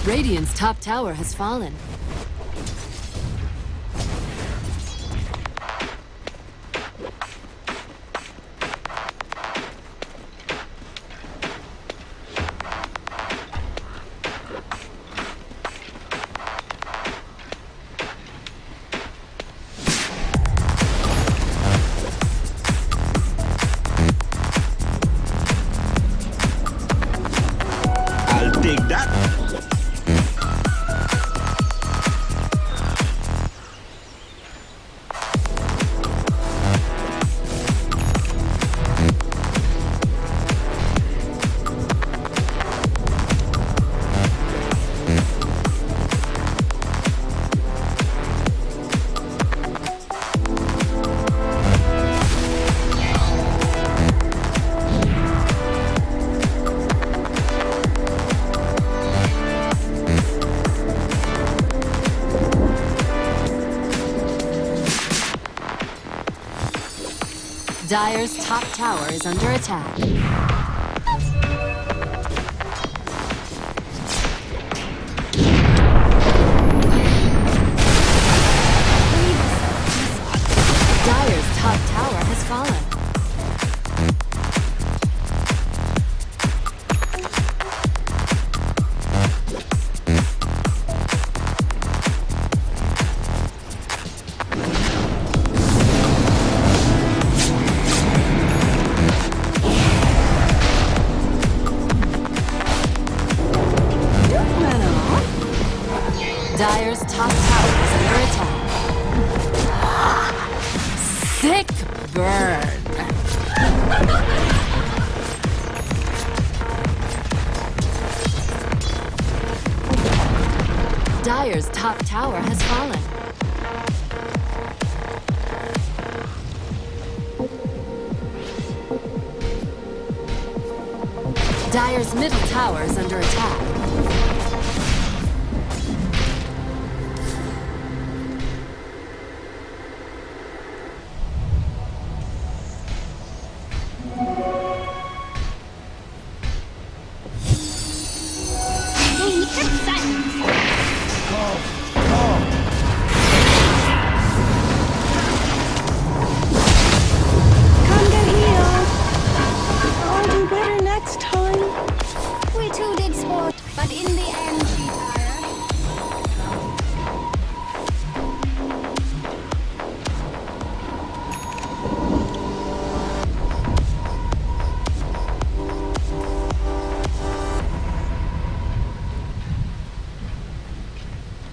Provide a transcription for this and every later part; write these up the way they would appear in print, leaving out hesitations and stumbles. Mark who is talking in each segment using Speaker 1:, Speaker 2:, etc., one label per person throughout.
Speaker 1: Radiant's top tower has fallen.
Speaker 2: I'll take that.
Speaker 1: Dire's top tower is under attack. Dire's top tower has fallen. Dire's top tower is under attack. Sick burn. Dire's top tower has fallen. Dire's middle tower is under attack.
Speaker 3: Come get healed. I'll do better next time.
Speaker 4: We two did sport, but in the end she tired.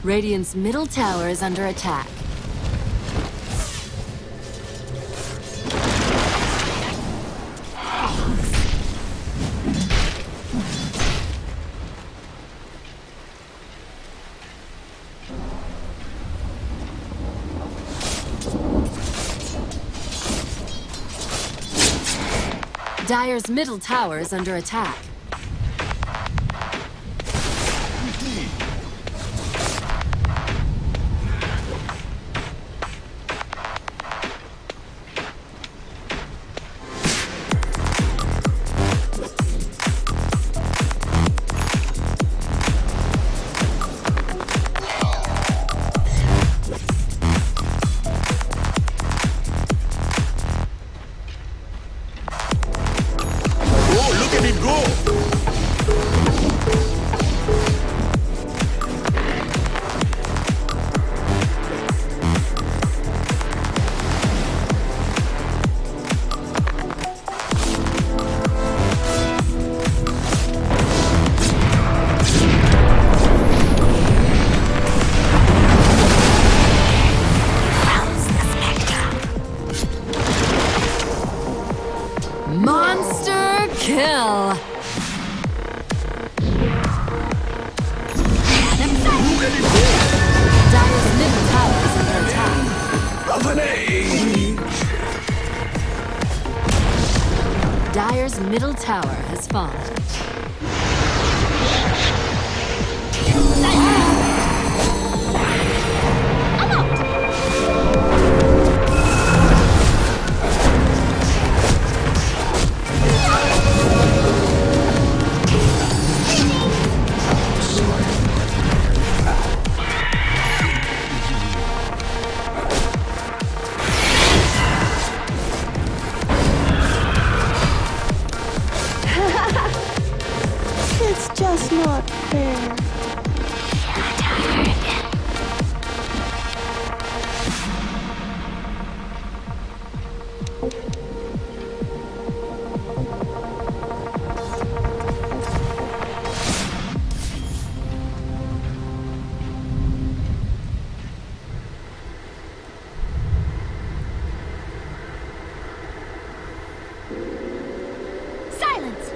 Speaker 1: Radiant's middle tower is under attack. Dire's middle tower is under attack.
Speaker 2: Oh, look at it go!
Speaker 1: Monster kill! Dire's middle tower is under attack.
Speaker 2: Of an age!
Speaker 1: Dire's middle tower has fallen.
Speaker 3: not fair.
Speaker 4: Silence!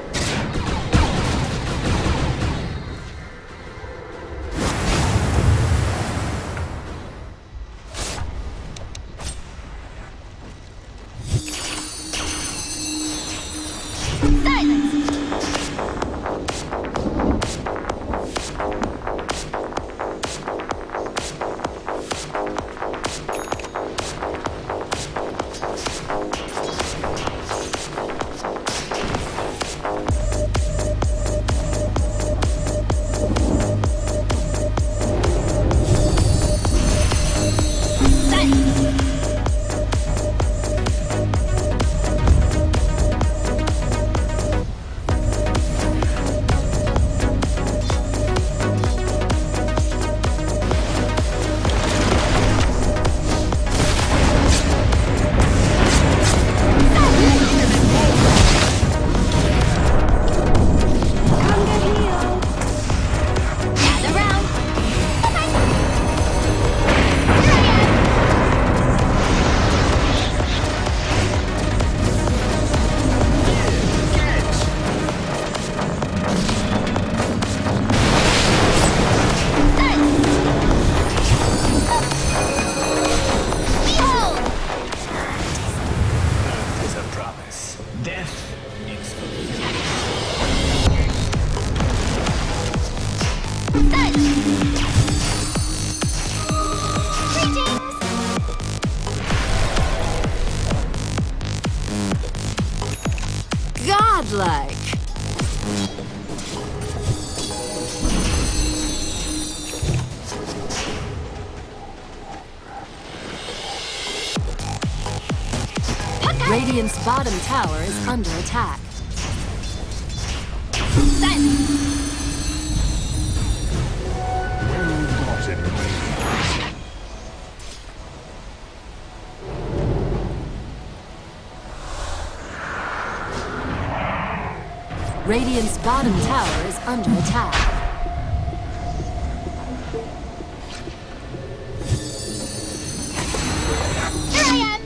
Speaker 1: Godlike. Radiant's bottom tower is under attack. Radiant's bottom tower is under attack.
Speaker 4: Here I am!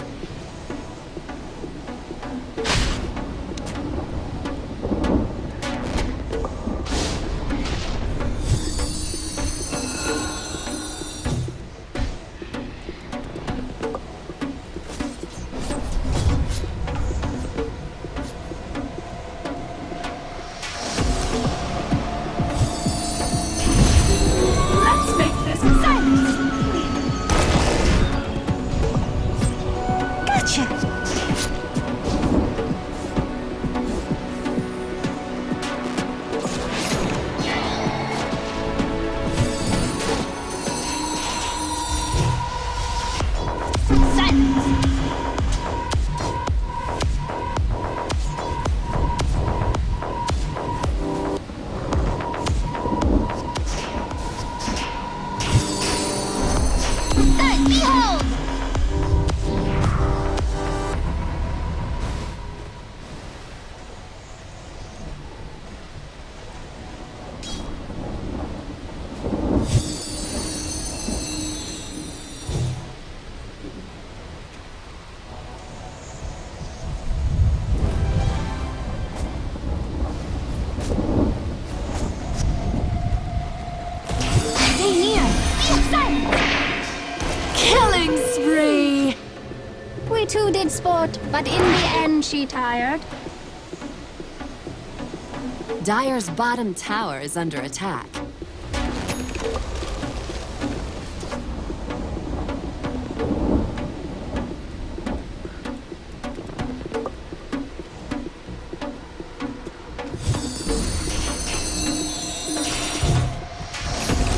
Speaker 4: Let's make this silence!
Speaker 3: Gotcha!
Speaker 4: Silence! Behold! Stay near! Silence!
Speaker 1: Killing spree!
Speaker 4: We too did sport, but in the end she tired.
Speaker 1: Dire's bottom tower is under attack.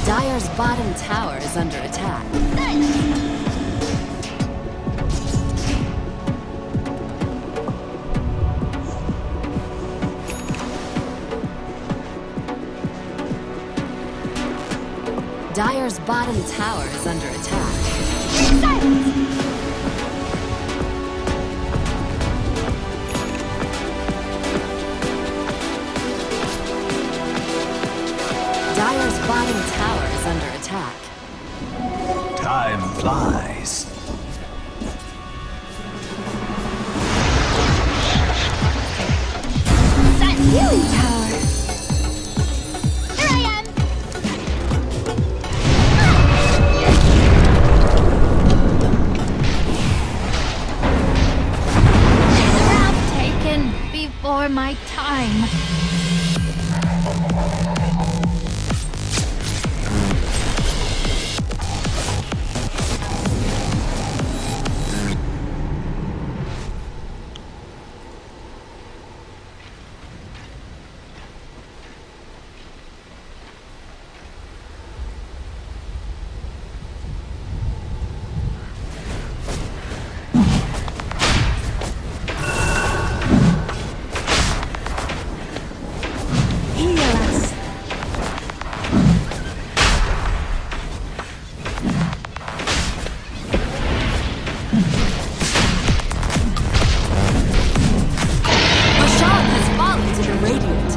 Speaker 1: Dire's bottom tower is under attack. Dire's bottom tower is under attack. Dire's bottom tower is under attack.
Speaker 2: Time flies.
Speaker 4: Healing tower. Here I am. Route taken before my time.
Speaker 3: Heal us.
Speaker 1: Rashad has fallen to the Radiant.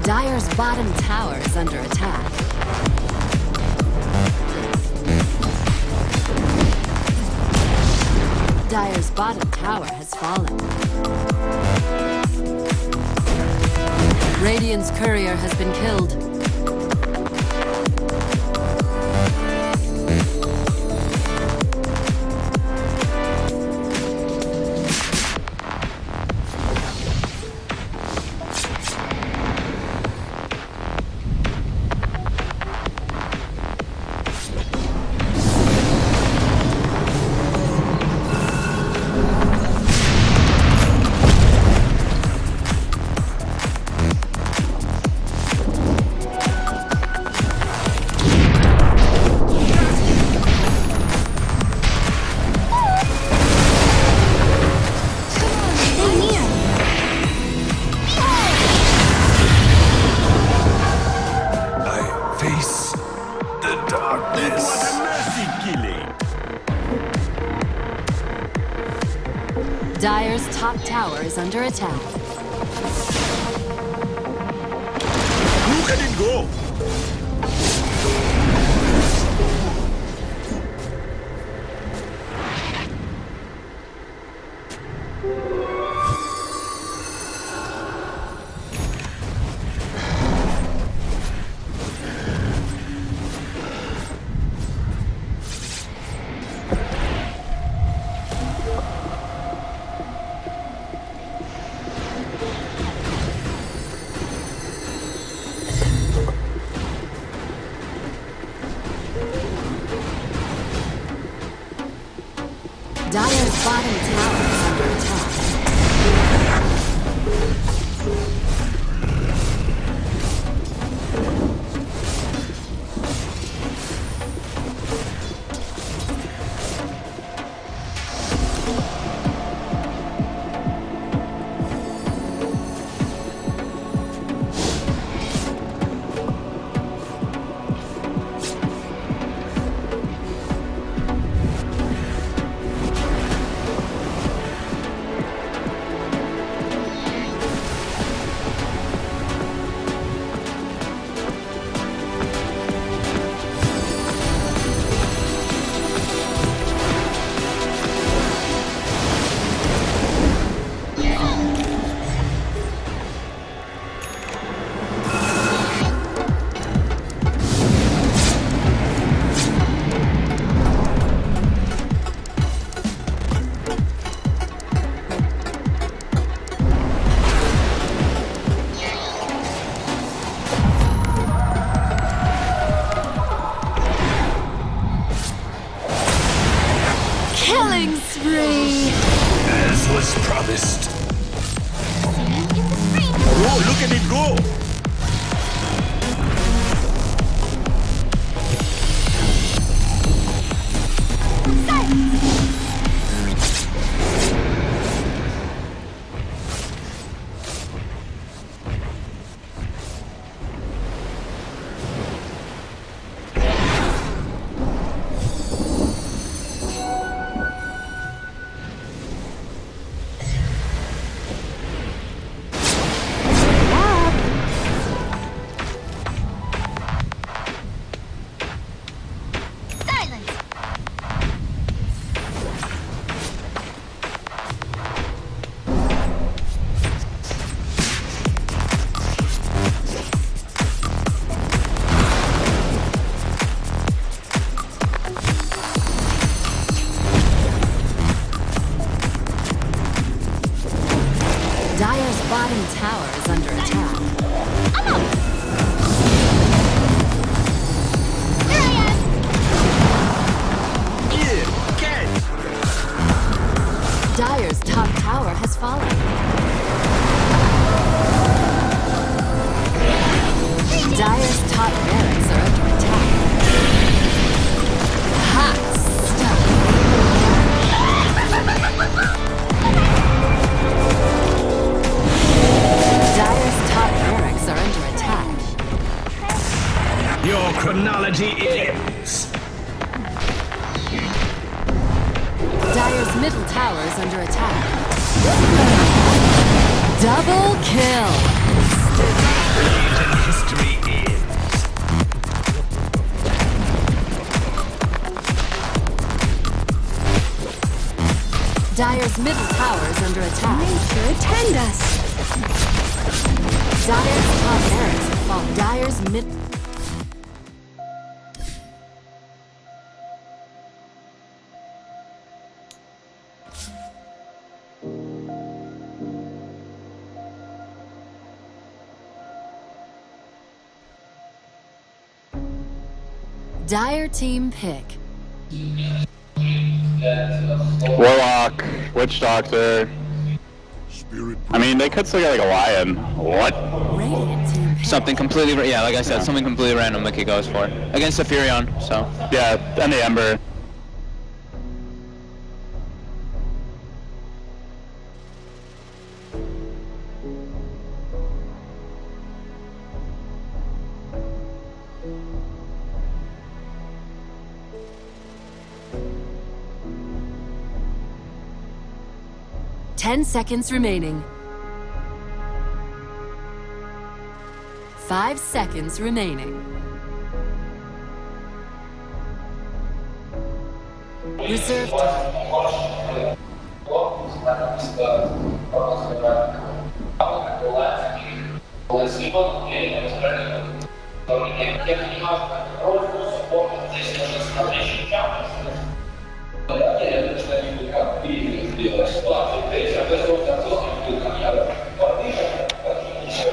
Speaker 1: Dire's bottom tower is under attack. Dire's bottom tower has fallen. Radiant's courier has been killed.
Speaker 2: I face the darkness.
Speaker 5: What a mercy killing!
Speaker 1: Dire's top tower is under attack.
Speaker 2: Look at it go.
Speaker 1: Dire's bottom tower is under attack. Killing spree!
Speaker 2: As was promised.
Speaker 5: Oh, look at it go!
Speaker 2: chronology ends.
Speaker 1: Dire's middle tower is under attack. Double kill.
Speaker 2: Creating history ends.
Speaker 1: Dire's middle tower is under attack.
Speaker 3: Nature attend us.
Speaker 1: Dire's top barracks have fallen. Dire's mid. Dire team pick.
Speaker 6: Warlock, Witch Doctor. I mean, they could still get like a lion. What?
Speaker 1: Radiant team pick.
Speaker 7: Something completely, yeah, like I said, something completely random like he goes for. Against the Furion, so.
Speaker 6: Yeah, and the Ember.
Speaker 1: Ten seconds remaining. 5 seconds remaining. Reserve time.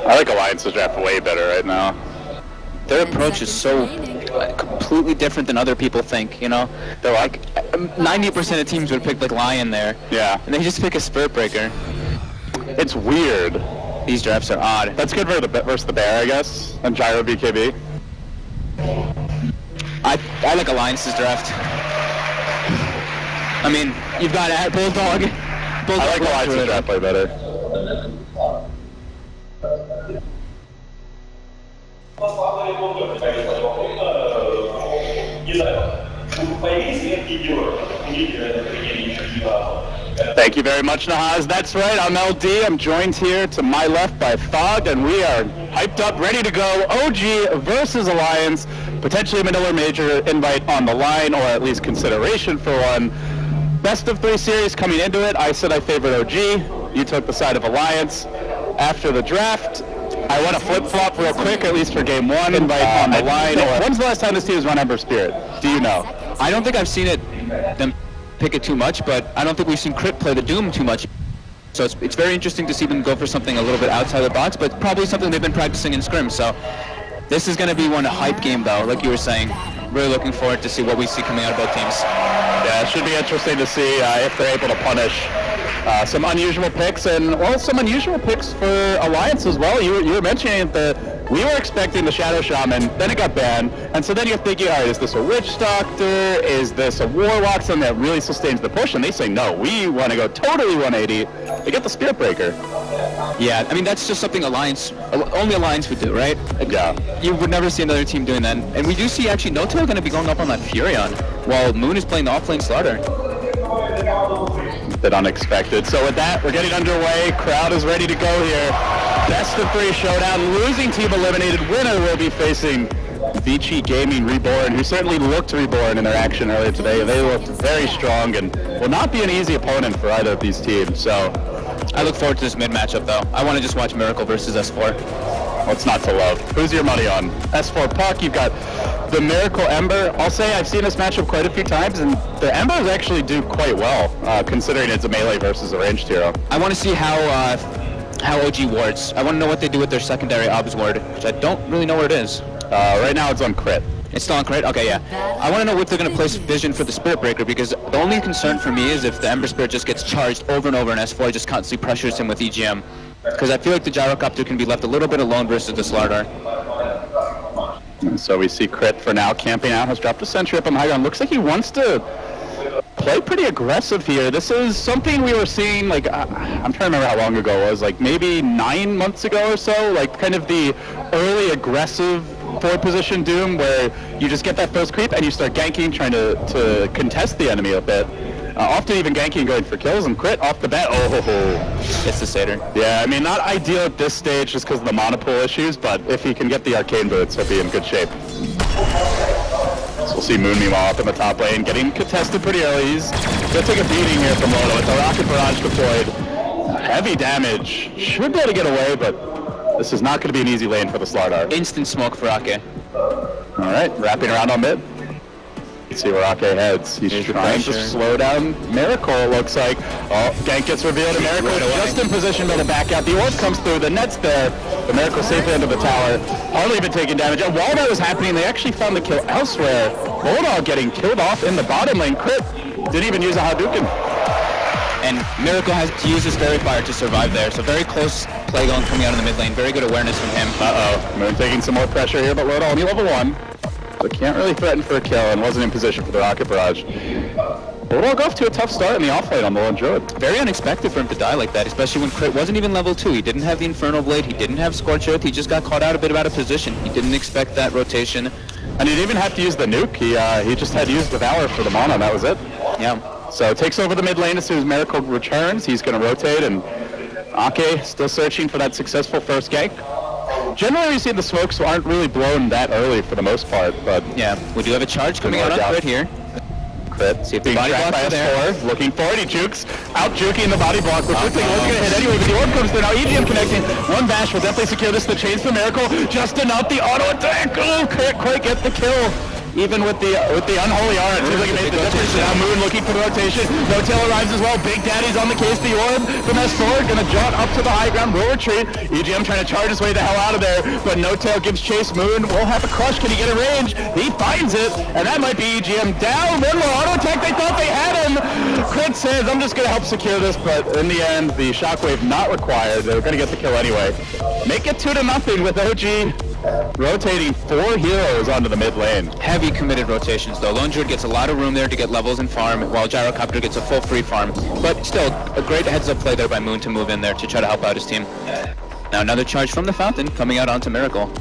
Speaker 6: I like Alliance's draft way better right now.
Speaker 7: Their approach is so completely different than other people think, you know? They're like, 90% of teams would pick like Lion there.
Speaker 6: Yeah.
Speaker 7: And they just pick a Spirit Breaker.
Speaker 6: It's weird.
Speaker 7: These drafts are odd.
Speaker 6: That's good for the versus the Bear, I guess, and Gyro BKB.
Speaker 7: I like Alliance's draft. I mean, you've got Bulldog.
Speaker 6: I like Alliance's draft way better. Thank you very much, Nahaz. That's right, I'm LD. I'm joined here to my left by Fog, and we are hyped up, ready to go. OG versus Alliance, potentially Manila Major invite on the line, or at least consideration for one. Best of 3 series coming into it. I said I favored OG. You took the side of Alliance. After the draft, I want to flip-flop real quick, at least for game 1. Invite on the line. When's the last time this team has run Ember Spirit? Do you know?
Speaker 7: I don't think I've seen them pick it too much, but I don't think we've seen Crit play the Doom too much. So it's very interesting to see them go for something a little bit outside the box, but probably something they've been practicing in Scrim. So this is going to be one hype game, though, like you were saying. Really looking forward to see what we see coming out of both teams.
Speaker 6: Yeah, it should be interesting to see if they're able to punish some unusual picks, and well, some unusual picks for Alliance as well. You were mentioning that we were expecting the Shadow Shaman, then it got banned, and so then you're thinking, all right, is this a Witch Doctor? Is this a Warlock? Something that really sustains the push? And they say, no, we want to go totally 180. They get the Spirit Breaker.
Speaker 7: Yeah, I mean, that's just something only Alliance would do, right?
Speaker 6: Yeah.
Speaker 7: You would never see another team doing that. And we do see actually Notail going to be going up on that Furion, while Moon is playing the off-lane Slaughter.
Speaker 6: Bit unexpected. So with that, we're getting underway. Crowd is ready to go here. Best of 3 showdown. Losing team eliminated. Winner will be facing Vici Gaming Reborn, who certainly looked reborn in their action earlier today. They looked very strong and will not be an easy opponent for either of these teams. So
Speaker 7: I look forward to this mid matchup, though. I want to just watch Miracle versus S4.
Speaker 6: What's not to love? Who's your money on? S4 Puck, you've got the Miracle Ember. I'll say I've seen this matchup quite a few times, and the Embers actually do quite well, considering it's a melee versus a ranged hero.
Speaker 7: I want to see how OG wards. I want to know what they do with their secondary obs ward, which I don't really know what it is.
Speaker 6: Right now it's on crit.
Speaker 7: It's still on crit? Okay, yeah. I want to know what they're going to place Vision for the Spirit Breaker, because the only concern for me is if the Ember Spirit just gets charged over and over and S4 just constantly pressures him with EGM. Because I feel like the Gyrocopter can be left a little bit alone versus the Slardar.
Speaker 6: And so we see Crit for now camping out, has dropped a sentry up on the high ground. Looks like he wants to play pretty aggressive here. This is something we were seeing, like, I'm trying to remember how long ago it was, like maybe 9 months ago or so, like kind of the early aggressive forward position Doom where you just get that first creep and you start ganking, trying to contest the enemy a bit. Often even ganking going for kills, and crit off the bat. Oh,
Speaker 7: It's the Satyr.
Speaker 6: yeah, I mean, not ideal at this stage just because of the monopool issues, but if he can get the arcane boots, he'll be in good shape. So we'll see Moon meanwhile up in the top lane, getting contested pretty early. He's gonna take a beating here from Loda with the rocket barrage deployed. Heavy damage. Should be able to get away, but this is not gonna be an easy lane for the Slardar.
Speaker 7: Instant smoke for Ake.
Speaker 6: Alright, wrapping around on mid. Let's see where Ake heads. He's
Speaker 7: Here's the
Speaker 6: trying to
Speaker 7: pressure.
Speaker 6: slow down Miracle, it looks like. Oh, gank gets revealed, and Miracle is just in position to back out. The orb comes through, the net's there. The Miracle safely under the tower. Hardly even taking damage. And while that was happening, they actually found the kill elsewhere. Bulldog getting killed off in the bottom lane. Crit didn't even use a Hadouken.
Speaker 7: And Miracle has to use his Fairy Fire to survive there. So very close play going coming out in the mid lane. Very good awareness from him.
Speaker 6: Uh-oh. Moon taking some more pressure here, but Loda only level 1. So can't really threaten for a kill and wasn't in position for the rocket barrage. Bulldog off to a tough start in the offlane on the lone druid.
Speaker 7: Very unexpected for him to die like that, especially when Crit wasn't even level 2. He didn't have the Infernal Blade, he didn't have Scorch Earth, he just got caught out a bit out of position. He didn't expect that rotation.
Speaker 6: And he didn't even have to use the nuke. He just had used Devour for the mana, and that was it.
Speaker 7: Yeah.
Speaker 6: So takes over the mid lane as soon as Miracle returns. He's going to rotate, and Ake still searching for that successful first gank. Generally, we see the smokes aren't really blown that early for the most part, but
Speaker 7: Yeah, we do have a charge coming out on Crit here.
Speaker 6: Crit.
Speaker 7: See if the
Speaker 6: Being
Speaker 7: body
Speaker 6: tracked
Speaker 7: blocks
Speaker 6: by
Speaker 7: are there.
Speaker 6: S4, looking for it, he jukes, out juking the body block, which looks like it wasn't going to hit anyway, but the orb comes through now, EGM connecting, one bash will definitely secure this, the chains for Miracle, just enough, the auto attack, oh, can't quite get the kill. Even with the unholy aura, it seems like it made the difference. Now Moon looking for the rotation. No Tail arrives as well. Big Daddy's on the case. The orb from S4 gonna jaunt up to the high ground. Will retreat. EGM trying to charge his way the hell out of there, but No Tail gives chase. Moon will have a crush. Can he get a range? He finds it, and that might be EGM down. One more auto attack. They thought they had him. Crit says, "I'm just gonna help secure this," but in the end, the shockwave not required. They were gonna get the kill anyway. Make it 2-0 with OG. Rotating 4 heroes onto the mid lane.
Speaker 7: Heavy committed rotations though. Lone Druid gets a lot of room there to get levels and farm, while Gyrocopter gets a full free farm. But still, a great heads-up play there by Moon to move in there to try to help out his team. Now another charge from the Fountain coming out onto Miracle.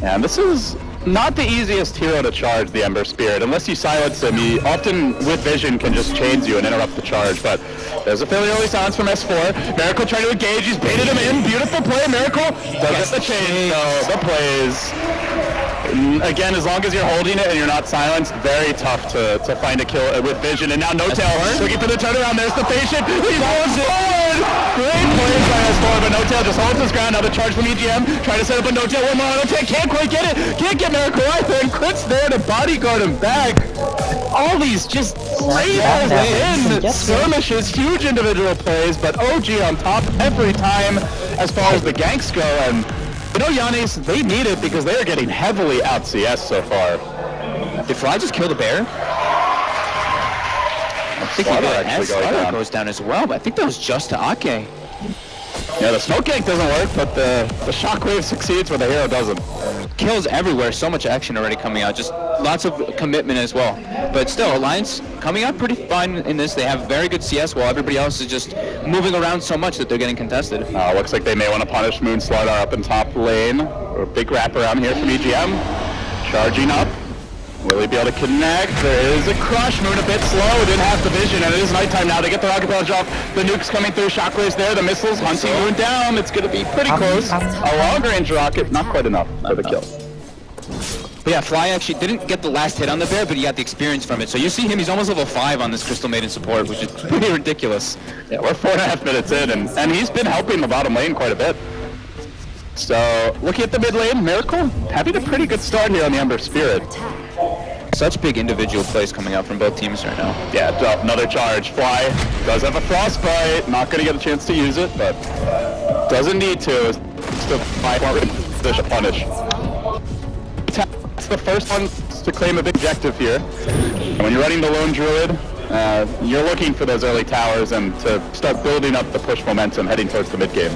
Speaker 6: And this is not the easiest hero to charge, the Ember Spirit. Unless you silence him, he often, with vision, can just chains you and interrupt the charge. But there's a fairly early silence from S4. Miracle trying to engage, he's baited him in. Beautiful play, Miracle does get the chain, so the plays. Again, as long as you're holding it and you're not silenced, very tough to find a kill with vision. And now No Tail looking for the turnaround. There's the patient. He's holds it. Great plays by S4, but No Tail just holds his ground. Another charge from EGM. Trying to set up a No Tail. One more auto attack. Can't quite get it. Can't get Miracle either. And Crit's there to bodyguard him back. All these just great in skirmishes. Huge individual plays, but OG on top every time as far as the ganks go. And you know, Yannis, they need it because they are getting heavily out CS so far.
Speaker 7: Did Fly just kill the bear? I think he did. Slaughter goes down as well, but I think that was just to Ake.
Speaker 6: Yeah, the smoke gank doesn't work, but the shockwave succeeds where the hero doesn't.
Speaker 7: Kills everywhere, so much action already coming out, just lots of commitment as well. But still, Alliance coming out pretty fine in this. They have very good CS while everybody else is just moving around so much that they're getting contested.
Speaker 6: Looks like they may want to punish Moon Slardar up in top lane. Or a big wraparound here from EGM. Charging up. Will he be able to connect? There is a crush. Moon a bit slow. Didn't have the vision, and it is nighttime now. They get the rocket barrage off. The nuke's coming through. Shockwaves there. The missiles hunting Moon down. It's going to be pretty close. A longer range rocket, not quite enough for the kill.
Speaker 7: But yeah, Fly actually didn't get the last hit on the bear, but he got the experience from it. So you see him, he's almost level 5 on this Crystal Maiden support, which is pretty ridiculous.
Speaker 6: Yeah, we're 4.5 minutes in, and he's been helping the bottom lane quite a bit. So, looking at the mid lane, Miracle having a pretty good start here on the Ember Spirit.
Speaker 7: Such big individual plays coming out from both teams right now.
Speaker 6: Yeah, another charge. Fly does have a frostbite. Not going to get a chance to use it, but doesn't need to. Still 5 punish. That's the first one to claim a big objective here. And when you're running the Lone Druid, you're looking for those early towers and to start building up the push momentum heading towards the mid game.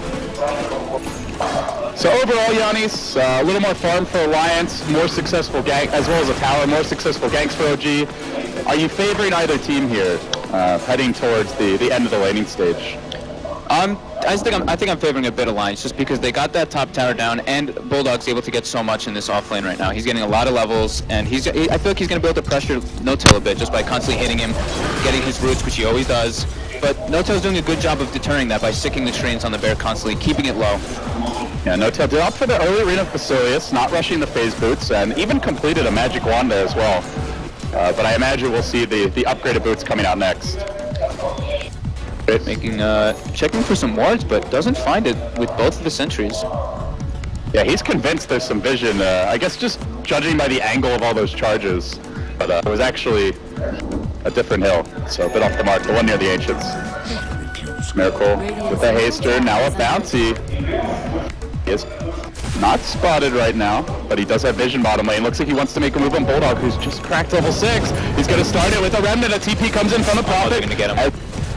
Speaker 6: So overall, Yannis, a little more farm for Alliance, more successful gank, as well as a tower, more successful ganks for OG. Are you favoring either team here, heading towards the end of the laning stage?
Speaker 7: I think I'm favoring a bit Alliance just because they got that top tower down, and Bulldog's able to get so much in this off lane right now. He's getting a lot of levels, and I feel like he's going to be able to pressure No-Tail a bit just by constantly hitting him, getting his roots, which he always does. But No-Tail's doing a good job of deterring that by sticking the trains on the bear constantly, keeping it low.
Speaker 6: Yeah, No-Tail did opt for the early Arena of Basilius, not rushing the phase boots, and even completed a magic wand there as well. But I imagine we'll see the upgraded boots coming out next.
Speaker 7: Making checking for some wards, but doesn't find it with both of the sentries.
Speaker 6: Yeah, he's convinced there's some vision. I guess just judging by the angle of all those charges, but it was actually a different hill, so a bit off the mark. The one near the Ancients. Miracle with the haster, now a bouncy. He is not spotted right now, but he does have vision bottom lane. Looks like he wants to make a move on Bulldog, who's just cracked level 6. He's going to start it with a remnant. A TP comes in from the Prophet.
Speaker 7: They're going to get him.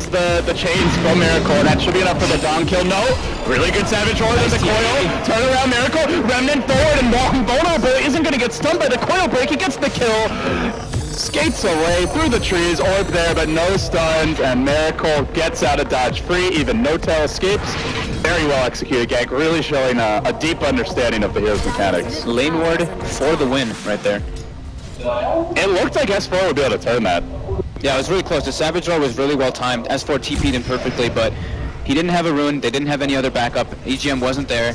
Speaker 6: The chains from Miracle, and that should be enough for the down kill. No, really good Savage Roar with the coil. Turn around Miracle, remnant forward, and walking vulnerable isn't going to get stunned by the coil break. He gets the kill, skates away through the trees, orb there, but no stuns, and Miracle gets out of dodge free. Even No-Tail escapes. Very well executed gank, really showing a deep understanding of the hero's mechanics.
Speaker 7: Lane ward for the win right there.
Speaker 6: It looked like S4 would be able to turn that.
Speaker 7: Yeah, it was really close. The Savage Roar was really well timed. S4 TP'd him perfectly, but he didn't have a rune. They didn't have any other backup. EGM wasn't there.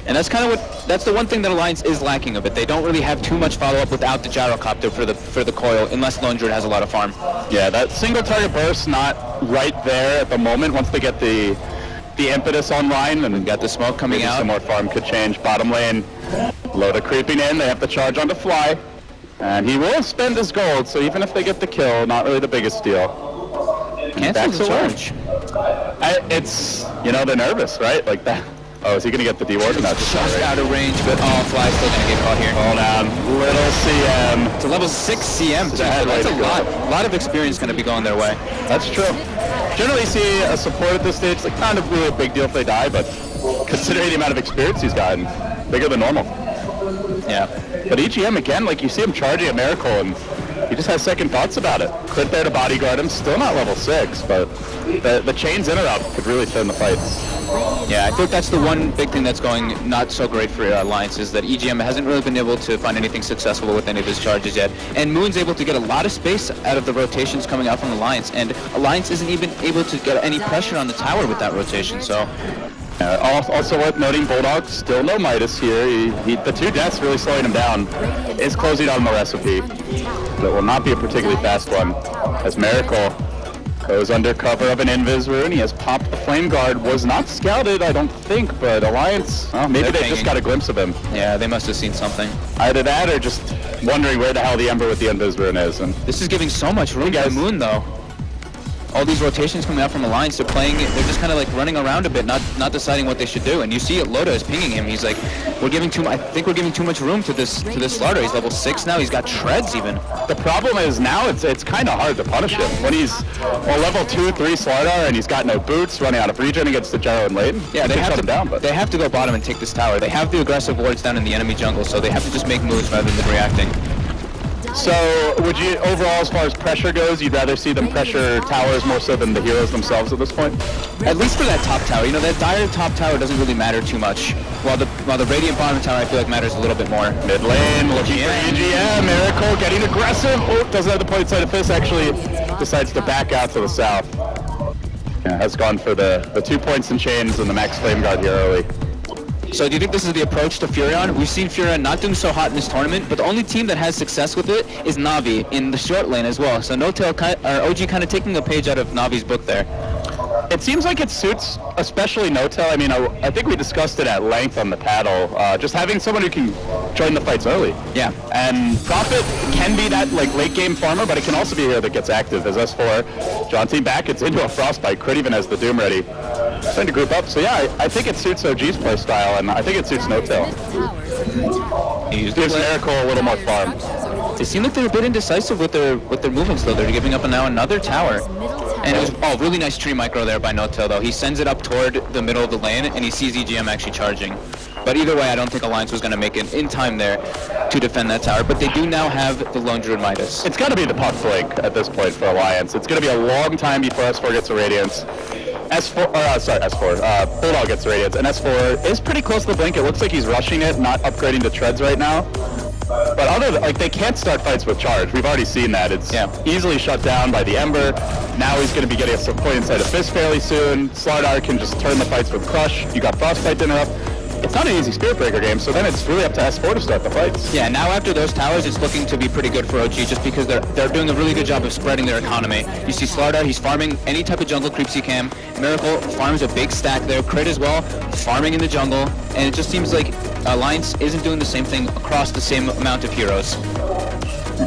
Speaker 7: And that's kind of that's the one thing that Alliance is lacking a bit. They don't really have too much follow-up without the gyrocopter for the coil, unless Lone Druid has a lot of farm.
Speaker 6: Yeah, that single target burst not right there at the moment. Once they get the impetus online, and
Speaker 7: got the smoke coming out.
Speaker 6: Some more farm could change. Bottom lane, Loda creeping in. They have to charge on the fly. And he will spend his gold, so even if they get the kill, not really the biggest deal.
Speaker 7: Cancel the charge.
Speaker 6: It's, they're nervous, right? Like that. Oh, is he going to get the D-ward? No,
Speaker 7: just out of range, but Fly's still going to get caught here.
Speaker 6: Hold on. Little CM.
Speaker 7: It's a level 6 CM, too. That's a lot of experience going to be going their way.
Speaker 6: That's true. Generally see a support at this stage, like not really a big deal if they die, but considering the amount of experience he's gotten, bigger than normal.
Speaker 7: Yeah.
Speaker 6: But EGM, again, like you see him charging a Miracle, and he just has second thoughts about it. Crit there to bodyguard him, still not level 6, but the chains interrupt could really turn the fights.
Speaker 7: Yeah, I think that's the one big thing that's going not so great for Alliance, is that EGM hasn't really been able to find anything successful with any of his charges yet. And Moon's able to get a lot of space out of the rotations coming out from Alliance, and Alliance isn't even able to get any pressure on the tower with that rotation, so...
Speaker 6: Also worth noting, Bulldog still no Midas here. The 2 deaths really slowing him down. Is closing on the recipe. But it will not be a particularly fast one. As Miracle goes under cover of an Invis rune. He has popped the Flame Guard. Was not scouted, I don't think, but Alliance, maybe they just got a glimpse of him.
Speaker 7: Yeah, they must have seen something.
Speaker 6: Either that or just wondering where the hell the Ember with the Invis rune is. And
Speaker 7: this is giving so much room to Moon, though. All these rotations coming out from Alliance, they're just kind of like running around a bit, not deciding what they should do. And you see it, Loda is pinging him. He's like, I think we're giving too much room to this Slaughter. He's level 6 now. He's got treads even.
Speaker 6: The problem is now it's kind of hard to punish him when he's a level 2-3 Slaughter and he's got no boots, running out of regen against the Gyro and lane.
Speaker 7: Yeah, they have to go bottom and take this tower. They have the aggressive wards down in the enemy jungle, so they have to just make moves rather than reacting.
Speaker 6: So, would you, overall, as far as pressure goes, you'd rather see them pressure towers more so than the heroes themselves at this point?
Speaker 7: At least for that top tower. That dire top tower doesn't really matter too much, while the Radiant bottom tower I feel like matters a little bit more.
Speaker 6: Mid lane, looking for EGM, Miracle getting aggressive. Oh, doesn't have the point side of fist, actually decides to back out to the south. Yeah, has gone for the 2 points in chains and the max flame guard here early.
Speaker 7: So do you think this is the approach to Furion? We've seen Furion not doing so hot in this tournament, but the only team that has success with it is Na'Vi in the short lane as well. So No-Tail, or OG kind of taking a page out of Navi's book there.
Speaker 6: It seems like it suits especially No-Tail. I mean, I think we discussed it at length on the paddle. Just having someone who can join the fights early.
Speaker 7: Yeah.
Speaker 6: And Prophet can be that late game farmer, but it can also be a hero that gets active. As S4, John team back, it's into a Frostbite. Crit even has the Doom ready. Trying to group up. So yeah, I think it suits OG's play style, and I think it suits No-Tail. He gives Miracle a little more farm.
Speaker 7: They seem like they're a bit indecisive with their movements though. They're giving up now another tower. And it was really nice tree micro there by No-Tail though. He sends it up toward the middle of the lane and he sees EGM actually charging. But either way, I don't think Alliance was going to make it in time there to defend that tower. But they do now have the Lone Druid Midas.
Speaker 6: It's got to be the puck flank at this point for Alliance. It's going to be a long time before S4 gets a Radiance. S4, sorry, S4. Bulldog gets radiance, and S4 is pretty close to the blink. It looks like he's rushing it, not upgrading to treads right now. But other than, like, they can't start fights with charge. We've already seen that. It's easily shut down by the Ember. Now he's going to be getting a support inside of Fist fairly soon. Slardar can just turn the fights with Crush. You got Frostbite to interrupt. It's not an easy Spirit Breaker game, so then it's really up to S4 to start the fights.
Speaker 7: Yeah, now after those towers, it's looking to be pretty good for OG just because they're doing a really good job of spreading their economy. You see Slardar, he's farming any type of jungle creeps he can. Miracle farms a big stack there. Crit as well, farming in the jungle. And it just seems like Alliance isn't doing the same thing across the same amount of heroes.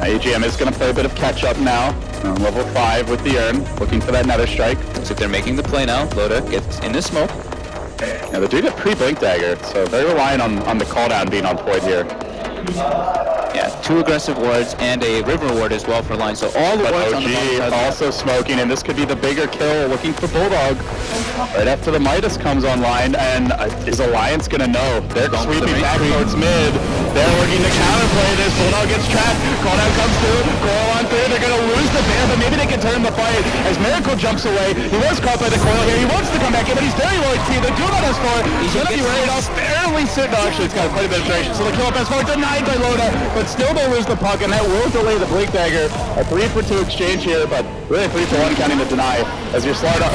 Speaker 6: AGM is going to play a bit of catch-up now. Level 5 with the Urn, looking for that Nether Strike.
Speaker 7: So they're making the play now. Loda gets in the smoke.
Speaker 6: Yeah, they do get pre-Blink Dagger, so very reliant on the cooldown being on point here.
Speaker 7: Yeah, 2 aggressive wards and a river ward as well for line. So all the wards on the bottom side.
Speaker 6: Also smoking, and this could be the bigger kill, looking for Bulldog. Right after the Midas comes online, and is Alliance going to know? They're sweeping back towards mid. They're looking to counterplay this. Bulldog gets trapped. Cooldown comes through. Coil on through. They're going to lose the bear, but maybe they can turn the fight as Miracle jumps away. He was caught by the coil here. He wants to come back in, but he's very low HP. The Doom on S4. He's going to be ready off barely sit. No, actually, it's got quite a bit of duration. So the kill up S4 denied by Loda, but still they'll lose the puck, and that will delay the Blink Dagger. A 3-for-2 exchange here, but really 3-for-1 counting the deny. As your Slardar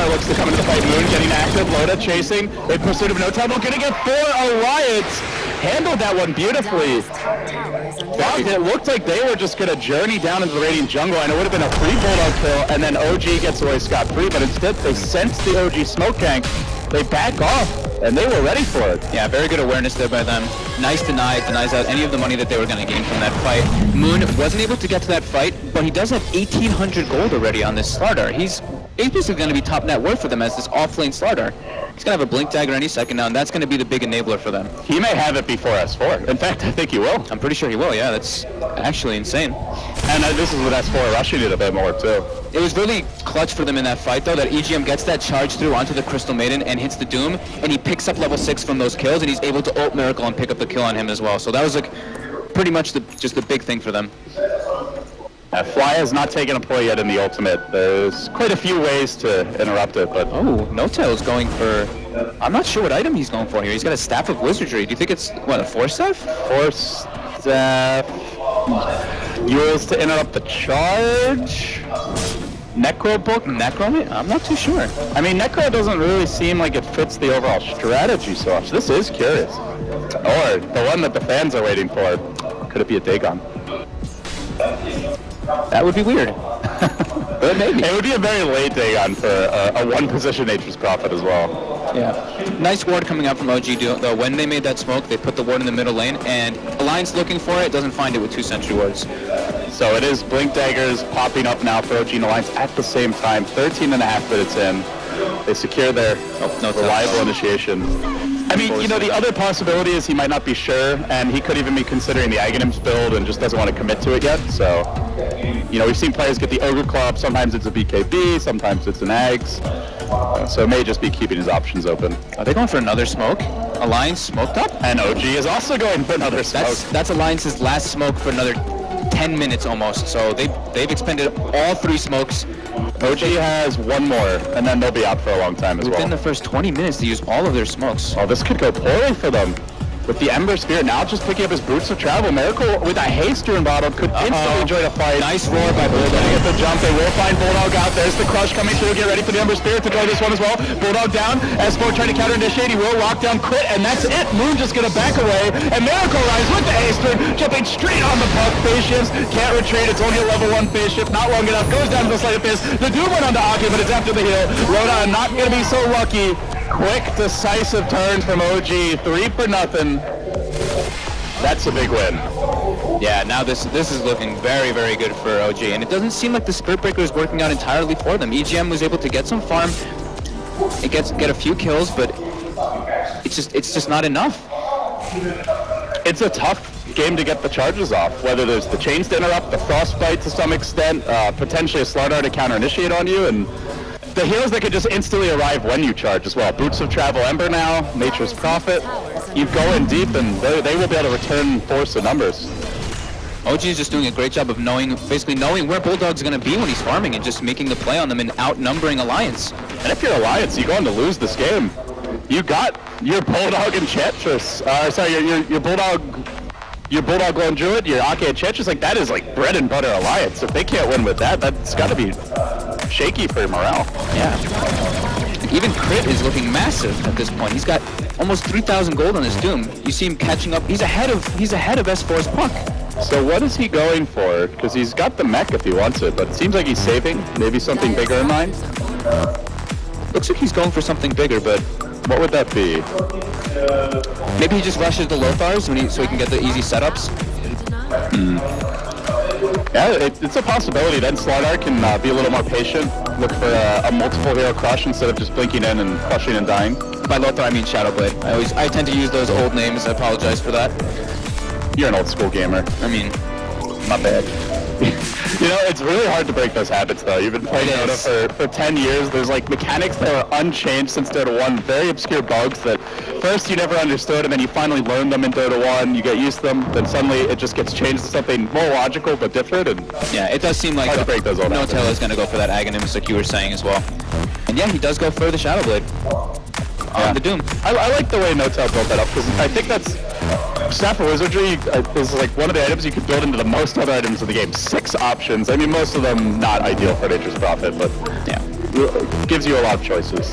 Speaker 6: looks to come into the fight. Moon getting active. Loda chasing. In pursuit of no time. We're going to get 4 Alliance. Handled that one beautifully. It looked like they were just going to journey down into the Radiant jungle, and it would have been a free Bulldog kill, and then OG gets away scot-free, but instead they sense the OG smoke gank. They back off, and they were ready for it.
Speaker 7: Yeah, very good awareness there by them. Nice deny, denies out any of the money that they were going to gain from that fight. Moon wasn't able to get to that fight, but he does have 1,800 gold already on this Slardar. He's basically going to be top net worth for them as this off-lane Slardar. He's going to have a Blink Dagger any second now, and that's going to be the big enabler for them.
Speaker 6: He may have it before S4. In fact, I think he will.
Speaker 7: I'm pretty sure he will, yeah. That's actually insane.
Speaker 6: And this is with S4 rushing it a bit more, too.
Speaker 7: It was really clutch for them in that fight, though, that EGM gets that charge through onto the Crystal Maiden and hits the Doom, and he picks up level 6 from those kills, and he's able to ult Miracle and pick up the kill on him as well. So that was like pretty much just the big thing for them.
Speaker 6: Fly has not taken a play yet in the ultimate. There's quite a few ways to interrupt it, but...
Speaker 7: Oh, No-Tail's going for... I'm not sure what item he's going for here. He's got a Staff of Wizardry. Do you think it's, what, a Force Staff?
Speaker 6: Force Staff... Yours to interrupt the charge? Necro book?
Speaker 7: Necro? I'm not too sure.
Speaker 6: I mean, Necro doesn't really seem like it fits the overall strategy so much. This is curious. Or the one that the fans are waiting for. Could it be a Dagon?
Speaker 7: That would be weird.
Speaker 6: But maybe. It would be a very late Dagon for a one-position Nature's Prophet as well.
Speaker 7: Yeah. Nice ward coming out from OG, though. When they made that smoke, they put the ward in the middle lane, and Alliance looking for it, doesn't find it with 2 sentry wards.
Speaker 6: So it is Blink Daggers popping up now for OG and Alliance at the same time. 13 and a half minutes in. They secure their reliable initiation. I mean, you know, the other possibility is he might not be sure, and he could even be considering the Aghanims build and just doesn't want to commit to it yet. So, you know, we've seen players get the Ogre Claw up. Sometimes it's a BKB, sometimes it's an Ags. So it may just be keeping his options open.
Speaker 7: Are they going for another smoke? Alliance smoked up?
Speaker 6: And OG is also going for another smoke.
Speaker 7: That's Alliance's last smoke for another 10 minutes almost. So they've expended all 3 smokes.
Speaker 6: OG has 1 more, and then they'll be out for a long time as well.
Speaker 7: Within the first 20 minutes, they use all of their smokes.
Speaker 6: Oh, this could go poorly for them. With the Ember Spirit now just picking up his Boots of Travel, Miracle with a haste in bottom could instantly join a fight.
Speaker 7: Nice roar by Bulldog.
Speaker 6: Get the jump. They will find Bulldog out. There's the crush coming through. Get ready for the Ember Spirit to join this one as well. Bulldog down. S4 trying to counter initiate. He will lock down crit, and that's it. Moon just gonna back away, and Miracle Rise with the haste turn, jumping straight on the puck. Phase shifts. Can't retreat. It's only a level 1 phase shift. Not long enough. Goes down to the Sleight of Fist. The Doom went on to Aki, but it's after the heal. Rhoda not gonna be so lucky. Quick, decisive turn from OG. 3-for-0. That's a big win.
Speaker 7: Yeah, now this is looking very, very good for OG, and it doesn't seem like the Spirit Breaker is working out entirely for them. EGM was able to get some farm, get a few kills, but it's just not enough.
Speaker 6: It's a tough game to get the charges off, whether there's the chains to interrupt, the frostbite to some extent, potentially a Slardar to counter initiate on you, and the heals that could just instantly arrive when you charge as well. Boots of Travel Ember now, Nature's Prophet. You go in deep, and they will be able to return force of numbers.
Speaker 7: OG is just doing a great job of basically knowing where Bulldog's going to be when he's farming and just making the play on them and outnumbering Alliance.
Speaker 6: And if you're Alliance, you're going to lose this game. You got your Bulldog Enchantress. Sorry, your Bulldog Lone Druid, your Ake Enchantress. Like, that is like bread and butter Alliance. If they can't win with that, that's got to be shaky for morale.
Speaker 7: Yeah. Even Crit is looking massive at this point. He's got almost 3,000 gold on his Doom. You see him catching up. He's ahead of S4's Puck.
Speaker 6: So what is he going for? Because he's got the mech if he wants it, but it seems like he's saving. Maybe something bigger in mind.
Speaker 7: Looks like he's going for something bigger, but
Speaker 6: what would that be?
Speaker 7: Maybe he just rushes the Lothars so he can get the easy setups.
Speaker 6: Yeah, it's a possibility. Then Slardar can be a little more patient, look for a multiple hero crush instead of just blinking in and crushing and dying.
Speaker 7: By Lothar, I mean Shadowblade. I tend to use those old names. I apologize for that.
Speaker 6: You're an old school gamer.
Speaker 7: I mean,
Speaker 6: not bad. You know, it's really hard to break those habits, though. You've been playing Dota for 10 years. There's like mechanics that are unchanged since Dota 1. Very obscure bugs that first you never understood, and then you finally learn them in Dota 1. You get used to them, then suddenly it just gets changed to something more logical but different. And
Speaker 7: yeah, it does seem like
Speaker 6: hard to break those old habits.
Speaker 7: No-Tail is going to go for that Aghanim's like you were saying as well. And yeah, he does go for the Shadowblade on the Doom.
Speaker 6: I like the way No-Tail built that up, because I think that's... Staff of Wizardry is like one of the items you could build into the most other items in the game. 6 options. I mean, most of them not ideal for Nature's Prophet, but yeah, gives you a lot of choices.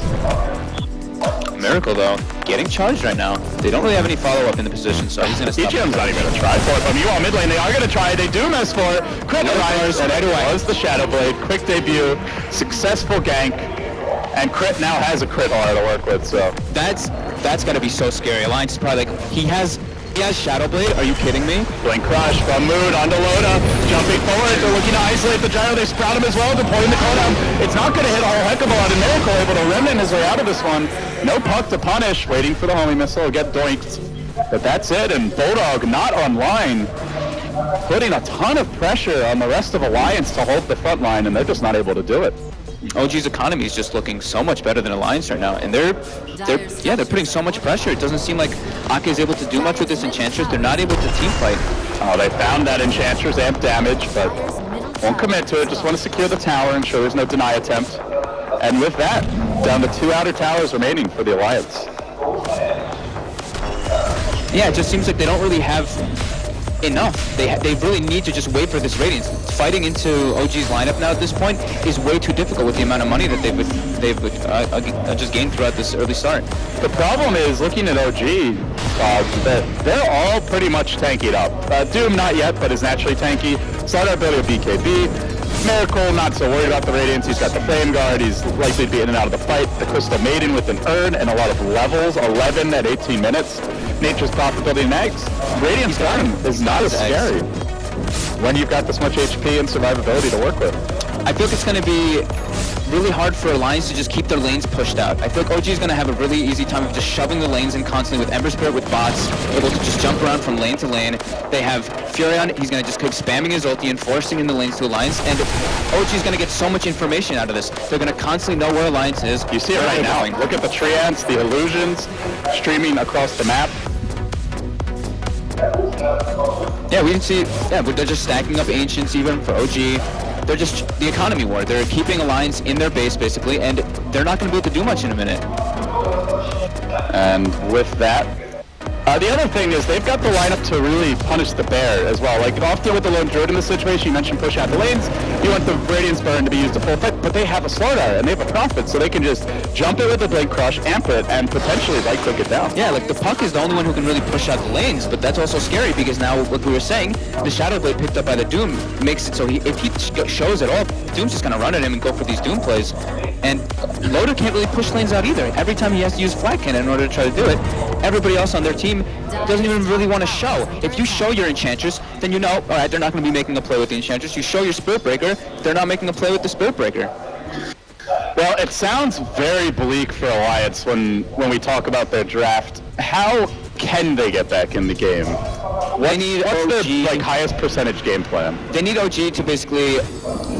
Speaker 7: Miracle, though, getting charged right now. They don't really have any follow-up in the position, so he's going to stop.
Speaker 6: EGM's not even going to try for it. From you all mid lane, they are going to try. They do miss for it. Crit arrives, and right away was the Shadowblade. Quick debut, successful gank, and Crit now has a crit aura to work with, so.
Speaker 7: That's got to be so scary. Alliance is probably like, he has Shadowblade? Are you kidding me?
Speaker 6: Blink Crush from Mood onto Loda. Jumping forward, they're looking to isolate the Gyro. They sprout him as well, deploying the cooldown. It's not going to hit a whole heck of a lot of Miracle, able to remnant his way out of this one. No Puck to punish, waiting for the homing missile, get doinked. But that's it, and Bulldog not online. Putting a ton of pressure on the rest of Alliance to hold the front line, and they're just not able to do it.
Speaker 7: OG's economy is just looking so much better than Alliance right now, and they're putting so much pressure. It doesn't seem like Ake is able to do much with this Enchantress. They're not able to team fight.
Speaker 6: Oh, they found that Enchantress amp damage, but won't commit to it. Just want to secure the tower, ensure there's no deny attempt. And with that, down to 2 outer towers remaining for the Alliance.
Speaker 7: Yeah, it just seems like they don't really have enough. They really need to just wait for this Radiance. Fighting into OG's lineup now at this point is way too difficult with the amount of money that they've just gained throughout this early start.
Speaker 6: The problem is, looking at OG, that they're all pretty much tankied up. Doom not yet, but is naturally tanky. Slardar ability of BKB. Miracle, not so worried about the Radiance. He's got the Flame Guard. He's likely to be in and out of the fight. The Crystal Maiden with an urn and a lot of levels. 11 at 18 minutes. Nature's Prophet building eggs. Radiance Gun is not as scary when you've got this much HP and survivability to work with.
Speaker 7: I feel like it's going to be really hard for Alliance to just keep their lanes pushed out. I feel like OG is going to have a really easy time of just shoving the lanes in constantly with Ember Spirit with bots, able to just jump around from lane to lane. They have Furion, he's going to just keep spamming his ulti and forcing in the lanes to Alliance, and OG is going to get so much information out of this. They're going to constantly know where Alliance is.
Speaker 6: You see it right now. Look at the Treants, the illusions streaming across the map.
Speaker 7: Yeah, we can see, they're just stacking up Ancients even for OG. They're just the economy war. They're keeping Alliance in their base basically, and they're not going to be able to do much in a minute.
Speaker 6: And with that, the other thing is they've got the lineup to really punish the bear as well. Like often with the Lone Druid in this situation, you mentioned push out the lanes. You want the Radiance Burn to be used to full effect, but they have a Slardar and they have a Prophet, so they can just jump it with the Blink Crush, amp it, and potentially right click it down.
Speaker 7: Yeah, like the Puck is the only one who can really push out the lanes, but that's also scary because now, like we were saying, the Shadowblade picked up by the Doom makes it so if he shows at all, Doom's just gonna run at him and go for these Doom plays. And Loda can't really push lanes out either. Every time he has to use Flag Cannon in order to try to do it, everybody else on their team doesn't even really want to show. If you show your Enchantress, then you know, alright, they're not going to be making a play with the Enchantress. You show your Spirit Breaker, they're not making a play with the Spirit Breaker.
Speaker 6: Well, it sounds very bleak for Alliance when we talk about their draft. How can they get back in the game?
Speaker 7: They need
Speaker 6: What's
Speaker 7: OG.
Speaker 6: their like highest percentage game plan?
Speaker 7: They need OG to basically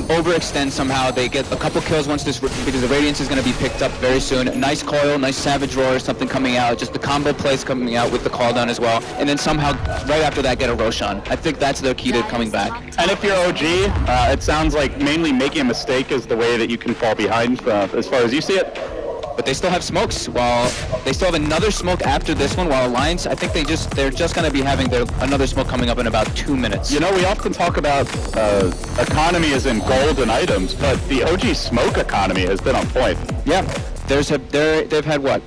Speaker 7: overextend somehow. They get a couple kills once this, because the Radiance is going to be picked up very soon. Nice coil, nice Savage Roar, something coming out. Just the combo plays coming out with the call down as well. And then somehow, right after that, get a Roshan. I think that's their key to coming back.
Speaker 6: And if you're OG, it sounds like mainly making a mistake is the way that you can fall behind as far as you see it.
Speaker 7: But they still have smokes. While they still have another smoke after this one. While Alliance, I think they're just going to be having another smoke coming up in about 2 minutes.
Speaker 6: You know, we often talk about economy as in gold and items, but the OG smoke economy has been on point.
Speaker 7: Yeah, they've had what?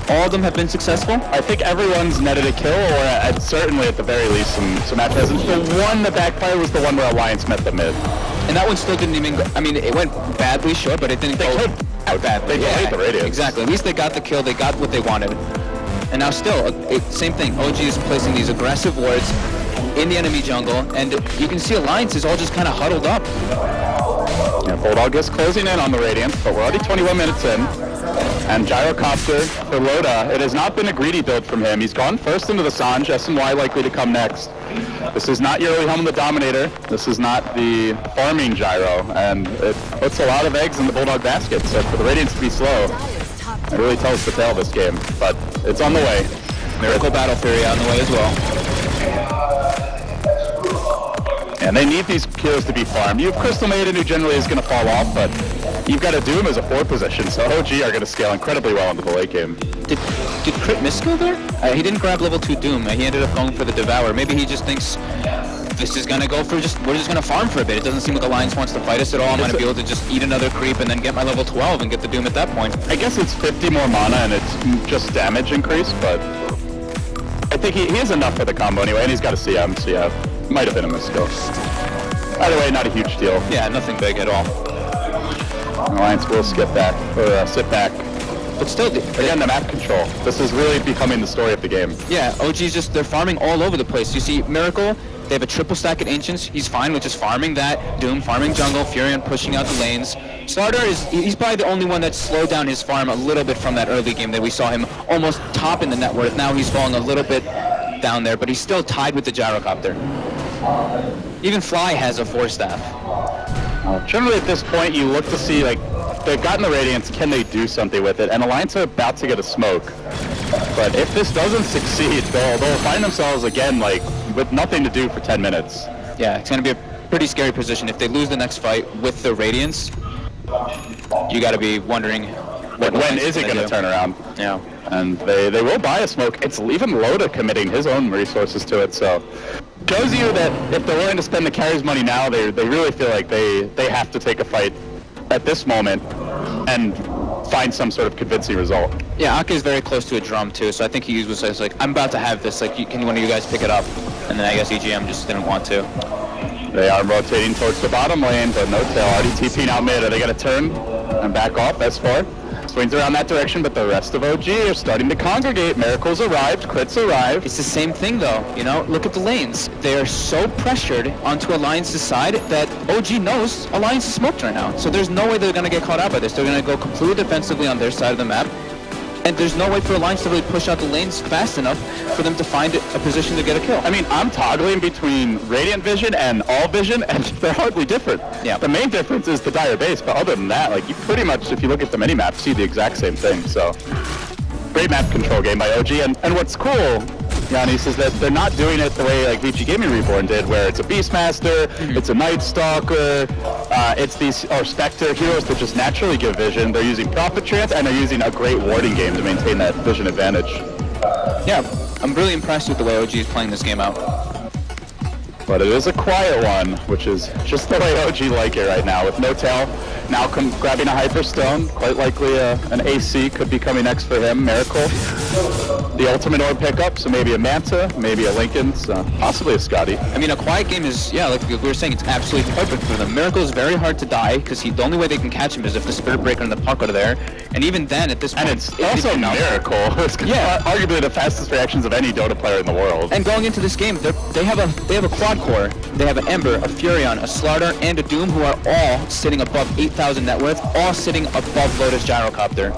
Speaker 7: All of them have been successful.
Speaker 6: I think everyone's netted a kill, or certainly at the very least some match presence. The one that backfired was the one where Alliance met the mid.
Speaker 7: And that one still didn't even go, I mean, it went badly, sure, but it didn't go out bad.
Speaker 6: They played the Radiance.
Speaker 7: Exactly. At least they got the kill. They got what they wanted. And now still, same thing. OG is placing these aggressive wards in the enemy jungle, and you can see Alliance is all just kind of huddled up.
Speaker 6: Yeah, Bulldog is closing in on the Radiance, but we're already 21 minutes in. And Gyrocopter for Loda. It has not been a greedy build from him. He's gone first into the Sanj, S&Y likely to come next. This is not your early Helm of the Dominator. This is not the farming Gyro, and it puts a lot of eggs in the Bulldog basket. So for the Radiance to be slow, it really tells the tale of this game. But it's on the way.
Speaker 7: Miracle Battle Fury on the way as well.
Speaker 6: And they need these kills to be farmed. You have Crystal Maiden, who generally is going to fall off, but you've got a Doom as a 4 position, so OG are going to scale incredibly well into the late game.
Speaker 7: Did Crit miss skill there? He didn't grab level 2 Doom. He ended up going for the Devour. Maybe he just thinks this is going to go for we're just going to farm for a bit. It doesn't seem like Alliance wants to fight us at all. I'm going to be able to just eat another creep and then get my level 12 and get the Doom at that point.
Speaker 6: I guess it's 50 more mana and it's just damage increase, but I think he has enough for the combo anyway, and he's got a CM, so yeah, might have been a miskill. Either way, not a huge deal.
Speaker 7: Yeah, nothing big at all.
Speaker 6: Alliance will sit back.
Speaker 7: But still,
Speaker 6: again, the map control. This is really becoming the story of the game.
Speaker 7: Yeah, OG's they're farming all over the place. You see Miracle, they have a triple stack at Ancients. He's fine with just farming that. Doom farming jungle, Furion pushing out the lanes. Starter he's probably the only one that slowed down his farm a little bit from that early game that we saw him almost top in the net worth. Now he's falling a little bit down there, but he's still tied with the Gyrocopter. Even Fly has a 4-staff.
Speaker 6: Generally at this point, you look to see, like, they've gotten the Radiance, can they do something with it? And Alliance are about to get a smoke. But if this doesn't succeed, they'll find themselves again, like, with nothing to do for 10 minutes.
Speaker 7: Yeah, it's going to be a pretty scary position. If they lose the next fight with the Radiance, you got to be wondering
Speaker 6: when is it going to turn around?
Speaker 7: Yeah.
Speaker 6: And they will buy a smoke. It's even Loda committing his own resources to it, so shows you that if they're willing to spend the carries money now, they really feel like they have to take a fight at this moment and find some sort of convincing result.
Speaker 7: Yeah, Ake is very close to a drum too, so I think he was like, I'm about to have this, like, can one of you guys pick it up? And then I guess EGM just didn't want to.
Speaker 6: They are rotating towards the bottom lane, but no tail already TPing out mid. Are they going to turn and back off? S4 swings around that direction, but the rest of OG are starting to congregate. Miracles arrived, crits arrived.
Speaker 7: It's the same thing though, you know, look at the lanes. They are so pressured onto Alliance's side that OG knows Alliance is smoked right now. So there's no way they're going to get caught out by this. They're going to go completely defensively on their side of the map. And there's no way for Alliance to really push out the lanes fast enough for them to find a position to get a kill.
Speaker 6: I mean, I'm toggling between Radiant Vision and All Vision, and they're hardly different.
Speaker 7: Yeah.
Speaker 6: The main difference is the dire base, but other than that, like, you pretty much, if you look at the mini-map, see the exact same thing. So, great map control game by OG, and what's cool, Giannis, is that they're not doing it the way like VG Gaming Reborn did, where it's a Beastmaster, it's a Night Stalker, it's these Spectre heroes that just naturally give vision. They're using Prophet Trance, and they're using a great warding game to maintain that vision advantage.
Speaker 7: Yeah, I'm really impressed with the way OG is playing this game out.
Speaker 6: But it is a quiet one, which is just the way OG like it right now, with no tail. Now grabbing a Hyperstone, quite likely an AC could be coming next for him. Miracle, the ultimate orb pickup, so maybe a Manta, maybe a Linken's, possibly a Scotty.
Speaker 7: I mean, a quiet game is, yeah, like we were saying, it's absolutely perfect for them. Miracle is very hard to die, because the only way they can catch him is if the Spirit Breaker and the Puck are there. And even then, at this point...
Speaker 6: And it's also Miracle. It's arguably the fastest reactions of any Dota player in the world.
Speaker 7: And going into this game, they have a quad core. They have an Ember, a Furion, a Slaughter, and a Doom, who are all sitting above 8,000 net worth, all sitting above Lotus Gyrocopter.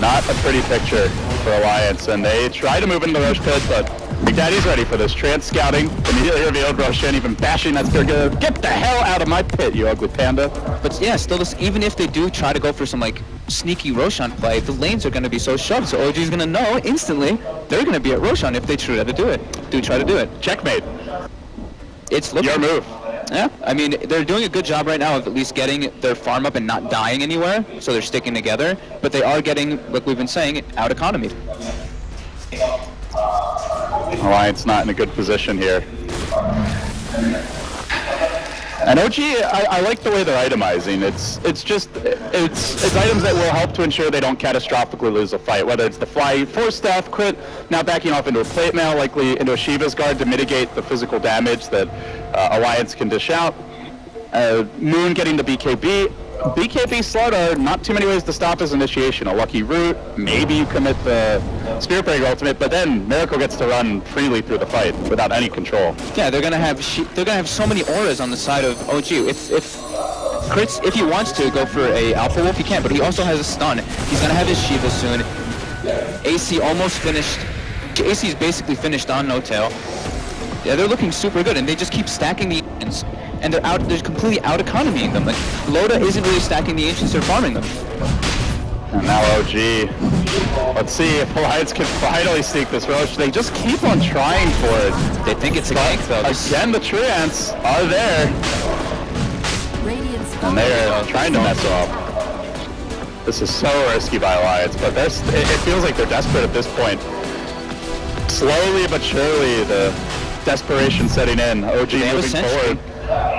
Speaker 6: Not a pretty picture for Alliance, and they try to move into the Roche pit, but Big Daddy's ready for this. Trance scouting, immediately revealed, Roshan even bashing that spear. Get the hell out of my pit, you ugly panda.
Speaker 7: But yeah, still, even if they do try to go for some like sneaky Roshan play, the lanes are going to be so shoved, so OG's going to know instantly they're going to be at Roshan if they try to do it.
Speaker 6: Checkmate.
Speaker 7: It's looking...
Speaker 6: Your move.
Speaker 7: Yeah, I mean, they're doing a good job right now of at least getting their farm up and not dying anywhere, so they're sticking together, but they are getting, like we've been saying, out economy.
Speaker 6: Alliance not in a good position here. And OG, I like the way they're itemizing. It's items that will help to ensure they don't catastrophically lose a fight, whether it's the fly force staff crit, now backing off into a plate mail, likely into a Shiva's guard to mitigate the physical damage that Alliance can dish out. Moon getting the BKB. BKB Slaughter, not too many ways to stop his initiation. A lucky root, maybe you commit the Spirit Breaker ultimate, but then Miracle gets to run freely through the fight without any control.
Speaker 7: Yeah, they're gonna have so many auras on the side of OG. If Crits, if he wants to go for a Alpha Wolf, he can, but he also has a stun. He's gonna have his Shiva soon. AC almost finished. AC is basically finished on No Tail. Yeah, they're looking super good, and they just keep stacking the Ancients, and they're completely out economying them. Like, Loda isn't really stacking the Ancients, they're farming them.
Speaker 6: And now OG. Let's see if Alliance can finally sneak this Roche. They just keep on trying for it.
Speaker 7: They think it's a gank, though.
Speaker 6: Again, the Treants are there,
Speaker 1: Radiant's
Speaker 6: and they're trying to mess up. This is so risky by Alliance, but it feels like they're desperate at this point. Slowly but surely, the desperation setting in. OG moving forward.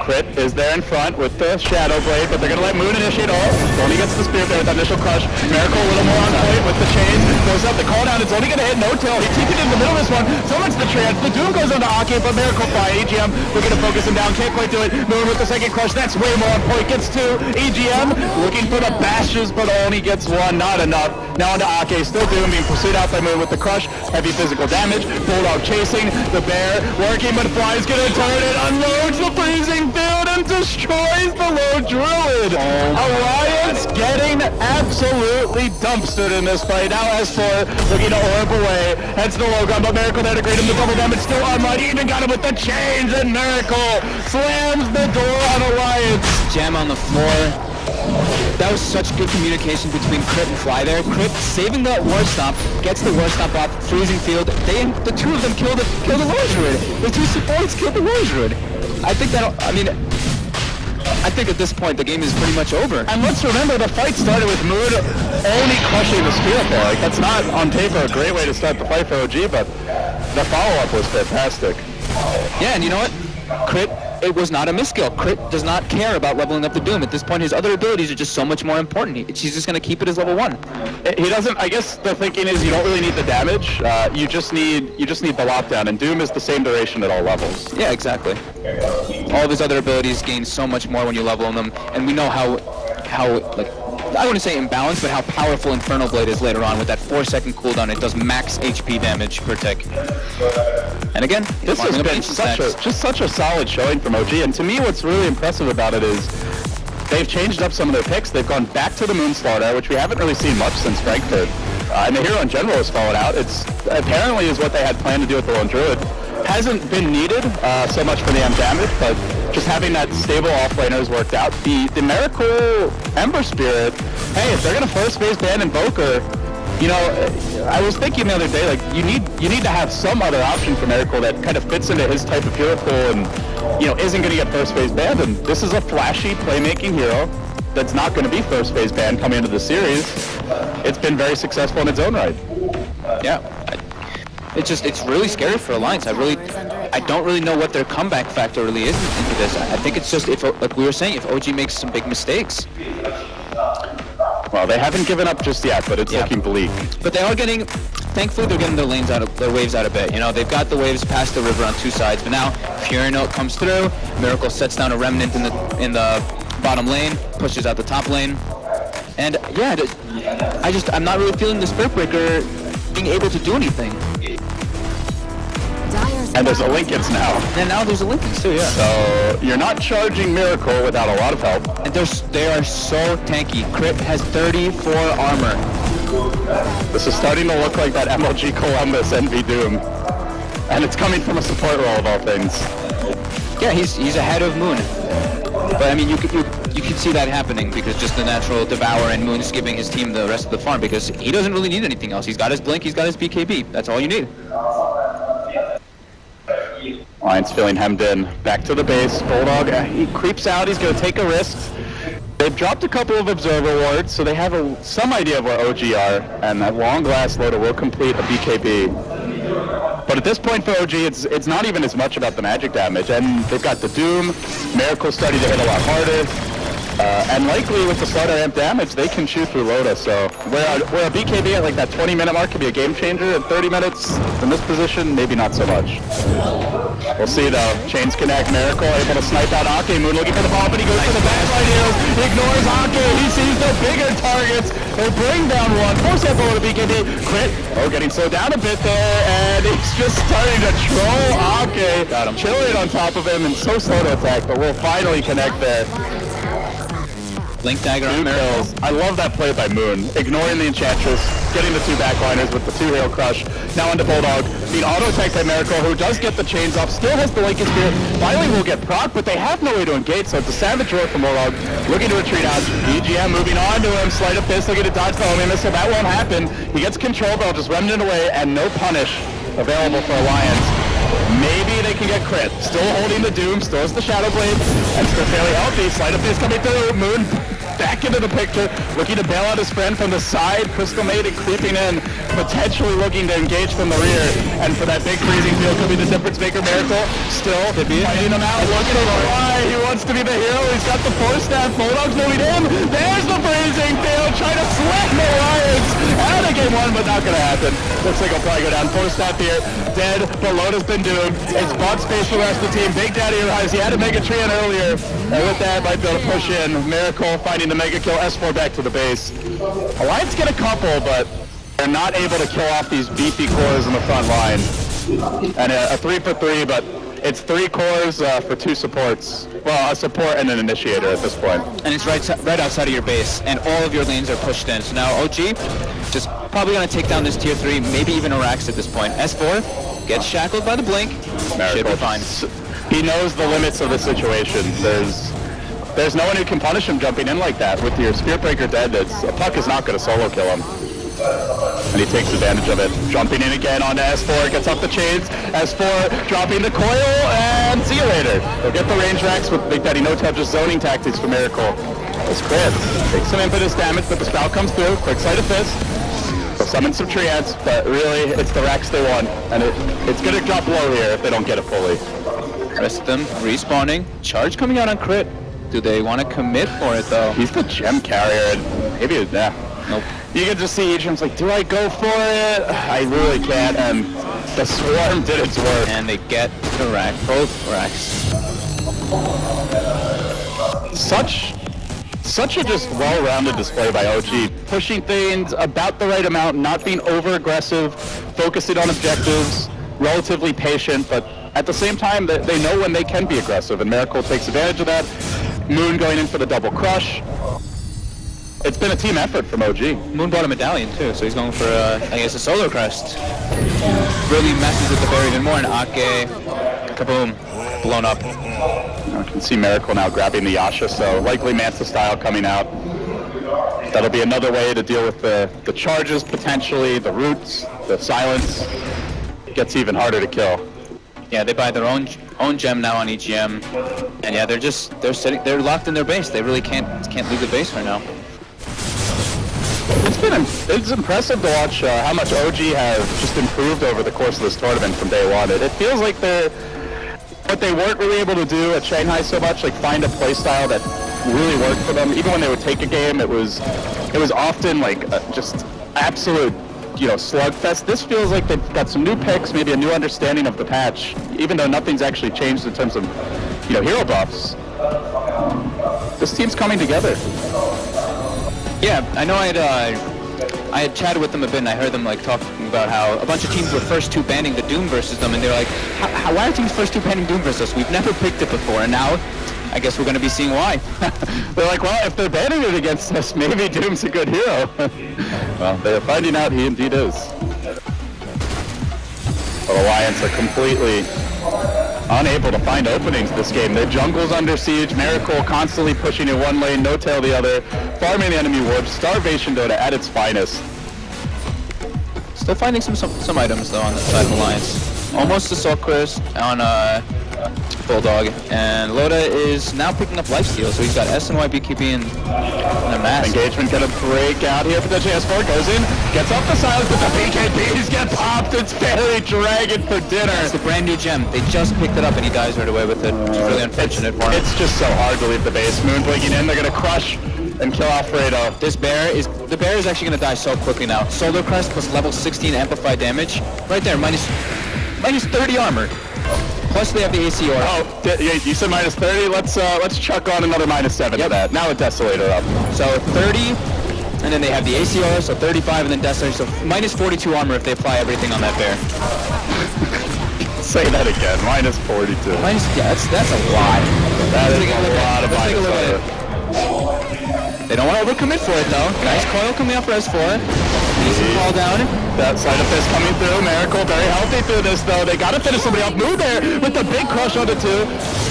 Speaker 6: Crit is there in front with the Shadow Blade, but they're going to let Moon initiate all. Zoni gets the Spear there with that initial crush. Miracle a little more on point with the chain. Goes up the cooldown. It's only going to hit No Tail. He TP'd in the middle of this one. So much the Trance. The Doom goes onto Ake, but Miracle by EGM. Looking to focus him down. Can't quite do it. Moon with the second crush. That's way more on point. Gets two. EGM looking for the bashes, but only gets one. Not enough. Now onto Ake. Still Doom being pursued out by Moon with the crush. Heavy physical damage. Bulldog chasing. The bear working, but Fly's going to turn it. Unloads the freezing field and destroys the low druid. Alliance getting absolutely dumpstered in this fight. Now S4 looking to orb away. Heads to the low ground, but Miracle there to greet him. The double damage still online. Even got him with the chains, and Miracle slams the door on Alliance.
Speaker 7: Jam on the floor. That was such good communication between Crit and Fly there. Crit saving that War Stomp, gets the War Stomp off, freezing field. The two of them killed the War Druid. The two supports killed the War Druid. I think at this point the game is pretty much over.
Speaker 6: And let's remember the fight started with Moon only crushing the Spirit Ball. Like, that's not on paper a great way to start the fight for OG, but the follow-up was fantastic.
Speaker 7: Yeah, and you know what? Crit, it was not a misskill. Crit does not care about leveling up the Doom. At this point, his other abilities are just so much more important. He's just going to keep it as level 1.
Speaker 6: He doesn't, I guess the thinking is you don't really need the damage. You just need the lockdown, and Doom is the same duration at all levels.
Speaker 7: Yeah, exactly. All of his other abilities gain so much more when you level them, and we know how like, I wouldn't say imbalanced, but how powerful Infernal Blade is later on with that 4-second cooldown. It does max HP damage per tick. And again,
Speaker 6: this has been such a solid showing from OG, and to me what's really impressive about it is they've changed up some of their picks. They've gone back to the Moon Slaughter, which we haven't really seen much since Frankfurt. And the hero in general has fallen out. It's apparently is what they had planned to do with the Lone Druid. Hasn't been needed so much for the M damage, but just having that stable offlaner has worked out. The Miracle Ember Spirit, hey, if they're gonna first phase ban Invoker, you know, I was thinking the other day, like, you need to have some other option for Miracle that kind of fits into his type of hero pool and, you know, isn't gonna get first phase banned. And this is a flashy playmaking hero that's not gonna be first phase banned coming into the series. It's been very successful in its own right.
Speaker 7: Yeah. It's really scary for Alliance. I don't really know what their comeback factor really is into this. I think it's just, if, like we were saying, if OG makes some big mistakes.
Speaker 6: Well, they haven't given up just yet, but it's looking bleak.
Speaker 7: But they are getting, thankfully they're getting their waves out a bit. You know, they've got the waves past the river on two sides, but now Fury Note comes through, Miracle sets down a Remnant in the bottom lane, pushes out the top lane. And yeah, I'm not really feeling the Spirit Breaker being able to do anything.
Speaker 6: And there's a Linkens now.
Speaker 7: And now there's a Linkens too, yeah.
Speaker 6: So you're not charging Miracle without a lot of help.
Speaker 7: And they are so tanky. Crit has 34 armor.
Speaker 6: This is starting to look like that MLG Columbus NV Doom. And it's coming from a support role of all things.
Speaker 7: Yeah, he's ahead of Moon. But I mean, you could see that happening because just the natural Devour and Moon's giving his team the rest of the farm because he doesn't really need anything else. He's got his Blink, he's got his BKB. That's all you need.
Speaker 6: Lions feeling hemmed in. Back to the base. Bulldog, he creeps out. He's going to take a risk. They've dropped a couple of Observer wards, so they have some idea of where OG are, and that long glass loader will complete a BKB. But at this point for OG, it's not even as much about the magic damage, and they've got the Doom. Miracle's starting to hit a lot harder. And likely with the Slaughter Amp damage, they can chew through Loda, so where a BKB at like that 20-minute mark could be a game changer, at 30 minutes in this position, maybe not so much. We'll see though. Chains connect. Miracle able to snipe out Ake. Moon looking for the ball, but he goes for the backline heals. Ignores Ake. He sees the bigger targets. They bring down one. Force that ball to BKB. Crit. Oh, getting slowed down a bit there, and he's just starting to troll Ake. Got him. Chilling on top of him and so slow to attack, but we'll finally connect there.
Speaker 7: Blink dagger on Miracle.
Speaker 6: I love that play by Moon. Ignoring the Enchantress, getting the two backliners with the 2-hail crush. Now into Bulldog. Being auto-attacked by Miracle, who does get the chains off, still has the Lincoln Spear. Finally will get proc, but they have no way to engage, so it's a savage roar from Bulldog. Looking to retreat out. EGM moving on to him. Sleight of fist, looking to dodge the homing missile. That won't happen. He gets control, but I'll just remnant away, and no punish available for Alliance. Maybe they can get crit. Still holding the Doom, still has the Shadow Blade, and still fairly healthy. Sleight of fist coming through. Moon back into the picture, looking to bail out his friend from the side. Crystal Maiden creeping in, potentially looking to engage from the rear. And for that big freezing field could be the difference maker. Miracle still fighting him out, looking to fly. He wants to be the hero. He's got the force staff. Bulldog's moving in. There's the freezing field, trying to slam the Lions out of game one, but not gonna happen. Looks like he'll probably go down. Force staff here, dead, but Loda's been doomed. It's bought space for the rest of the team. Big Daddy arrives. He had to make a tree in earlier, and with that might be able to push in. Miracle finding the mega kill. S4 back to the base. Alliance get a couple, but they're not able to kill off these beefy cores in the front line. And a 3 for 3, but it's 3 cores for 2 supports. Well, a support and an initiator at this point.
Speaker 7: And it's right outside of your base, and all of your lanes are pushed in. So now OG just probably going to take down this tier 3, maybe even a Rax at this point. S4 gets shackled by the blink. Should be fine.
Speaker 6: He knows the limits of the situation. There's no one who can punish him jumping in like that. With your Spirit Breaker dead, a puck is not going to solo kill him. And he takes advantage of it. Jumping in again onto S4, gets up the chains. S4 dropping the coil, and see you later. They'll get the range racks with Big Daddy no-touches zoning tactics for Miracle. It's crit. Takes some impetus damage, but the spell comes through. Quick sleight of fist. They'll summon some triads, but really, it's the racks they want. And it's going to drop low here if they don't get it fully.
Speaker 7: Rest of them respawning. Charge coming out on crit. Do they want to commit for it though?
Speaker 6: He's the gem carrier, and maybe
Speaker 7: Nope.
Speaker 6: You can just see Adrian's like, do I go for it? I really can't, and the swarm did its work.
Speaker 7: And they get the rack, both racks.
Speaker 6: Such a just well-rounded display by OG. Pushing things about the right amount, not being over-aggressive, focusing on objectives, relatively patient, but at the same time, they know when they can be aggressive, and Miracle takes advantage of that. Moon going in for the double crush. It's been a team effort from OG.
Speaker 7: Moon bought a medallion too, so he's going for, I guess, a solo crest. Really messes with the barrier even more, and Ake, kaboom, blown up.
Speaker 6: I can see Miracle now grabbing the Yasha, so likely Manta style coming out. That'll be another way to deal with the charges, potentially, the roots, the silence. It gets even harder to kill.
Speaker 7: Yeah, they buy their own gem now on EGM, and yeah, they're locked in their base. They really can't leave the base right now.
Speaker 6: It's impressive to watch how much OG have just improved over the course of this tournament from day one. It feels like what they weren't really able to do at Shanghai so much, like find a play style that really worked for them. Even when they would take a game, it was often like just absolute, slugfest. This feels like they've got some new picks, maybe a new understanding of the patch, even though nothing's actually changed in terms of, hero buffs. This team's coming together.
Speaker 7: Yeah, I know I had chatted with them a bit, and I heard them talking about how a bunch of teams were first two banning the Doom versus them, and they're like, why are teams first two banning Doom versus us? We've never picked it before, and now I guess we're going to be seeing why.
Speaker 6: They're like, well, if they're banning it against us, maybe Doom's a good hero. Well, they're finding out he indeed is. The Alliance are completely unable to find openings this game. Their jungle's under siege, Miracle constantly pushing in one lane, no tail the other, farming the enemy ward, Starvation Dota at its finest.
Speaker 7: Still finding some items though on the side of Alliance. Almost a Soul Curse on Bulldog, and Loda is now picking up lifesteal, so he's got S and Y BKB in a mass.
Speaker 6: Engagement gonna break out here, potentially S4 goes in, gets off the silence, but the BKBs get popped, it's Fairy Dragon for dinner.
Speaker 7: It's a brand new gem. They just picked it up and he dies right away with it, which is really unfortunate for him.
Speaker 6: It's just so hard to leave the base. Moon blinking in, they're gonna crush and kill Alfredo.
Speaker 7: The bear is actually gonna die so quickly now. Solar Crest plus level 16 amplified damage, right there, minus 30 armor. Plus they have the AC aura.
Speaker 6: Oh, you said minus 30. Let's chuck on another minus 7 to that. Now a Desolator up.
Speaker 7: So 30, and then they have the AC aura, so 35, and then Desolator, so minus 42 armor if they apply everything on that bear.
Speaker 6: Say that again. Minus 42.
Speaker 7: Yeah, that's a lot.
Speaker 6: That is a lot of minus 7.
Speaker 7: They don't want to overcommit for it though. Nice coil coming up res 4. Decent fall down.
Speaker 6: That side of fist coming through. Miracle very healthy through this though. They gotta finish somebody off. Move there with the big crush on the 2.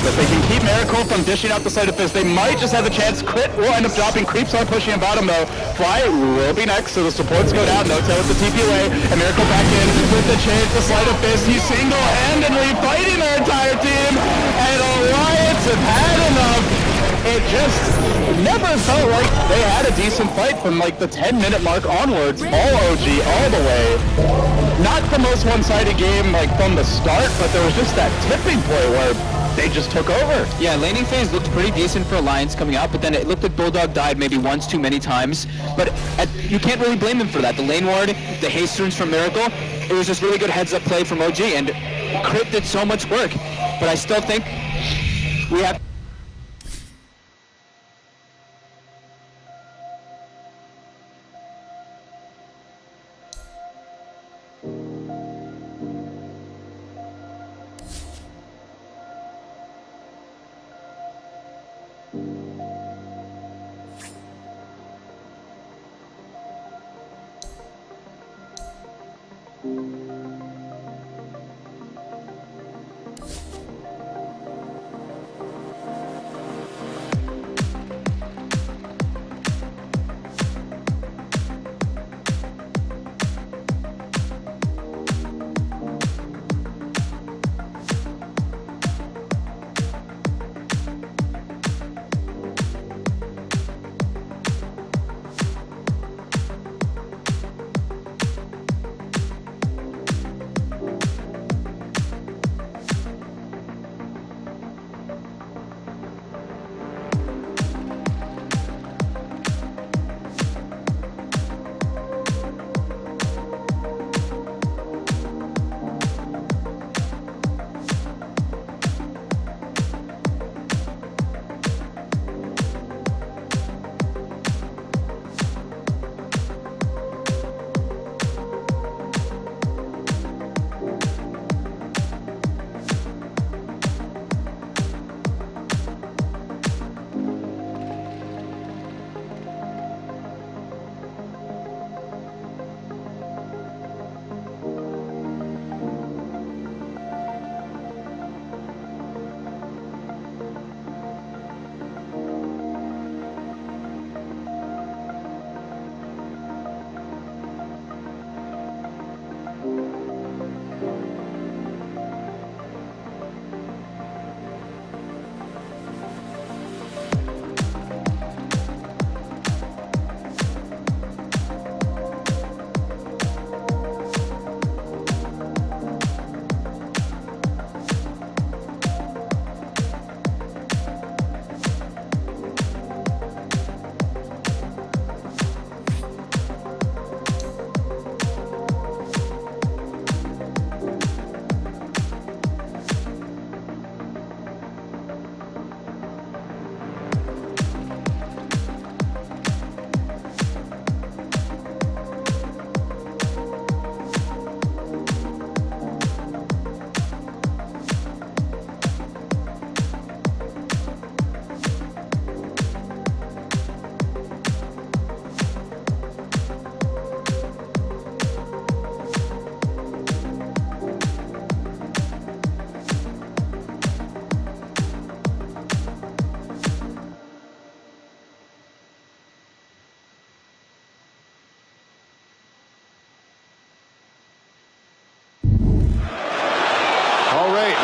Speaker 6: If they can keep Miracle from dishing out the side of fist, they might just have a chance. Crit will end up dropping. Creeps are pushing him bottom though. Fly will be next, so the supports go down. No tail with the TP away. And Miracle back in with the chance. The sleight of fist. He's single-handedly fighting their entire team. And Alliance have had enough. It just never felt like they had a decent fight from like the 10-minute mark onwards. All OG, all the way. Not the most one-sided game like from the start, but there was just that tipping point where they just took over.
Speaker 7: Yeah, laning phase looked pretty decent for Alliance coming out, but then it looked like Bulldog died maybe once too many times. But you can't really blame him for that. The lane ward, the haste runes from Miracle, it was just really good heads-up play from OG, and Crit did so much work. But I still think we have...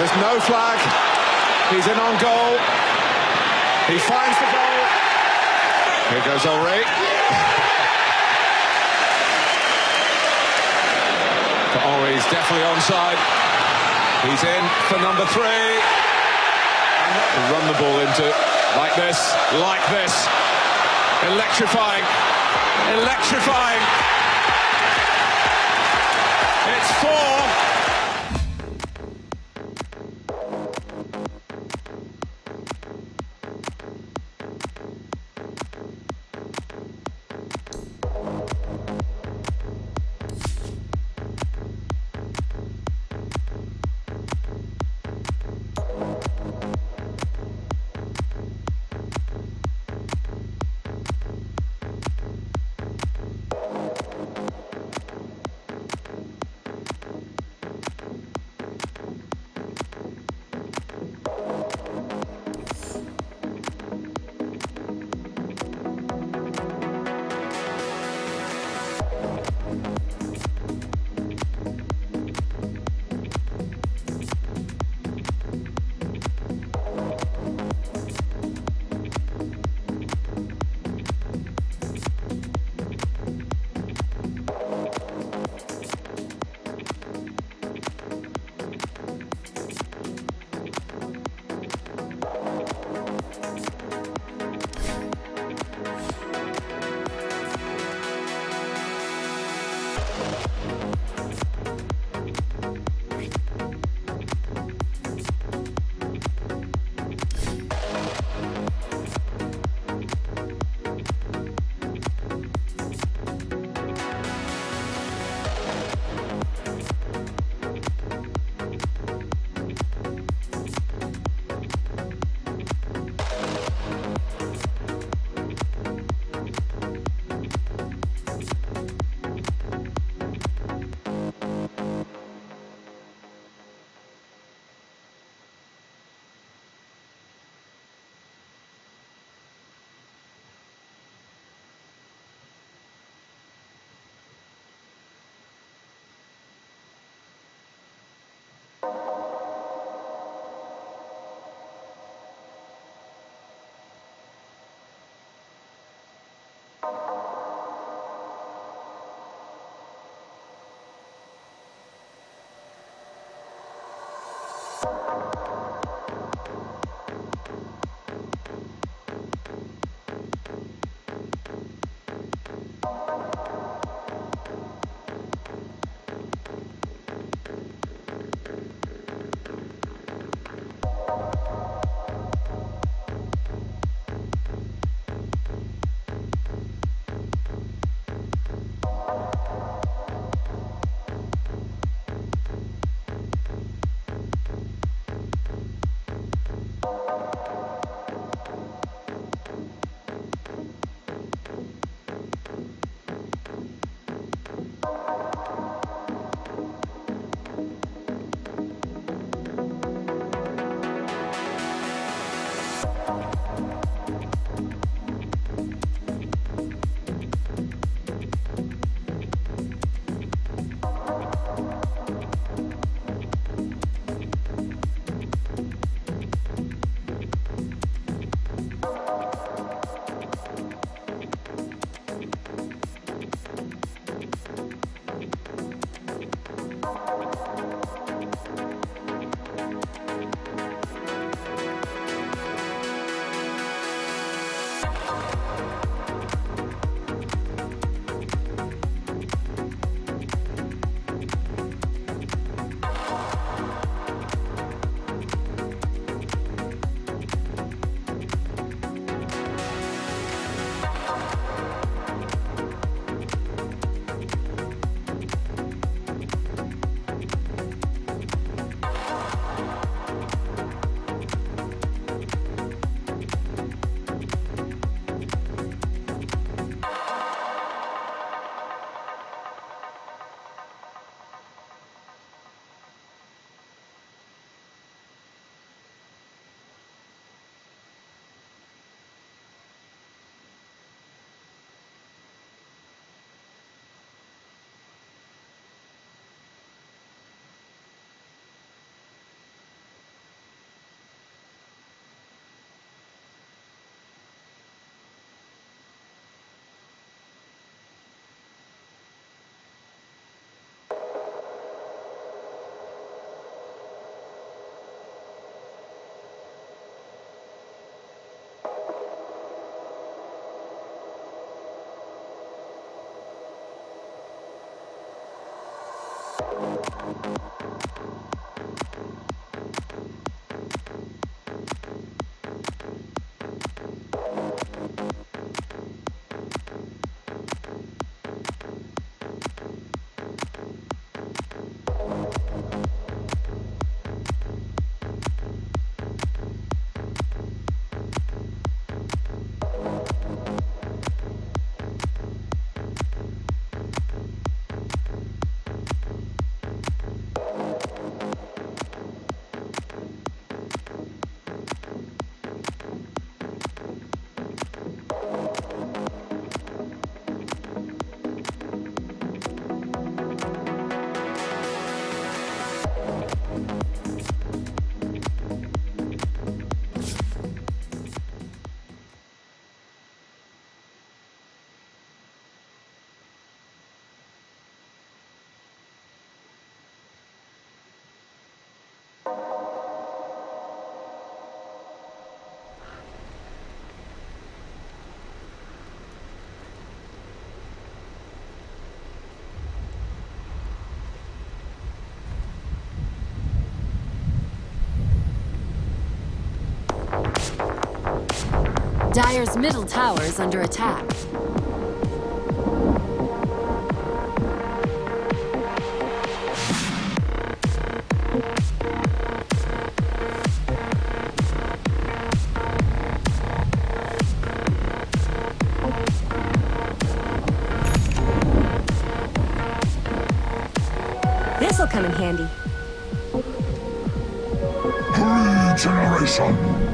Speaker 8: There's no flag. He's in on goal. He finds the goal. Here goes Ulrich. But Ulrich's definitely onside. He's in for number 3. To run the ball into like this. Electrifying. It's 4.
Speaker 1: Dire's middle tower is under attack.
Speaker 3: This'll come in handy.
Speaker 2: Regeneration.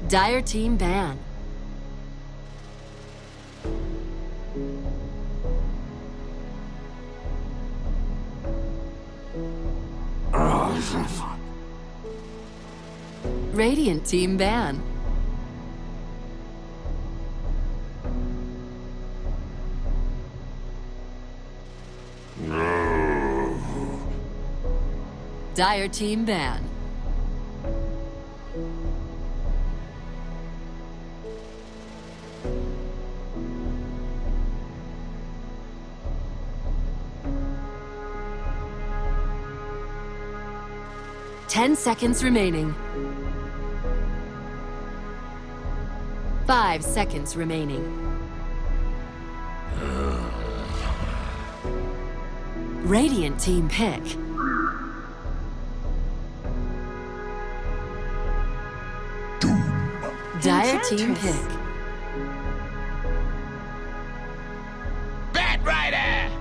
Speaker 1: Dire team ban. Radiant team ban. Dire team ban. Ten seconds remaining. 5 seconds remaining. Radiant team pick. Dire team
Speaker 3: Enchantress.
Speaker 1: pick.
Speaker 2: Bat Rider!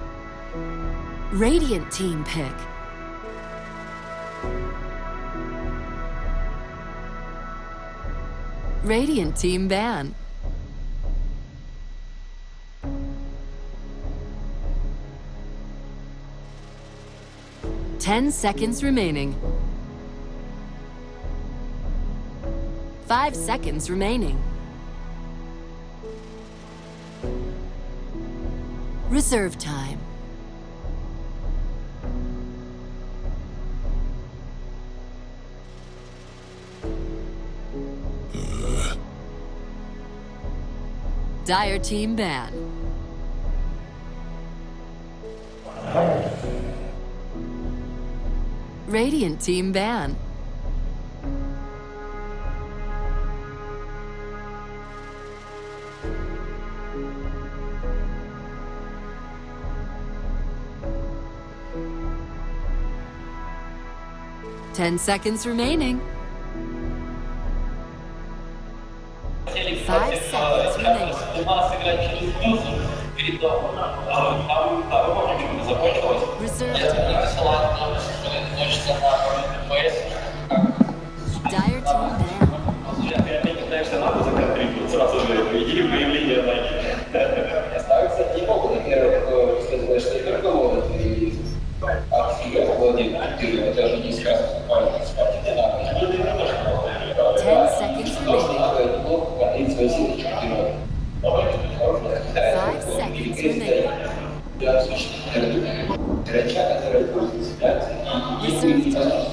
Speaker 1: Radiant team pick. Radiant team ban. Ten seconds remaining. 5 seconds remaining. Reserve time. Dire team ban. Radiant team ban. Ten seconds remaining. 5 seconds remaining. Reserve time. Dire team ban.
Speaker 9: Сразу же, по идее, выявление лайки. Я ставлю, кстати, не могу, например, сказать, что я руководит и активно владеет, это даже не сказано, буквально спортивно,
Speaker 1: 10 seconds remaining. 5 seconds remaining. Reserve time.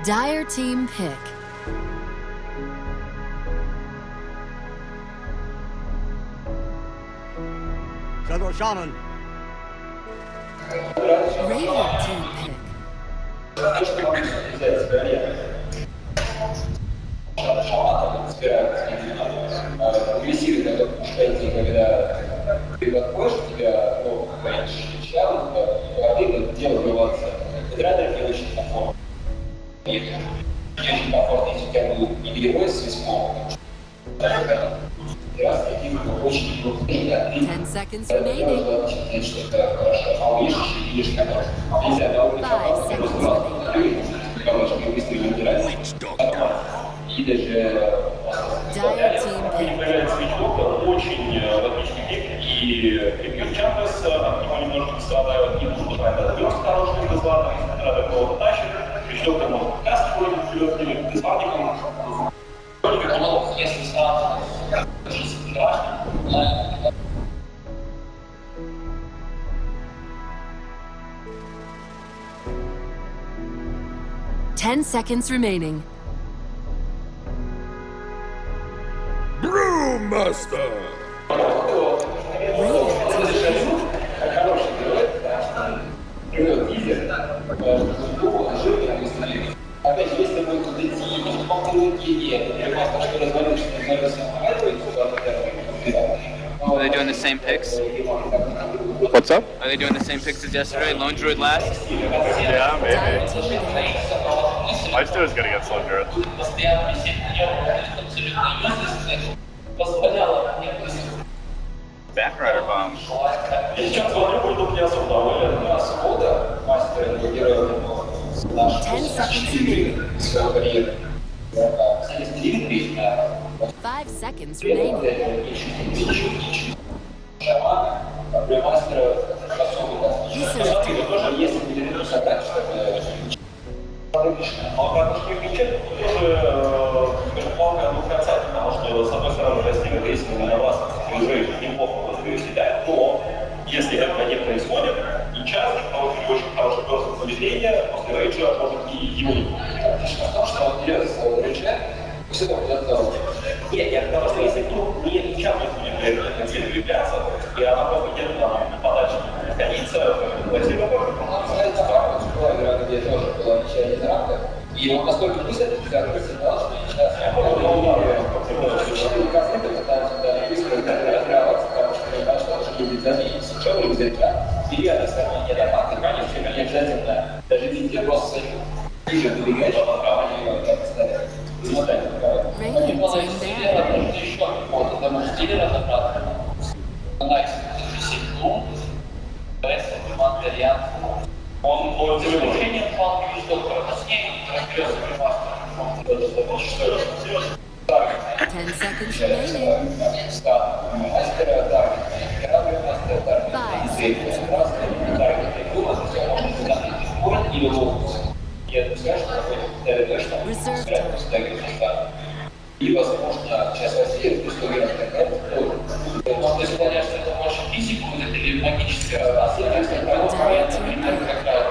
Speaker 1: Dire team pick.
Speaker 2: Shadow Shaman.
Speaker 1: Radiant team pick.
Speaker 9: Агрессивно, как пускайте, когда ты подходишь, у тебя меньше чалов, воды, где выбиваться. Квадратор очень комфортно. Очень комфортно, если у тебя будет не герой с виском. Раз таких очень крутые,
Speaker 1: 10 seconds remaining.
Speaker 9: а увидишь, видишь, как нельзя на уровне
Speaker 1: 5 seconds remaining.
Speaker 9: очень быстро выбирать. И даже
Speaker 1: Dire team pick.
Speaker 9: появляется свечок, очень логичный пик, и прибьет Чампес, от него немножко пострадают, и нужно правильно отберет хороший дезлатом, если надо кого-то тащит, свечок там может каст ходит вперед, или дезлатником. Только если станет страшно,
Speaker 1: 10 seconds remaining.
Speaker 2: Brewmaster!
Speaker 9: хороший герой, герой лидер, опять же, если будет тут идти, не попробует гений, просто что развалился,
Speaker 7: Are they doing the same picks?
Speaker 6: What's up?
Speaker 7: Are they doing the same picks as yesterday? Lone Druid last?
Speaker 2: Yeah,
Speaker 1: Dire
Speaker 2: maybe.
Speaker 1: team ban.
Speaker 2: I still was gonna get Slow Druid.
Speaker 8: Batrider bomb.
Speaker 9: Я сейчас смотрю, будет не особо доволен, но свобода мастера героя
Speaker 1: 10 seconds remaining.
Speaker 9: своего карьеры. Кстати, стримит
Speaker 1: 5 seconds remaining.
Speaker 9: шамана, мастера особо.
Speaker 1: Reserve time.
Speaker 9: Тоже есть Безусловно, до конца, потому что, с одной стороны, Россия действительно на вас уже неплохо возлияет, но если этого не происходит, и часто, потому что очень хороший просто поведение, после рейджа может и его не будет. Потому что он без рейджа всегда будет здоровье. Нет, я потому что если клуб не ничем не будет закрепляться, и она просто где-то на подаче находится, Россия тоже. Знаете, где тоже была ничья из рамка, и он настолько быстро закрылся, что сейчас я серьезно сравнение донаты, конечно, не обязательно даже видите просто ближе двигать, он заключение план доктора Москвы,
Speaker 1: 10 seconds remaining. 5 seconds. Reserve time.
Speaker 9: И, возможно, сейчас Россия история такая, но если, конечно, это больше физику или магическое разнообразие,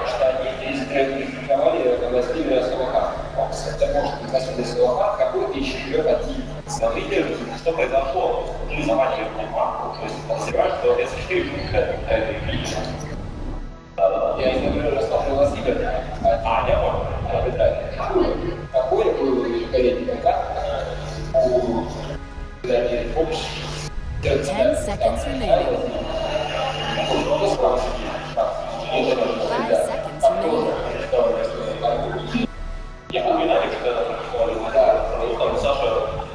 Speaker 9: что они здесь рекомендовали властивые слова. Это может быть властивые слова, какой-то еще один. Смотрите, что произошло. Мы заманиваем марку, то есть подозреваем, что S4 это финиш. Я не говорю, расскажу властивые, я понял. Какое было великолепие, как?
Speaker 1: 10 seconds remaining. 5 seconds remaining.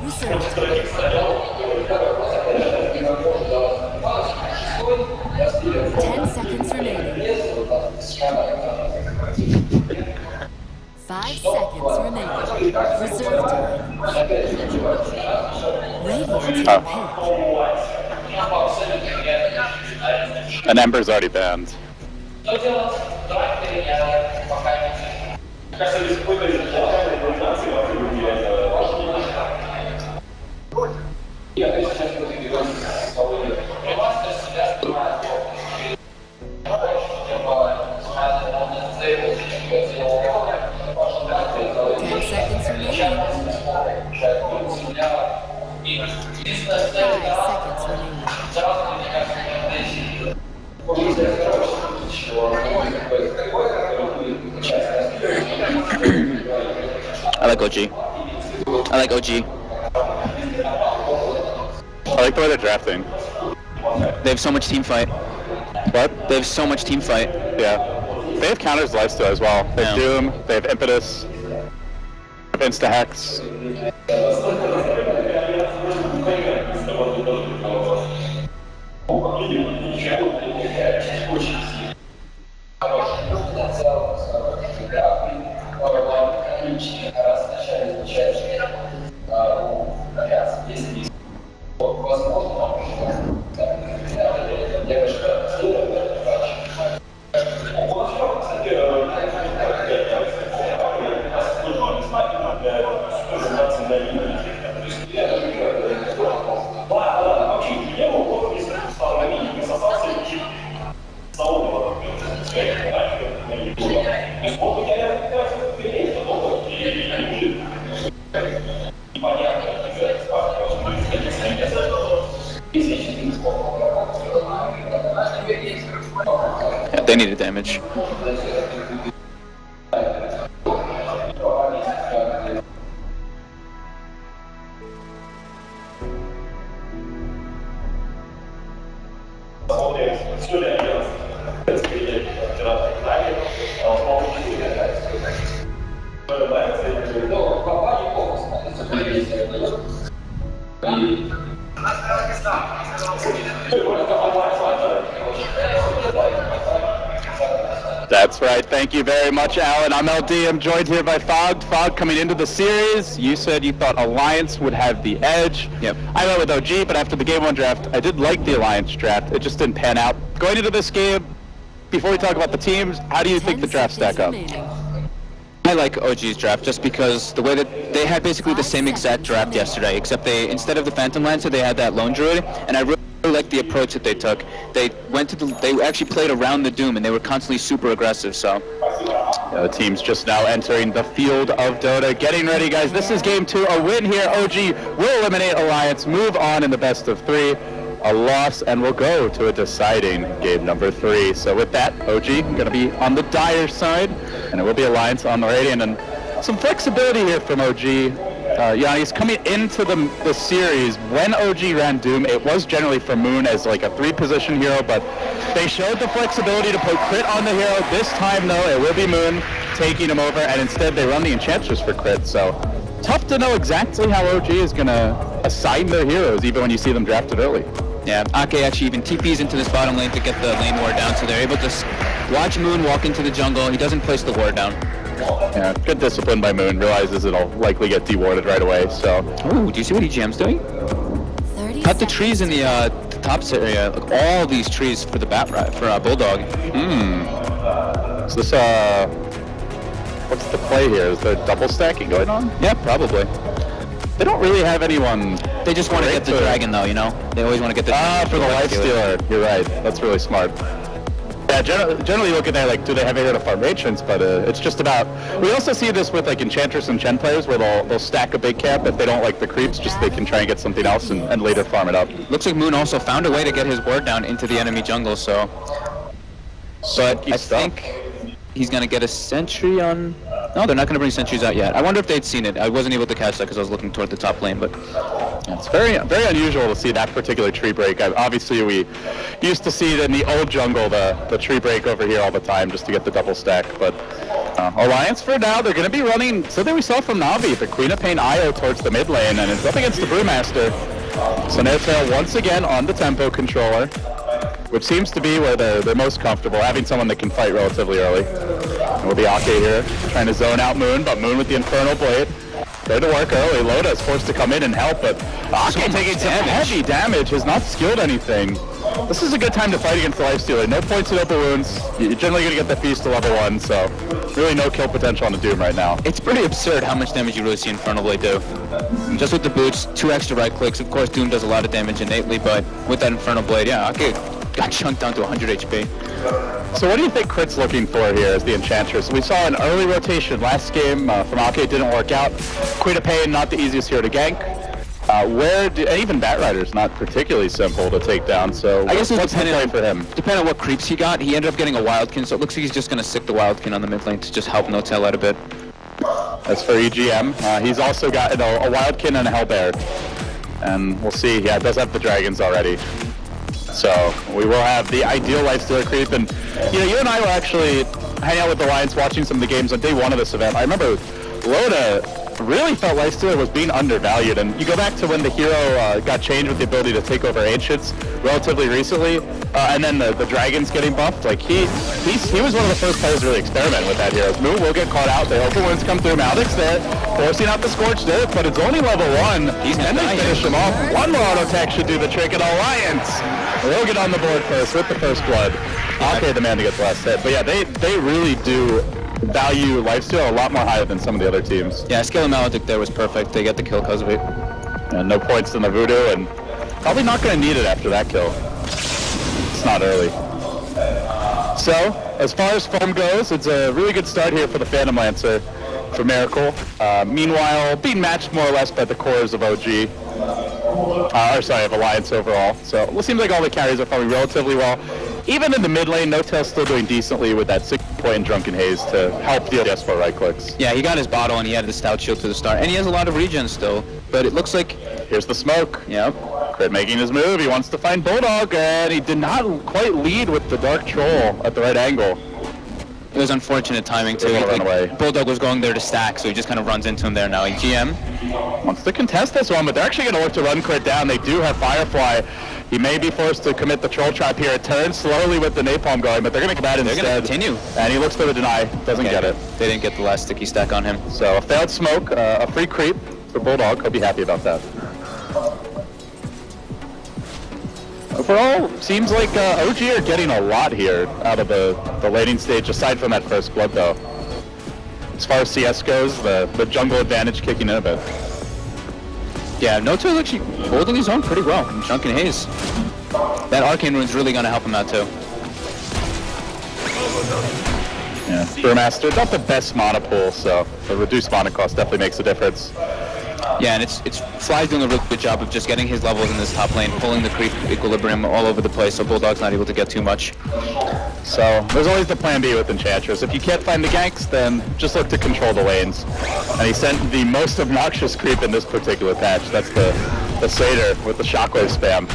Speaker 1: Reserve. 10 seconds remaining. 5 seconds remaining. Reserve time. Radiant pick.
Speaker 6: And Ember's already banned.
Speaker 7: I like OG. I like OG.
Speaker 6: I like the way they're drafting.
Speaker 7: They have so much team fight.
Speaker 6: What?
Speaker 7: They have so much team fight.
Speaker 6: Yeah. They have counters lifesteal as well. They have
Speaker 7: Yeah.
Speaker 6: Doom, they have Impetus, Insta-Hex.
Speaker 7: Yeah, they needed damage.
Speaker 6: That's right. Thank you very much, Alan. I'm LD. I'm joined here by Fog. Fog, coming into the series, you said you thought Alliance would have the edge.
Speaker 7: Yep.
Speaker 6: I went with OG, but after the Game 1 draft, I did like the Alliance draft. It just didn't pan out. Going into this game, before we talk about the teams, how do you think the draft stack up?
Speaker 7: I like OG's draft just because the way that they had basically the same exact draft yesterday, except they, instead of the Phantom Lancer, they had that Lone Druid, and I really like the approach that they took. They went to they actually played around the Doom, and they were constantly super aggressive, so.
Speaker 6: The team's just now entering the field of Dota. Getting ready, guys. This is game 2. A win here. OG will eliminate Alliance, move on in the best of 3. A loss, and we'll go to a deciding game number 3. So with that, OG going to be on the dire side, and it will be Alliance on the Radiant. And some flexibility here from OG. Yanni's coming into the series. When OG ran Doom, it was generally for Moon as like a 3-position hero, but they showed the flexibility to put crit on the hero. This time, though, it will be Moon taking him over, and instead they run the Enchantress for crit. So tough to know exactly how OG is going to assign their heroes, even when you see them drafted early.
Speaker 7: Yeah, Ake actually even TPs into this bottom lane to get the lane ward down, so they're able to watch Moon walk into the jungle. He doesn't place the ward down.
Speaker 6: Yeah, good discipline by Moon. Realizes it'll likely get dewarded right away, so.
Speaker 7: Ooh, do you see what EGM's doing? Cut the trees in the top area, like all these trees for the Bulldog.
Speaker 6: Is this, what's the play here? Is there double stacking going on?
Speaker 7: Yeah, probably.
Speaker 6: They don't really have anyone.
Speaker 7: They just want to get the dragon, though, you know? They always want to get the
Speaker 6: for the Lifestealer. You're right. That's really smart. Yeah, generally look at that, like, do they have a hero to farm Ancients, but it's just about. We also see this with, like, Enchantress and Chen players, where they'll stack a big camp if they don't like the creeps, just they can try and get something else and later farm it up.
Speaker 7: Looks like Moon also found a way to get his ward down into the enemy jungle, so. But I think he's going to get a sentry on. No, they're not going to bring sentries out yet. I wonder if they'd seen it. I wasn't able to catch that because I was looking toward the top lane, but.
Speaker 6: It's very, very unusual to see that particular tree break. Obviously, we used to see it in the old jungle, the tree break over here all the time just to get the double stack. But Alliance for now, they're going to be running something we saw from Na'Vi, the Queen of Pain IO towards the mid lane, and it's up against the Brewmaster. So Nailtail once again on the tempo controller, which seems to be where they're most comfortable, having someone that can fight relatively early. And we'll be Ake here, trying to zone out Moon, but Moon with the Infernal Blade. There to work early. Loda is forced to come in and help, but Ake taking some heavy damage, has not skilled anything. This is a good time to fight against the Lifestealer. No points in open wounds. You're generally going to get the Feast to level 1, so really no kill potential on the Doom right now.
Speaker 7: It's pretty absurd how much damage you really see Infernal Blade do. Just with the boots, 2 extra right clicks. Of course, Doom does a lot of damage innately, but with that Infernal Blade, yeah, Ake got chunked down to 100 HP.
Speaker 6: So what do you think Crit's looking for here as the Enchantress? We saw an early rotation last game from Ake, didn't work out. Queen of Pain, not the easiest hero to gank. And even Batrider's not particularly simple to take down, so I guess what's the play for him?
Speaker 7: Depending on what creeps he got, he ended up getting a Wildkin, so it looks like he's just going to sick the Wildkin on the mid lane to just help Nailtail out a bit.
Speaker 6: As for EGM, he's also got a Wildkin and a Hellbear. And we'll see, yeah, it does have the dragons already. So we will have the ideal Lifestealer creep, and you and I were actually hanging out with the Alliance watching some of the games on day 1 of this event. I remember Loda really felt Lifestealer was being undervalued, and you go back to when the hero got changed with the ability to take over Ancients relatively recently, and then the dragons getting buffed. Like he was one of the first players to really experiment with that hero. Moon will get caught out, the open wounds come through, Maldic's there, forcing out the Scorched Earth, but it's only level 1. And they finish him off. One more auto attack should do the trick, and Alliance will get on the board first with the first blood. Ake the man to get the last hit, but yeah, they really do value Lifesteal a lot more higher than some of the other teams.
Speaker 7: Yeah, skill of Maledict there was perfect. They get the kill because of it.
Speaker 6: And no points in the Voodoo, and probably not going to need it after that kill. It's not early. So, as far as farm goes, it's a really good start here for the Phantom Lancer for Miracle. Meanwhile, being matched more or less by the cores of OG. Of Alliance overall. So it seems like all the carries are farming relatively well. Even in the mid lane, Nailtail's still doing decently with that 6-point Drunken Haze to help deal the S4 right clicks.
Speaker 7: Yeah, he got his bottle and he had the Stout Shield to the start. And he has a lot of regen still, but it looks like...
Speaker 6: Here's the smoke.
Speaker 7: Yep.
Speaker 6: Crit making his move. He wants to find Bulldog, and he did not quite lead with the Dark Troll at the right angle.
Speaker 7: It was unfortunate timing too. Bulldog was going there to stack, so he just kind of runs into him there now. GM
Speaker 6: wants to contest this one, but they're actually going to look to run Crit down. They do have Firefly. He may be forced to commit the Troll Trap here. It turns slowly with the Napalm going, but they're going to come out instead.
Speaker 7: They're going to continue.
Speaker 6: And he looks for the deny. Doesn't get it.
Speaker 7: They didn't get the last sticky stack on him.
Speaker 6: So a failed smoke, a free creep for Bulldog. He'll be happy about that. overall, seems like OG are getting a lot here out of the laning stage, aside from that first blood, though. As far as CS goes, the jungle advantage kicking in a bit.
Speaker 7: Yeah, No2 actually holding his own pretty well. Drunken Haze. That Arcane Rune's really going to help him out, too.
Speaker 6: Yeah, Brewmaster, not the best mana pool, so the reduced mana cost definitely makes a difference.
Speaker 7: Yeah, and it's Fly's doing a really good job of just getting his levels in this top lane, pulling the creep equilibrium all over the place, so Bulldog's not able to get too much.
Speaker 6: So there's always the plan B with Enchantress. If you can't find the ganks, then just look to control the lanes. And he sent the most obnoxious creep in this particular patch. That's the Satyr with the shockwave spam.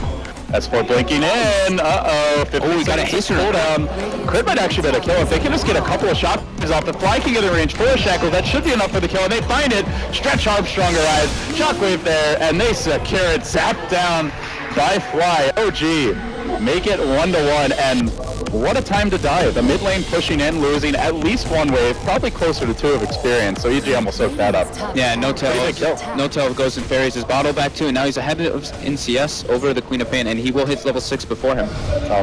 Speaker 6: S4 blinking in. Uh-oh.
Speaker 7: Oh, we got a haste
Speaker 6: cooldown. Crit might actually be able to kill. If they can just get a couple of shots off, the Fly can get in range for a shackle. That should be enough for the kill. And they find it. Stretch Armstrong arrives. Shockwave there. And they secure it. Zapped down by Fly. OG. Make it 1-1. And what a time to die. The mid lane pushing in, losing at least one wave. Probably closer to 2 of experience. So EGM will soak that up.
Speaker 7: Yeah, No2 goes and ferries his bottle back too, and now he's ahead in CS over the Queen of Pain, and he will hit level 6 before him.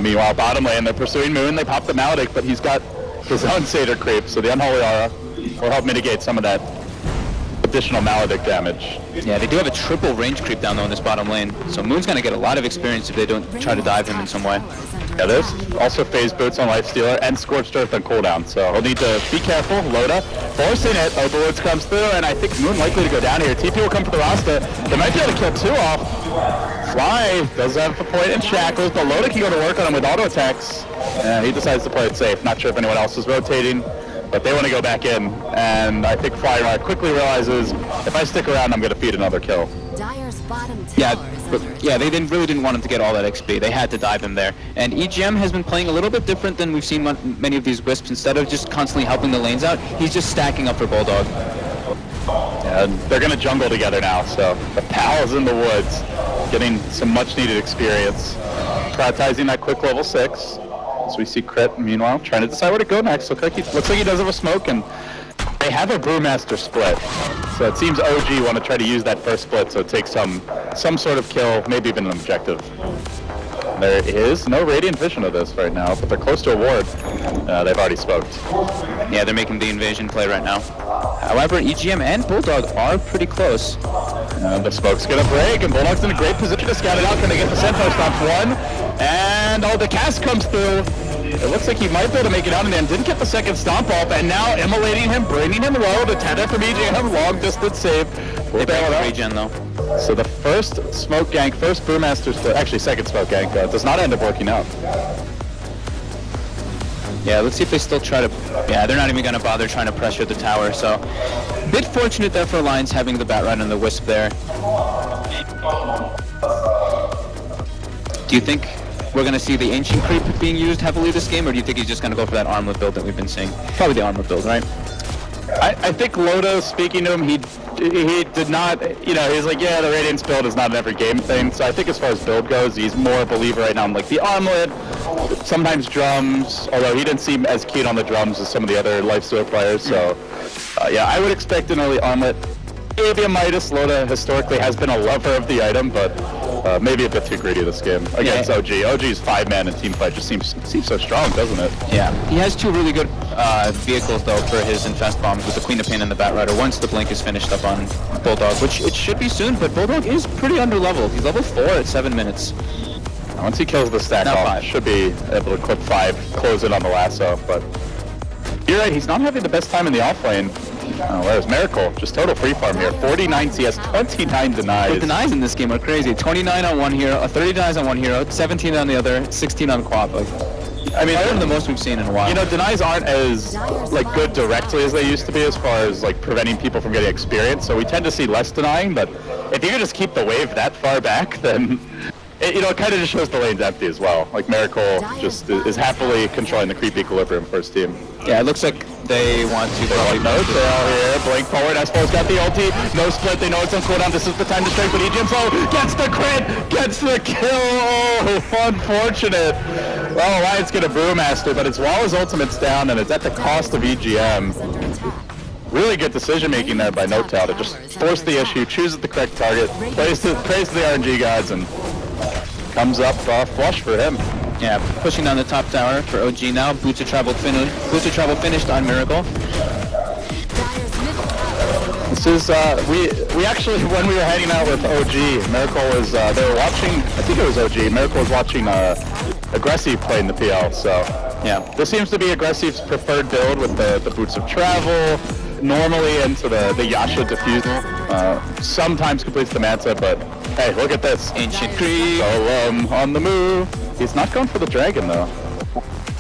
Speaker 6: Meanwhile, bottom lane, they're pursuing Moon. They pop the Maledict, but he's got his own Satyr creep, so the Unholy Aura will help mitigate some of that additional Maledict damage.
Speaker 7: Yeah, they do have a triple range creep down though in this bottom lane, so Moon's going to get a lot of experience if they don't try to dive him in some way.
Speaker 6: Yeah, there's also Phase Boots on Lifestealer and Scorched Earth on cooldown, so he'll need to be careful. Loda forcing it, Overlords comes through, and I think Moon likely to go down here. TP will come for the Rasta. They might be able to kill 2 off. Fly does have a point in shackles, but Loda can go to work on him with auto attacks. He decides to play it safe. Not sure if anyone else is rotating, but they want to go back in, and I think Fly quickly realizes, if I stick around, I'm going to feed another kill.
Speaker 1: Dyer's bottom tower
Speaker 7: Yeah,
Speaker 1: is
Speaker 7: but
Speaker 1: under
Speaker 7: yeah, they really didn't want him to get all that XP. They had to dive him there. And EGM has been playing a little bit different than we've seen many of these Wisps. Instead of just constantly helping the lanes out, he's just stacking up for Bulldog.
Speaker 6: Yeah, they're going to jungle together now, so the pals in the woods getting some much-needed experience. Prioritizing that quick level 6. So we see Crit, meanwhile, trying to decide where to go next. Looks like he does have a smoke, and they have a Brewmaster split. So it seems OG want to try to use that first split, so it takes some sort of kill, maybe even an objective. There is no Radiant Vision of this right now, but they're close to a ward. They've already smoked.
Speaker 7: Yeah, they're making the invasion play right now. However, EGM and Bulldog are pretty close.
Speaker 6: The smoke's gonna break, and Bulldog's in a great position to scout it out. Can they get the Centaur stomp? 1, and the cast comes through. It looks like he might be able to make it out, and then didn't get the second stomp off, and now immolating him, bringing him low. The Tada from EGM, long distance save.
Speaker 7: They bail it regen though.
Speaker 6: So the first smoke gank, first Brewmaster split, actually second smoke gank, does not end up working out.
Speaker 7: Yeah, let's see if they still try to... Yeah, they're not even going to bother trying to pressure the tower, so... A bit fortunate there for Alliance having the Batride and the Wisp there. Do you think we're going to see the Ancient Creep being used heavily this game, or do you think he's just going to go for that Armlet build that we've been seeing? Probably the Armlet build, right?
Speaker 6: I think Loda, speaking to him, he did not, he's like, yeah, the Radiance build is not an every game thing. So I think as far as build goes, he's more a believer right now in like the Armlet, sometimes drums, although he didn't seem as keen on the drums as some of the other Lifesteal players. So yeah, I would expect an early Armlet. Maybe a Midas. Loda historically has been a lover of the item, but maybe a bit too greedy this game against OG. OG's 5-man and teamfight just seems so strong, doesn't it?
Speaker 7: Yeah, he has 2 really good vehicles though for his infest bombs with the Queen of Pain and the Batrider once the blink is finished up on Bulldog, which it should be soon, but Bulldog is pretty under leveled. He's level 4 at 7 minutes.
Speaker 6: Once he kills the stack off, should be able to clip 5, close it on the lasso, but you're right, he's not having the best time in the offlane. Where's Miracle? Just total free farm here. 49 CS, 29 denies.
Speaker 7: The denies in this game are crazy. 29 on one hero, 30 denies on one hero, 17 on the other, 16 on Quap. I mean, they're the most we've seen in a while.
Speaker 6: Denies aren't as good directly as they used to be as far as preventing people from getting experience. So we tend to see less denying. But if you can just keep the wave that far back, then it kind of just shows the lane's empty as well. Like Miracle just is happily controlling the creep equilibrium for his team.
Speaker 7: Yeah, it looks like they want to probably
Speaker 6: note. They're all here. Blink forward. S4's got the ulti. No split. They know it's on cooldown. This is the time to strike. But EGM gets the crit. Gets the kill. Oh, unfortunate. Well, Alliance get a Brewmaster, but it's while his ultimate's down, and it's at the cost of EGM. Really good decision making there by No2 to just force the issue, chooses the correct target, praise to the RNG gods, and comes up flush for him.
Speaker 7: Yeah, pushing down the top tower for OG now. Boots of Travel finished on Miracle.
Speaker 1: Dyer's middle tower is under
Speaker 6: This is, we actually, when we were hanging out with OG, Miracle was, they were watching, I think it was OG, Miracle was watching Aggressive play in the PL, so yeah. This seems to be Aggressive's preferred build with the Boots of Travel, normally into the Yasha Diffusal. Sometimes completes the Manta, but hey, look at this.
Speaker 7: Ancient Creep.
Speaker 6: On the move. He's not going for the Dragon, though.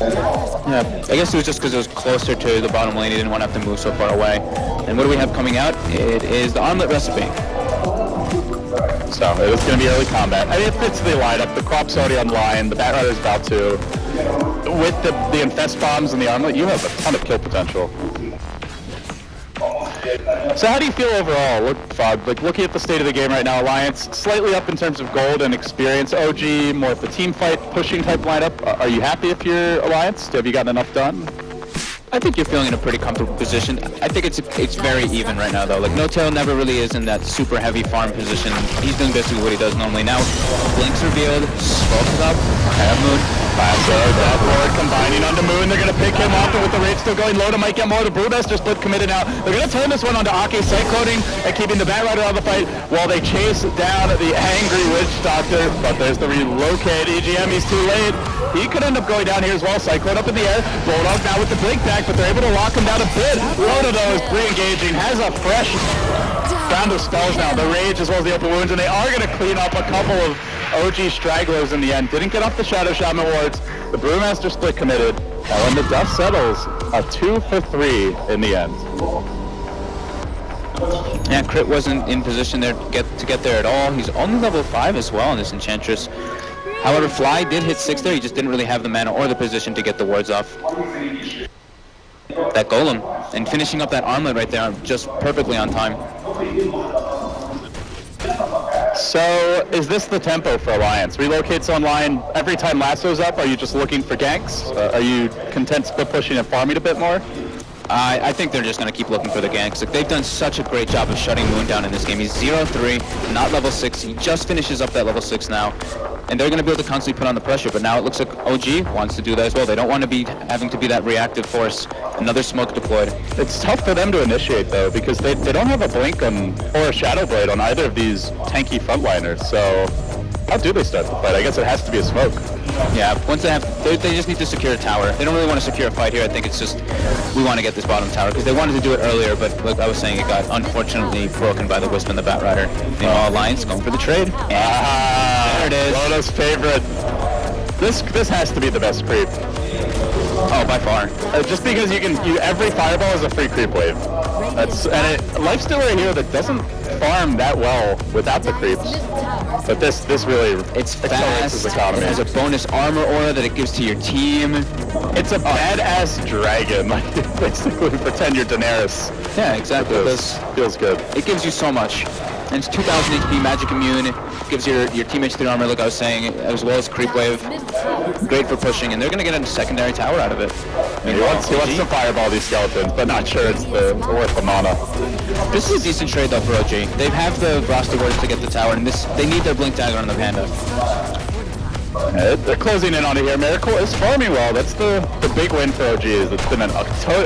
Speaker 7: Yeah, I guess it was just because it was closer to the bottom lane. He didn't want to have to move so far away. And what do we have coming out? It is the Armlet Recipe.
Speaker 6: So it was going to be early combat. I mean, it fits the lineup. The Crop's already online. The Batrider's about to. With the Infest Bombs and the Armlet, you have a ton of kill potential. So how do you feel overall, like looking at the state of the game right now? Alliance slightly up in terms of gold and experience. OG more of the team fight pushing type lineup. Are you happy if you're Alliance? Have you gotten enough done?
Speaker 7: I think you're feeling in a pretty comfortable position. I think it's very even right now though. Like No-Tail never really is in that super heavy farm position. He's doing basically what he does normally. Now Blink's revealed, Smoke is up, Moon.
Speaker 6: That forward combining onto Moon. They're going to pick him off, and with the rate still going low to might get more. The Brewmaster split committed now. They're going to turn this one onto Ake, cycloning and keeping the Batrider out of the fight while they chase down the angry Witch Doctor. But there's the relocate. EGM, he's too late. He could end up going down here as well. Cyclone up in the air. Bulldog now with the blink back, but they're able to lock him down a bit. Rhoda, though, is re-engaging. Has a fresh round of spells now. The Rage as well as the Open Wounds, and they are going to clean up a couple of OG stragglers in the end. Didn't get off the Shadow Shaman wards. The Brewmaster split committed. And when the dust settles, a 2 for 3 in the end.
Speaker 7: Yeah, Crit wasn't in position there to get there at all. He's only level 5 as well on this Enchantress. However, Fly did hit 6 there. He just didn't really have the mana or the position to get the wards off. That Golem. And finishing up that Armlet right there just perfectly on time.
Speaker 6: So, is this the tempo for Alliance? Relocates online every time Lasso's up? Are you just looking for ganks? Are you content split pushing and farming a bit more?
Speaker 7: I think they're just going to keep looking for the ganks. Like, they've done such a great job of shutting Moon down in this game. He's 0-3, not level 6. He just finishes up that level 6 now. And they're going to be able to constantly put on the pressure. But now it looks like OG wants to do that as well. They don't want to be having to be that reactive force. Another smoke deployed.
Speaker 6: It's tough for them to initiate, though, because they don't have a blink on or a Shadow Blade on either of these tanky frontliners. So how do they start the fight? I guess it has to be a smoke.
Speaker 7: Yeah, once they just need to secure a tower. They don't really want to secure a fight here. I think it's just, we want to get this bottom tower, because they wanted to do it earlier, but like I was saying, it got unfortunately broken by the Wisp and the Batrider. Meanwhile, Alliance going for the trade. There it is.
Speaker 6: Lodo's favorite. This has to be the best creep.
Speaker 7: Oh, by far.
Speaker 6: Just because every fireball is a free creep wave. Lifestealer here that doesn't farm that well without the creeps. But this really
Speaker 7: it's
Speaker 6: accelerates his
Speaker 7: fast.
Speaker 6: economy.
Speaker 7: It has a bonus armor aura that it gives to your team.
Speaker 6: It's a badass dragon. Like, basically pretend you're Daenerys.
Speaker 7: Yeah, exactly.
Speaker 6: This feels good.
Speaker 7: It gives you so much. And it's 2000 HP, magic immune. Gives your teammates 3 armor, like I was saying, as well as creep wave. Great for pushing, and they're going to get a secondary tower out of it.
Speaker 6: He wants to fireball these skeletons, but not sure it's worth the mana.
Speaker 7: This is a decent trade though for OG. They have the roster wards to get the tower, and they need their blink dagger on the Panda.
Speaker 6: They're closing in on it here. Miracle is farming well. That's the big win for OG. Is it's been an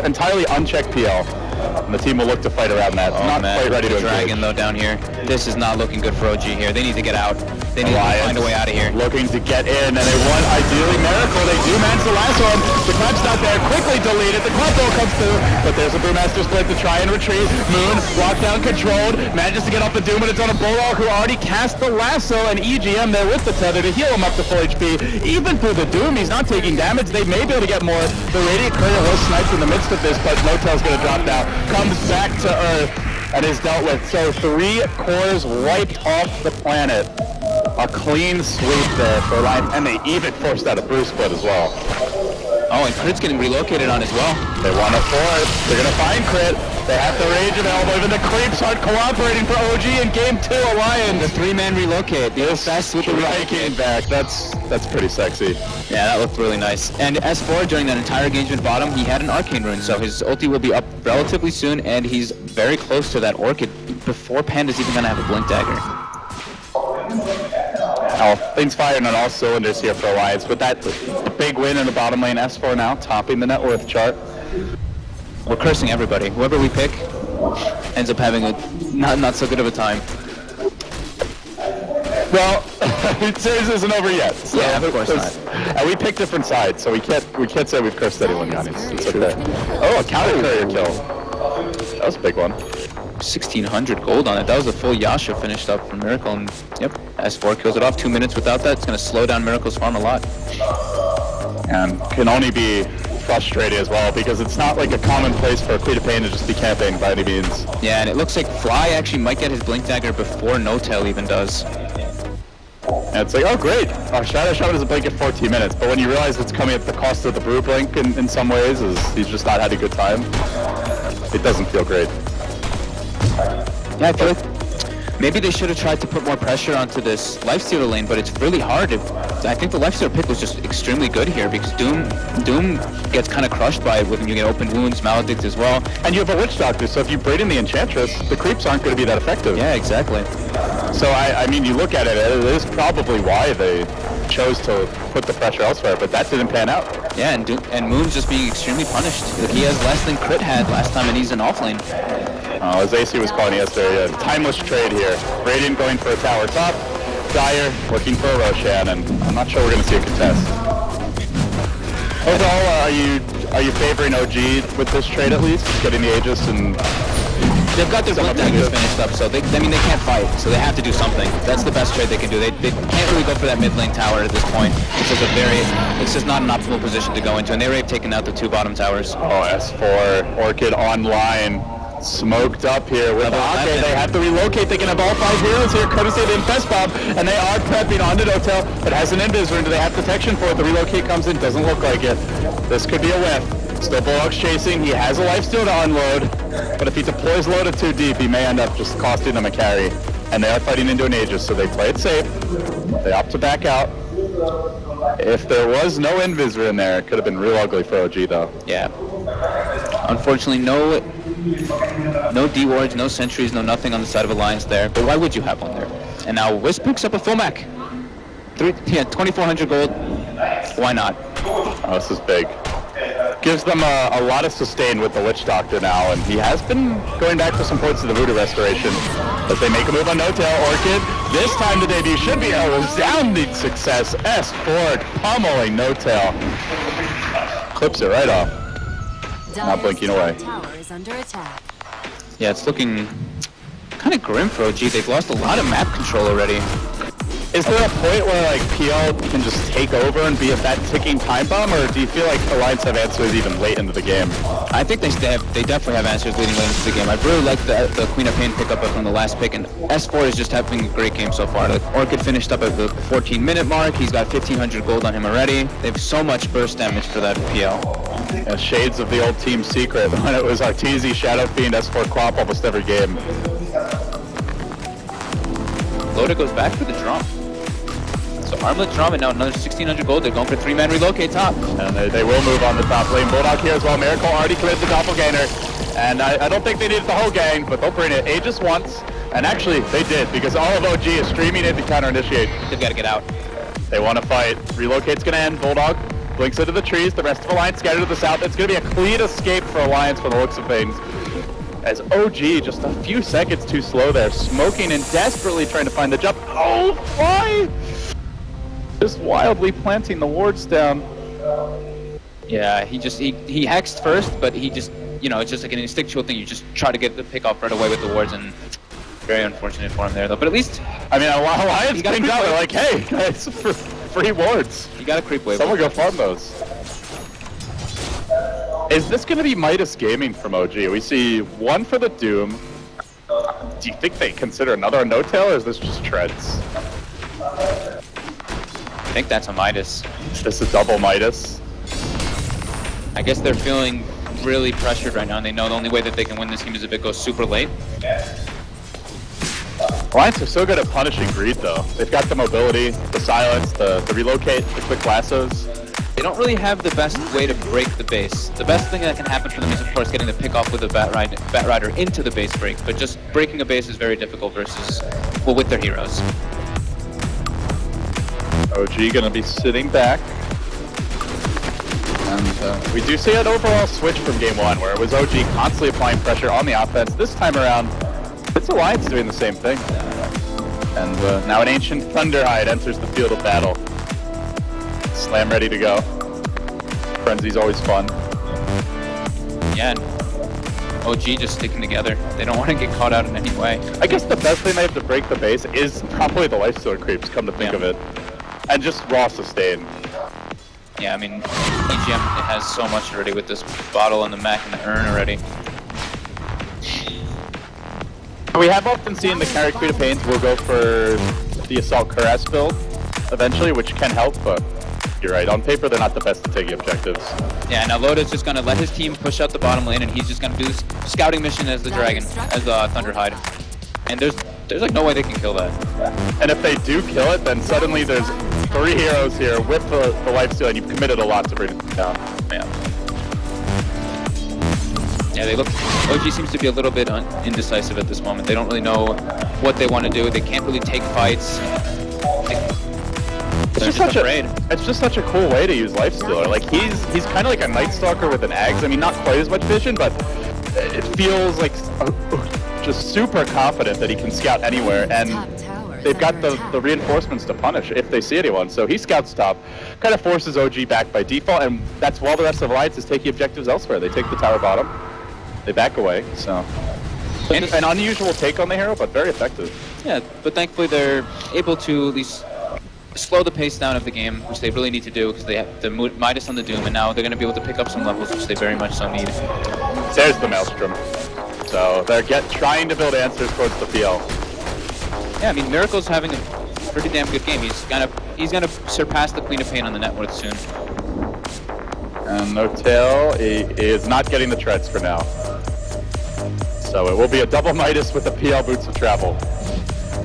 Speaker 6: entirely unchecked PL. And the team will look to fight around that. Not quite ready to
Speaker 7: Dragon though down here. This is not looking good for OG here. They need to get out. They need to find a way out of here.
Speaker 6: Looking to get in, and they want ideally Miracle. They do manage the last one. The Clap's not there. Quickly deleted. The Clap ball comes through, but there's a Brewmaster split to try and retreat. Moon, lockdown controlled, manages to get off the Doom, and it's on a Bulldog who already cast the lasso, and EGM there with the tether to heal him up to full HP. Even through the Doom, he's not taking damage. They may be able to get more. The Radiant Courier was sniped in the midst of this, but No-Tail's going to drop now. Comes back to Earth and is dealt with. So 3 cores wiped off the planet. A clean sweep there for life, and they even forced out a Brew split as well.
Speaker 7: Oh, and Crit's getting relocated on as well.
Speaker 6: They want a 4th. They're going to find Crit. They have the Rage available. Even the creeps aren't cooperating for OG in Game 2 Alliance.
Speaker 7: The 3-man relocate. The fast with the
Speaker 6: striking back. That's pretty sexy.
Speaker 7: Yeah, that looked really nice. And S4, during that entire engagement bottom, he had an Arcane Rune, so his ulti will be up relatively soon, and he's very close to that Orchid before Panda's even going to have a Blink Dagger.
Speaker 6: Lane's firing on all cylinders here for Alliance. With that big win in the bottom lane, S4 now topping the net worth chart.
Speaker 7: We're cursing everybody. Whoever we pick ends up having a not so good of a time.
Speaker 6: Well, the series isn't over yet. So
Speaker 7: Yeah, of course not.
Speaker 6: And we pick different sides, so we can't say we've cursed anyone, Yannis. It's okay. Oh, a counter courier kill. That was a big one.
Speaker 7: 1,600 gold on it. That was a full Yasha finished up for Miracle, and yep, S4 kills it off. 2 minutes without that, it's going to slow down Miracle's farm a lot.
Speaker 6: And can only be frustrating as well, because it's not like a common place for a Queen of Pain to just be camping by any means.
Speaker 7: Yeah, and it looks like Fly actually might get his Blink Dagger before No Tail even does.
Speaker 6: And it's like, oh great, our Shadow Shaman doesn't blink at 14 minutes, but when you realize it's coming at the cost of the Brew Blink in some ways, is he's just not had a good time, it doesn't feel great.
Speaker 7: Yeah, I feel like maybe they should have tried to put more pressure onto this Lifestealer lane, but it's really hard. I think the Lifestealer pick was just extremely good here, because Doom gets kind of crushed by it when you get open wounds, Maledict as well.
Speaker 6: And you have a Witch Doctor, so if you braid in the Enchantress, the creeps aren't going to be that effective.
Speaker 7: Yeah, exactly.
Speaker 6: So I mean, you look at it, it is probably why they chose to put the pressure elsewhere, but that didn't pan out.
Speaker 7: Yeah, and Moon's just being extremely punished. He has less than Crit had last time, and he's in offlane.
Speaker 6: As AC was calling yesterday, a timeless trade here. Radiant going for a tower top, Dire looking for a Roshan, and I'm not sure we're going to see a contest. Overall, are you favoring OG with this trade at least? Getting the Aegis and...
Speaker 7: They've got their Blink Daggers finished up, so they can't fight, so they have to do something. That's the best trade they can do. They can't really go for that mid lane tower at this point. It's just not an optimal position to go into, and they already have taken out the 2 bottom towers.
Speaker 6: Oh, S4, Orchid online. Smoked up here with okay, they have to relocate. They can have all 5 heroes here, courtesy of the Infest Bomb, and they are prepping onto Dotel. It has an Invis rune. Do they have protection for it? The relocate comes in, doesn't look like it. This could be a whiff. Still Bulldog's chasing. He has a lifesteal to unload, but if he deploys loaded too deep, he may end up just costing them a carry. And they are fighting into an Aegis, so they play it safe. They opt to back out. If there was no Invis in there, it could have been real ugly for OG though.
Speaker 7: Yeah. Unfortunately, no D-wards, no sentries, no nothing on the side of Alliance there. But why would you have one there? And now Wisp picks up a full mech. 2,400 gold. Why not?
Speaker 6: Oh, this is big. Gives them a lot of sustain with the Witch Doctor now, and he has been going back for some points of the Voodoo Restoration. But they make a move on No Tail. Orchid, this time the debut should be a resounding success. S4 pummeling No Tail. Clips it right off. Not blinking away.
Speaker 1: Tower is under attack.
Speaker 7: Yeah, it's looking kind of grim for OG. They've lost a lot of map control already.
Speaker 6: Is there a point where like PL can just take over and be that ticking time bomb, or do you feel like Alliance have answers even late into the game?
Speaker 7: I think they definitely have answers leading late into the game. I really like the Queen of Pain pickup from the last pick, and S4 is just having a great game so far. Like, Orchid finished up at the 14-minute mark. He's got 1,500 gold on him already. They have so much burst damage for that PL.
Speaker 6: Yeah, shades of the old team secret when it was Arteezy, Shadow Fiend, S4 Quap almost every game.
Speaker 7: Loda goes back for the drum. So Armlet drum, and now another 1,600 gold. They're going for 3-man relocate top.
Speaker 6: And they will move on the top lane. Bulldog here as well. Miracle already cleared the doppelganger. And I don't think they needed the whole gang, but they'll bring it Aegis once. And actually, they did, because all of OG is streaming in to counter-initiate.
Speaker 7: They've got to get out.
Speaker 6: They want to fight. Relocate's going to end. Bulldog blinks into the trees. The rest of Alliance scattered to the south. It's going to be a clean escape for Alliance from the looks of things. As OG, just a few seconds too slow there, smoking and desperately trying to find the jump. Oh, why? Just wildly planting the wards down.
Speaker 7: Yeah, he hexed first, but he just, it's just like an instinctual thing. You just try to get the pick off right away with the wards, and very unfortunate for him there, though. But at least,
Speaker 6: I mean, Alliance came out. They're like, hey, guys, for free wards.
Speaker 7: You got a creep wave.
Speaker 6: Someone go farm those. Is this going to be Midas Gaming from OG? We see one for the Doom. Do you think they consider another No Tail, or is this just treads?
Speaker 7: I think that's a Midas.
Speaker 6: Is this a double Midas?
Speaker 7: I guess they're feeling really pressured right now, and they know the only way that they can win this game is if it goes super late.
Speaker 6: Alliance are so good at punishing greed, though. They've got the mobility, the silence, the relocate, the quick lassos.
Speaker 7: They don't really have the best way to break the base. The best thing that can happen for them is, of course, getting the pick off with a Bat Rider into the base break, but just breaking a base is very difficult versus, well, with their heroes.
Speaker 6: OG gonna be sitting back. And we do see an overall switch from game one, where it was OG constantly applying pressure on the offense. This time around, it's Alliance doing the same thing. And now an Ancient Thunderhide enters the field of battle. Slam ready to go. Frenzy's always fun.
Speaker 7: Yeah, and OG just sticking together. They don't want to get caught out in any way.
Speaker 6: I guess the best thing they have to break the base is probably the lifestealer creeps, come to think of it. And just raw sustain.
Speaker 7: Yeah, I mean, EGM has so much already with this bottle and the mech and the urn already.
Speaker 6: We have often seen the carry Queen of Pains will go for the Assault Cuirass build eventually, which can help, but you're right. On paper, they're not the best at taking objectives.
Speaker 7: Yeah, now Loda's just going to let his team push out the bottom lane, and he's just going to do this scouting mission as the Dragon, as the Thunderhide. And there's like no way they can kill that.
Speaker 6: And if they do kill it, then suddenly there's 3 heroes here with the lifesteal, and you've committed a lot to bring it down.
Speaker 7: Yeah, they look. OG seems to be a little bit indecisive at this moment. They don't really know what they want to do. They can't really take fights.
Speaker 6: It's just such a cool way to use Lifestealer. Like he's kind of like a Night Stalker with an Axe. I mean, not quite as much vision, but it feels like just super confident that he can scout anywhere. And they've got the reinforcements to punish if they see anyone. So he scouts top, kind of forces OG back by default, and that's while the rest of Alliance is taking objectives elsewhere. They take the tower bottom, they back away. So an unusual take on the hero, but very effective.
Speaker 7: Yeah, but thankfully they're able to at least slow the pace down of the game, which they really need to do because they have the Midas on the Doom, and now they're going to be able to pick up some levels, which they very much so need.
Speaker 6: There's the Maelstrom. So they're trying to build answers towards the PL.
Speaker 7: Yeah, I mean, Miracle's having a pretty damn good game. He's gonna surpass the Queen of Pain on the net worth soon.
Speaker 6: And no tail, he is not getting the treads for now. So it will be a double Midas with the PL Boots of Travel.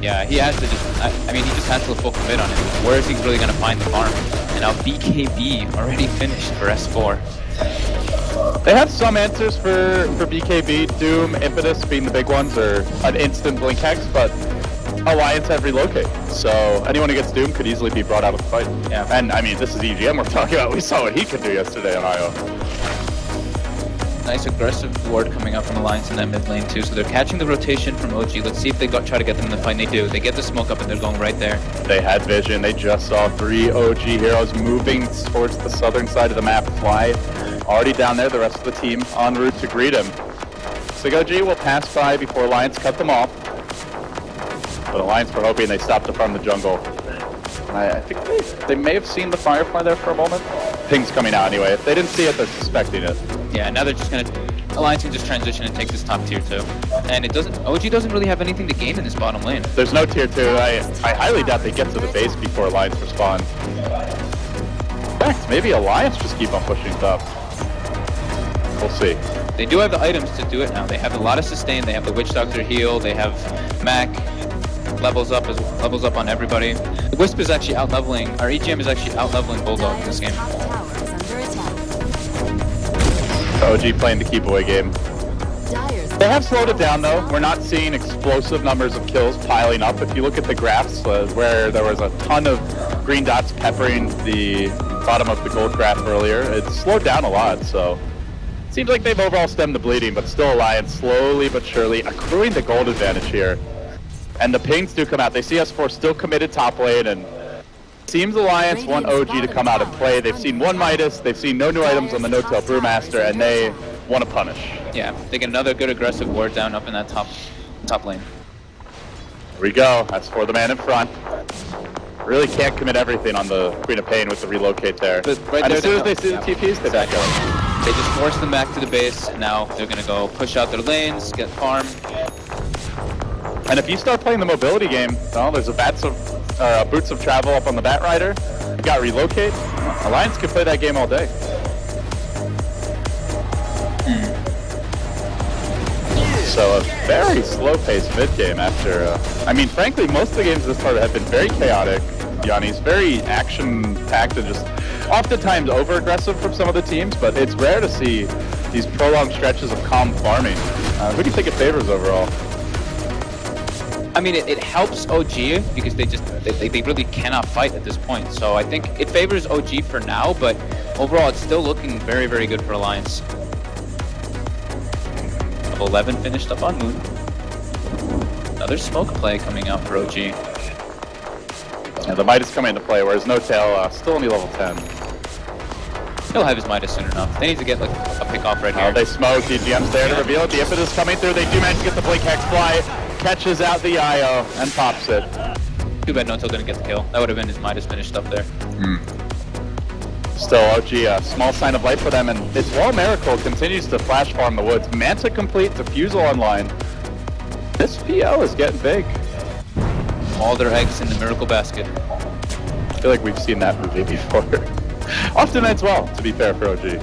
Speaker 7: Yeah, he has to just, I mean, he just has to full commit on it. Where is he really going to find the farm? And now BKB already finished for S4.
Speaker 6: They have some answers for BKB, Doom, Impetus being the big ones, or an instant Blink Hex, but Alliance have relocate. So anyone who gets Doom could easily be brought out of the fight.
Speaker 7: Yeah.
Speaker 6: And I mean, this is EGM we're talking about. We saw what he could do yesterday on IO.
Speaker 7: Nice aggressive ward coming up from Alliance in that mid lane too, so they're catching the rotation from OG. Let's see if they try to get them in the fight, and they do. They get the smoke up and they're going right there. They
Speaker 6: had vision. They just saw 3 OG heroes moving towards the southern side of the map. Fly already down there, the rest of the team en route to greet him. So OG will pass by before Alliance cut them off. But Alliance were hoping they stopped to farm the jungle. I think they may have seen the Firefly there for a moment. Ping's coming out anyway. If they didn't see it, they're suspecting it.
Speaker 7: Yeah, now they're just gonna, Alliance can just transition and take this top tier 2. And OG doesn't really have anything to gain in this bottom lane.
Speaker 6: There's no tier 2. I highly doubt they get to the base before Alliance respond. In fact, maybe Alliance just keep on pushing top. We'll see.
Speaker 7: They do have the items to do it now. They have a lot of sustain. They have the Witch Doctor heal. They have Mac. Levels up on everybody. The Wisp is actually out-leveling, our EGM is actually out-leveling Bulldog in this game.
Speaker 6: OG playing the keep away game. They have slowed it down though. We're not seeing explosive numbers of kills piling up. If you look at the graphs where there was a ton of green dots peppering the bottom of the gold graph earlier, it's slowed down a lot, so it seems like they've overall stemmed the bleeding, but still Alliance slowly but surely accruing the gold advantage here. And the pings do come out. They see S4 still committed top lane, and seems Alliance want OG to come out and play. They've seen one Midas, they've seen no new items on the No-Tail Brewmaster, and they want to punish.
Speaker 7: Yeah, they get another good aggressive ward down up in that top lane.
Speaker 6: Here we go. S4 the man in front. Really can't commit everything on the Queen of Pain with the relocate there.
Speaker 7: Right
Speaker 6: and
Speaker 7: there
Speaker 6: as soon as they see the TPs, they back up.
Speaker 7: They just force them back to the base, and now they're going to go push out their lanes, get farm.
Speaker 6: And if you start playing the mobility game, well, there's a Boots of Travel up on the Bat Rider. You got relocate. Alliance can play that game all day. So a very slow-paced mid-game after, I mean, frankly, most of the games this part have been very chaotic. Yanni's very action-packed and just oftentimes over-aggressive from some of the teams, but it's rare to see these prolonged stretches of calm farming. Who do you think it favors overall?
Speaker 7: I mean, it helps OG because they really cannot fight at this point. So I think it favors OG for now, but overall it's still looking very, very good for Alliance. 11 finished up on Moon. Another smoke play coming out for OG.
Speaker 6: Yeah, the Midas coming into play, whereas No Tail still only level 10.
Speaker 7: He'll have his Midas soon enough. They need to get like a pick off right here.
Speaker 6: They smoke, EGM's there to reveal it. The impetus coming through. They do manage to get the Blink Hex fly, catches out the IO, and pops it.
Speaker 7: Too bad No Tail didn't get the kill. That would have been his Midas finished up there.
Speaker 6: Still, OG, a small sign of life for them, and it's while Miracle continues to flash farm the woods. Manta complete, Defusal online. This PL is getting big.
Speaker 7: All their eggs in the Miracle basket.
Speaker 6: I feel like we've seen that movie before. Often as well, to be fair for OG.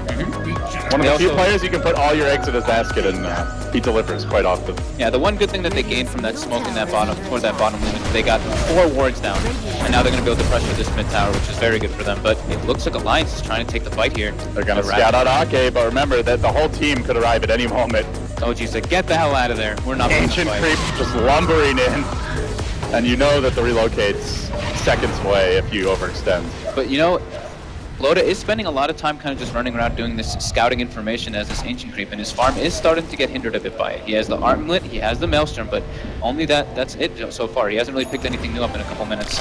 Speaker 6: One of the few players you can put all your eggs in his basket and he delivers quite often.
Speaker 7: Yeah, the one good thing that they gained from that smoke in that bottom, toward that bottom lane, is they got 4 wards down. And now they're going to be able to pressure this mid tower, which is very good for them. But it looks like Alliance is trying to take the fight here.
Speaker 6: They're going to scout out Ake, but remember that the whole team could arrive at any moment.
Speaker 7: OG's like, get the hell out of there. We're not
Speaker 6: Ancient Creep just lumbering in. And you know that the relocate's seconds away if you overextend.
Speaker 7: But you know, Loda is spending a lot of time kind of just running around doing this scouting information as this Ancient Creep, and his farm is starting to get hindered a bit by it. He has the Armlet, he has the Maelstrom, but only that's it so far. He hasn't really picked anything new up in a couple minutes.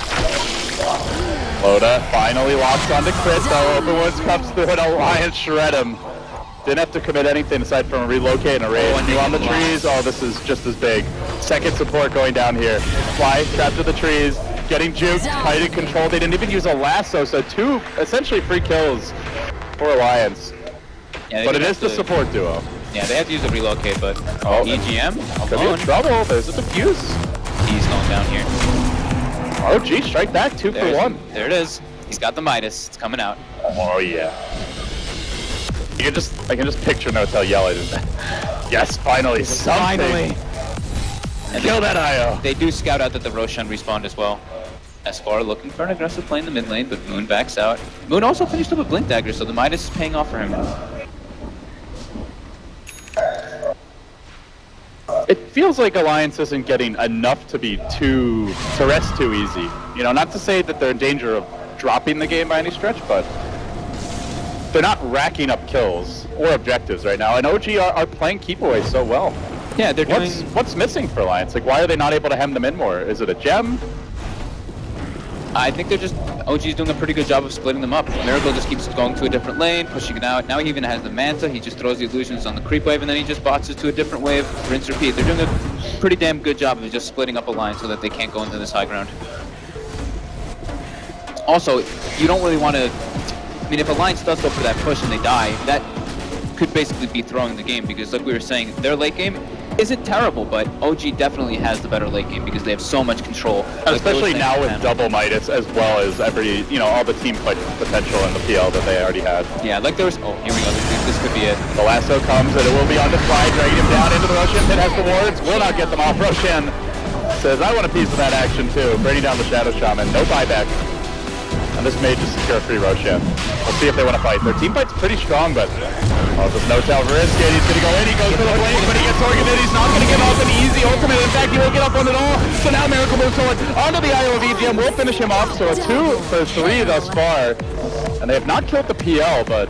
Speaker 6: Loda finally locks onto crit though. Openwoods comes through and Alliance shred him. Didn't have to commit anything aside from a relocate and a raid. New on the trees, oh this is just as big. Second support going down here. Fly, trapped to the trees. Getting juked, tight and controlled. They didn't even use a lasso, so 2 essentially free kills for Alliance.
Speaker 7: Yeah,
Speaker 6: but it is the support duo.
Speaker 7: Yeah, they have to use a relocate, but EGM
Speaker 6: could be in trouble. There's a diffuse.
Speaker 7: He's going down here.
Speaker 6: OG strike back 2 for 1.
Speaker 7: There it is. He's got the Midas. It's coming out.
Speaker 6: Oh yeah. I can just picture No Tail yelling. Yes, finally, something.
Speaker 7: Finally. And
Speaker 6: kill that IO.
Speaker 7: They do scout out that the Roshan respawned as well. Esfar looking for an aggressive play in the mid lane, but Moon backs out. Moon also finished up a Blink Dagger, so the Midas is paying off for him now.
Speaker 6: It feels like Alliance isn't getting enough to rest too easy. You know, not to say that they're in danger of dropping the game by any stretch, but they're not racking up kills or objectives right now, and OG are playing keep away so well.
Speaker 7: Yeah, they're doing...
Speaker 6: What's missing for Alliance? Like, why are they not able to hem them in more? Is it a gem?
Speaker 7: I think they're just... OG's doing a pretty good job of splitting them up. Miracle just keeps going to a different lane, pushing it out. Now he even has the Manta. He just throws the illusions on the creep wave, and then he just bots it to a different wave. Rinse, repeat. They're doing a pretty damn good job of just splitting up a line so that they can't go into this high ground. Also, you don't really want to... I mean, if Alliance does go for that push and they die, that could basically be throwing the game, because like we were saying, their late game isn't terrible, but OG definitely has the better late game because they have so much control.
Speaker 6: Especially now with double Midas, as well as all the team fight potential in the PL that they already had.
Speaker 7: Yeah, like there was, oh, here we go, this could be it.
Speaker 6: The lasso comes and it will be on the fly, dragging him down into the Roshan pit, has the wards, will not get them off. Roshan says, I want a piece of that action too, bringing down the Shadow Shaman, no buyback. And this may just secure free Roshan. We'll see if they want to fight. Their team fight's pretty strong, but just No Tail risk it. He's going to go in, he goes for the blade, but he gets targeted. He's not going to give up an easy ultimate. In fact, he won't get up on it all. So now Miracle moves forward onto the IO of EGM. Will finish him off. So a 2 for 3 thus far. And they have not killed the PL, but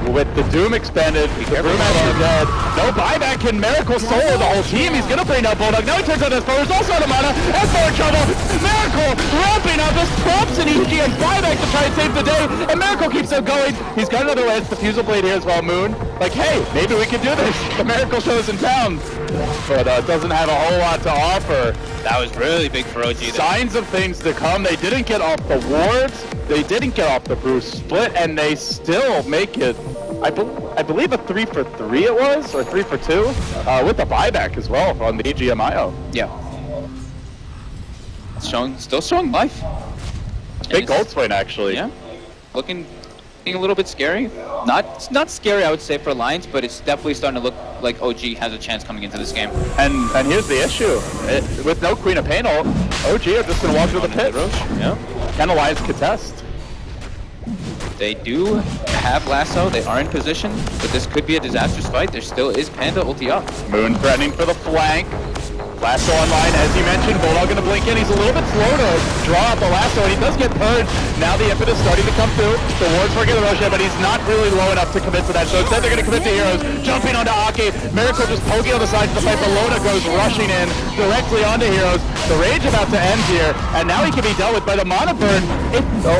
Speaker 6: with the Doom expanded, the Brewmaster dead. No buyback, and Miracle solo the whole team. He's going to bring down Bulldog. Now he turns out Espo. There's also out of mana. Espo in trouble. Miracle ramping up. This prompts an EGM buyback to try and save the day. And Miracle keeps on going. He's got another Lance Diffusal Blade here as well, Moon. Like, hey, maybe we can do this. The Miracle show's in town. But doesn't have a whole lot to offer.
Speaker 7: That was really big for OG.
Speaker 6: Signs of things to come. They didn't get off the wards. They didn't get off the Bruce split, and they still make it, I believe a 3 for 3 it was, or 3 for 2, with the buyback as well on the EGM-IO.
Speaker 7: Yeah. Still showing life.
Speaker 6: Big gold swing, actually.
Speaker 7: Yeah. Looking a little bit scary. Not scary, I would say, for Alliance, but it's definitely starting to look like OG has a chance coming into this game.
Speaker 6: And here's the issue. With no Queen of Pain ult, OG are just going to walk through the pit.
Speaker 7: Yeah.
Speaker 6: Can Alliance contest?
Speaker 7: They do have lasso, they are in position, but this could be a disastrous fight. There still is Panda ulti up.
Speaker 6: Moon threatening for the flank. Lasso online, as you mentioned, Bulldog gonna blink in. He's a little bit slow to draw up the lasso, and he does get purged. Now the impetus starting to come through. The ward's working the Roshan, but he's not really low enough to commit to that. So instead they're gonna commit to Heroes, jumping onto Aki. Miracle just poking on the sides of the fight, but Lona goes rushing in directly onto Heroes. The rage about to end here, and now he can be dealt with by the mana burn.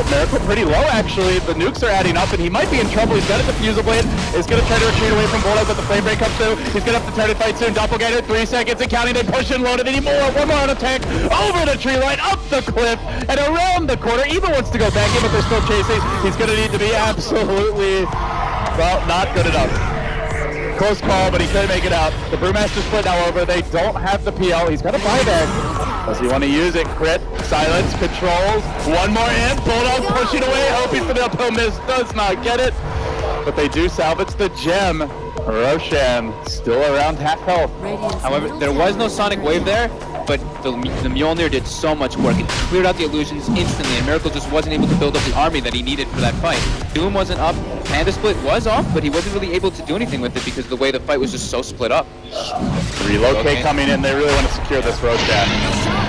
Speaker 6: Miracle pretty low actually. The nukes are adding up, and he might be in trouble. He's got a diffuser blade. He's gonna try to retreat away from Bulldog, but the flame break comes through. He's gonna have to try to fight soon. Doppelganger, 3 seconds and counting. They push and load it anymore. One more on attack, over the tree line, up the cliff, and around the corner. Eva wants to go back in, but they're still chasing. He's gonna need to be absolutely, well, not good enough. Close call, but he couldn't make it out. The Brewmaster split now over. They don't have the PL. He's got a buyback. Does he want to use it? Crit, silence, controls. One more in. Bulldog pushing away, hoping for the uphill miss. Does not get it. But they do salvage the gem. Roshan still around half health.
Speaker 7: However, there was no Sonic Wave there, but the Mjolnir did so much work. It cleared out the illusions instantly, and Miracle just wasn't able to build up the army that he needed for that fight. Doom wasn't up, Panda Split was off, but he wasn't really able to do anything with it because the way the fight was just so split up.
Speaker 6: Relocate coming in, they really want to secure this Roshan.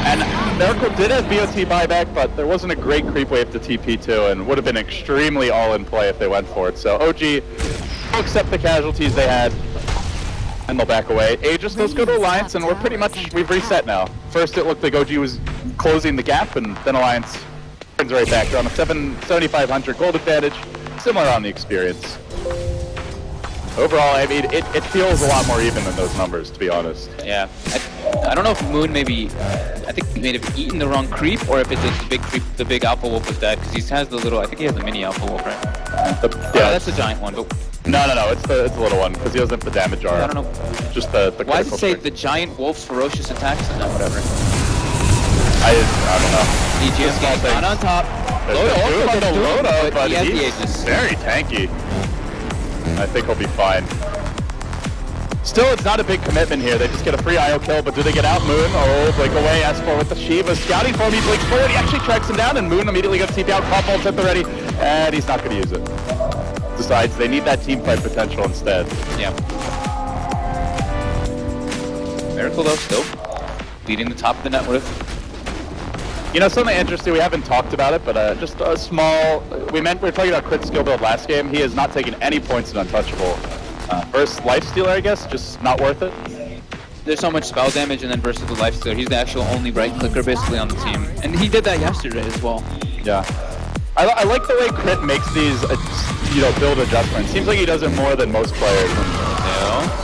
Speaker 6: And Miracle did have BOT buyback, but there wasn't a great creep wave to TP2, and would have been extremely all in play if they went for it. So OG will accept the casualties they had, and they'll back away. Aegis, let's go to Alliance, and we've reset now. First it looked like OG was closing the gap, and then Alliance turns right back. They're on a 7,500 gold advantage, similar on the experience. Overall, I mean, it feels a lot more even than those numbers, to be honest.
Speaker 7: Yeah. I don't know if Moon maybe, I think he may have eaten the wrong creep, or if it's the big creep, the big Alpha Wolf was dead, because he has the little, I think he has the mini Alpha Wolf, right? Yeah, that's the giant one, but...
Speaker 6: No, it's the little one, because he doesn't have the damage aura.
Speaker 7: I don't know.
Speaker 6: Just the
Speaker 7: Why does it say the giant wolf's ferocious attacks and whatever?
Speaker 6: I don't know.
Speaker 7: EGS game not on top.
Speaker 6: Loda, but
Speaker 7: he has the
Speaker 6: he's
Speaker 7: Aegis.
Speaker 6: very tanky. I think he'll be fine. Still, it's not a big commitment here. They just get a free IO kill, but do they get out Moon? Oh, blink away. S4 with the Shiva scouting for him. He blinks forward. He actually tracks him down, and Moon immediately gets TP out. Crop ult's at the ready, and he's not going to use it. Decides they need that team fight potential instead.
Speaker 7: Yeah. Miracle though, still leading the top of the net worth.
Speaker 6: You know, something interesting, we haven't talked about it, but just a small, we were talking about crit skill build last game. He has not taken any points in Untouchable. Versus Lifestealer, I guess, just not worth it.
Speaker 7: There's so much spell damage, and then versus the Lifestealer, he's the actual only right clicker basically on the team. And he did that yesterday as well.
Speaker 6: Yeah. I like the way Crit makes these, build adjustments. Seems like he does it more than most players.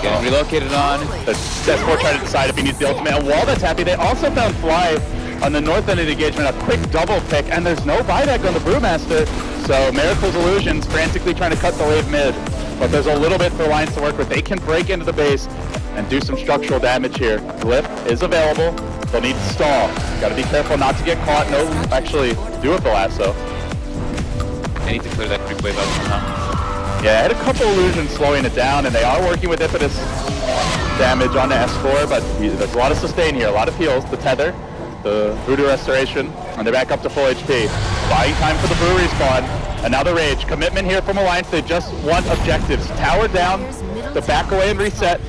Speaker 7: Getting relocated on.
Speaker 6: That's more trying to decide if he needs the ultimate. And while that's happy, they also found Fly on the north end of the engagement, a quick double pick, and there's no buyback on the Brewmaster. So Miracle's Illusions frantically trying to cut the wave mid. But there's a little bit for Alliance to work with. They can break into the base and do some structural damage here. Glyph is available. They'll need to stall. Gotta be careful not to get caught. No, actually, do it the lasso.
Speaker 7: They need to clear that creep wave out somehow.
Speaker 6: Yeah, I had a couple illusions slowing it down, and they are working with impetus damage on the S4, but there's a lot of sustain here, a lot of heals. The tether, the Voodoo Restoration, and they're back up to full HP. Buying time for the Brew respawn, and now the Rage. Commitment here from Alliance, they just want objectives. Tower down, the back away and reset,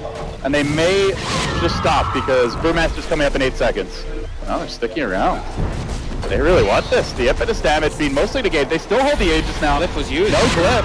Speaker 6: and they may just stop because Brewmaster's coming up in 8 seconds. Oh, they're sticking around. They really want this. The impetus damage being mostly negated. They still hold the Aegis now.
Speaker 7: Glyph was used.
Speaker 6: No Glyph.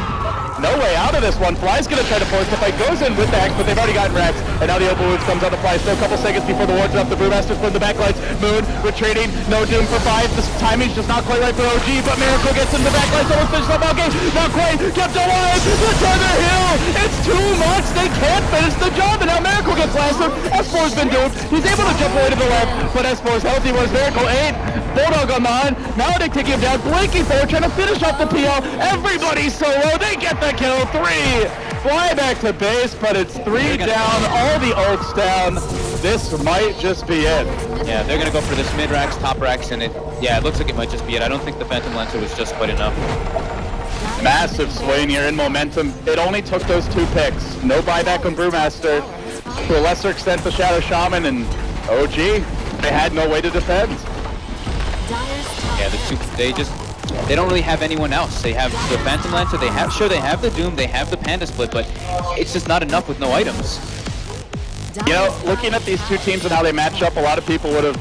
Speaker 6: No way out of this one. Fly's gonna try to force the fight. Goes in with the Axe, but they've already gotten Rex. And now the open wounds comes on the Fly. Still a couple seconds before the wards are up. The Brewmaster's putting the backlights. Moon retreating. No Doom for 5. This timing's just not quite right for OG, but Miracle gets in the backlights. Almost finished the ball game. Not quite. Kept alive. The Tether Hill. It's too much. They can't finish the job. And now Miracle gets lasted. S4's been doomed. He's able to jump away to the left, but S4's healthy. Was Miracle 8. Bulldog on the hunt. Now they take him down. Blinking forward, trying to finish off the PL. Everybody's solo. They get the kill. 3. Fly back to base, but it's 3 down. All the ults down. This might just be it.
Speaker 7: Yeah, they're gonna go for this mid racks, top racks, and it looks like it might just be it. I don't think the Phantom Lancer was just quite enough.
Speaker 6: Massive swing here in momentum. It only took those 2 picks. No buyback on Brewmaster. To a lesser extent, the Shadow Shaman and OG. They had no way to defend.
Speaker 7: Yeah, they don't really have anyone else. They have the Phantom Lancer, they have the Doom, they have the Panda Split, but it's just not enough with no items.
Speaker 6: You know, looking at these two teams and how they match up, a lot of people would have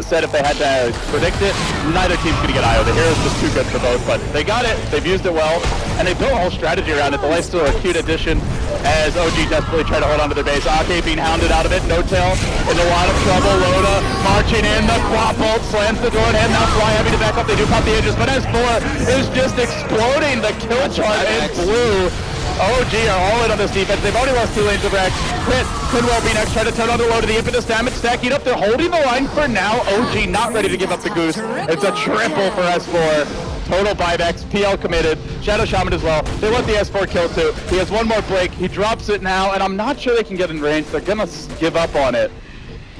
Speaker 6: said if they had to predict it, neither team's going to get IO. The hero's just too good for both, but they got it, they've used it well, and they built a whole strategy around it. The lifesteal a cute addition as OG desperately try to hold onto their base. Ake being hounded out of it, No Tail in a lot of trouble. Loda marching in, the quad bolt slams the door and now Fly having to back up. They do pop the edges, but S4 is just exploding the kill chart in blue. OG are all in on this defense. They've already lost 2 lanes of Rex. Crit could well be next. Try to turn on the load of the impetus damage. Stacking up. They're holding the line for now. OG not ready to give up the goose. It's a triple for S4. Total buybacks. PL committed. Shadow Shaman as well. They let the S4 kill too. He has one more break. He drops it now, and I'm not sure they can get in range. They're gonna give up on it.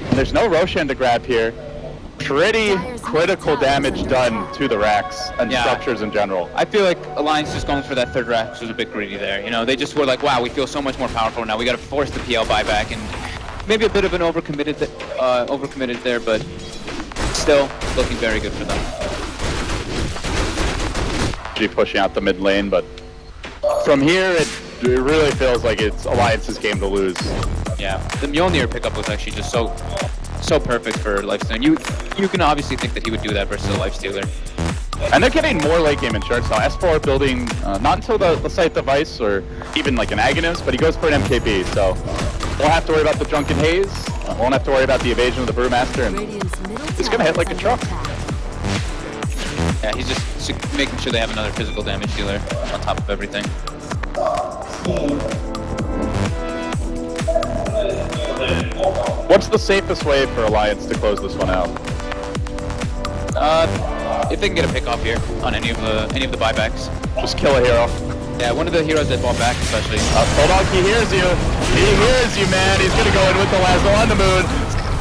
Speaker 6: And there's no Roshan to grab here. Pretty critical damage done to the racks and structures in general.
Speaker 7: I feel like Alliance just going for that third rack was a bit greedy there. You know, they just were like, wow, we feel so much more powerful now. We got to force the PL buyback, and maybe a bit of an overcommitted there, but still looking very good for them.
Speaker 6: Pushing out the mid lane, but from here it really feels like it's Alliance's game to lose.
Speaker 7: Yeah, the Mjolnir pickup was actually just so perfect for Lifestealer. You can obviously think that he would do that versus a Lifestealer.
Speaker 6: And they're getting more late game insurance now. S4 building not until the Scythe device or even like an Agonist, but he goes for an MKB, so won't have to worry about the Drunken Haze, won't have to worry about the evasion of the Brewmaster, and he's gonna hit like a truck.
Speaker 7: Yeah, he's just making sure they have another physical damage dealer on top of everything.
Speaker 6: What's the safest way for Alliance to close this one out?
Speaker 7: If they can get a pick off here on any of the buybacks.
Speaker 6: Just kill a hero.
Speaker 7: Yeah, one of the heroes that bought back especially.
Speaker 6: Hold on, he hears you. He hears you, man. He's gonna go in with the lasso on the moon.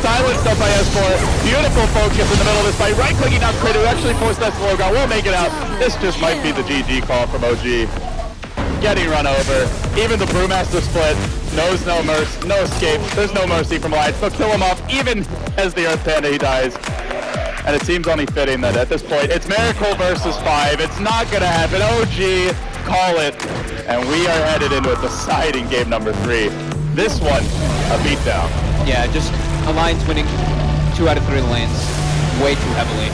Speaker 6: Silenced up by S4. Beautiful focus in the middle of this fight. Right clicking out Crit, who actually forced that slow guy. Won't make it out. This just might be the GG call from OG. Getting run over. Even the Brewmaster split knows no mercy, no escape. There's no mercy from Alliance. They'll kill him off even as the Earth Panda he dies. And it seems only fitting that at this point it's Miracle versus 5. It's not gonna happen. OG, call it. And we are headed into a deciding game number 3. This one, a beatdown.
Speaker 7: Yeah, just Alliance winning 2 out of 3 lanes way too heavily.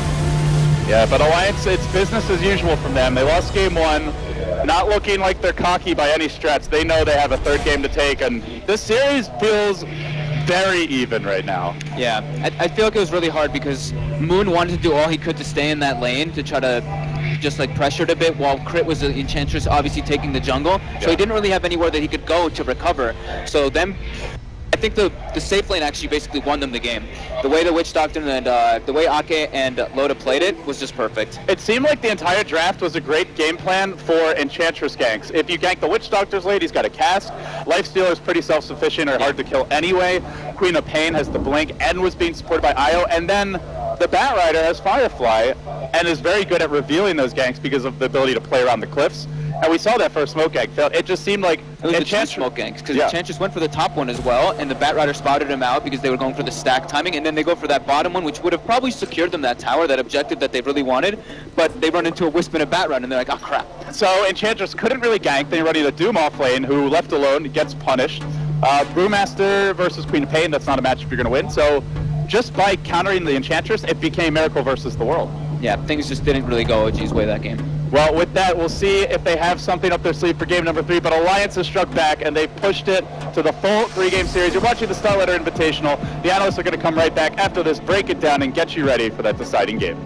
Speaker 6: Yeah, but Alliance, it's business as usual from them. They lost game 1. Not looking like they're cocky by any stretch. They know they have a 3rd game to take, and this series feels very even right now.
Speaker 7: Yeah, I feel like it was really hard because Moon wanted to do all he could to stay in that lane to try to just like pressure it a bit, while Crit was the Enchantress obviously taking the jungle, so he didn't really have anywhere that he could go to recover. So then I think the safe lane actually basically won them the game. The way the Witch Doctor and the way Ake and Loda played it was just perfect.
Speaker 6: It seemed like the entire draft was a great game plan for Enchantress ganks. If you gank the Witch Doctor's late, he's got a cast. Lifestealer is pretty self-sufficient or hard to kill anyway. Queen of Pain has the blink and was being supported by Io, and then the Batrider has Firefly and is very good at revealing those ganks because of the ability to play around the cliffs. And we saw that first smoke gank. It just seemed like
Speaker 7: it was the 2 smoke ganks, because Enchantress went for the top one as well, and the Batrider spotted him out because they were going for the stack timing, and then they go for that bottom one, which would have probably secured them that tower, that objective that they really wanted, but they run into a Wisp and a Batrider, and they're like, oh crap.
Speaker 6: So Enchantress couldn't really gank. They ready to Doom off lane, who left alone gets punished. Brewmaster versus Queen of Pain, that's not a match if you're going to win. So just by countering the Enchantress, it became Miracle versus the world.
Speaker 7: Yeah, things just didn't really go OG's way that game.
Speaker 6: Well, with that, we'll see if they have something up their sleeve for game number 3, but Alliance has struck back, and they've pushed it to the full 3-game series. You're watching the Starletter Invitational. The analysts are going to come right back after this, break it down, and get you ready for that deciding game.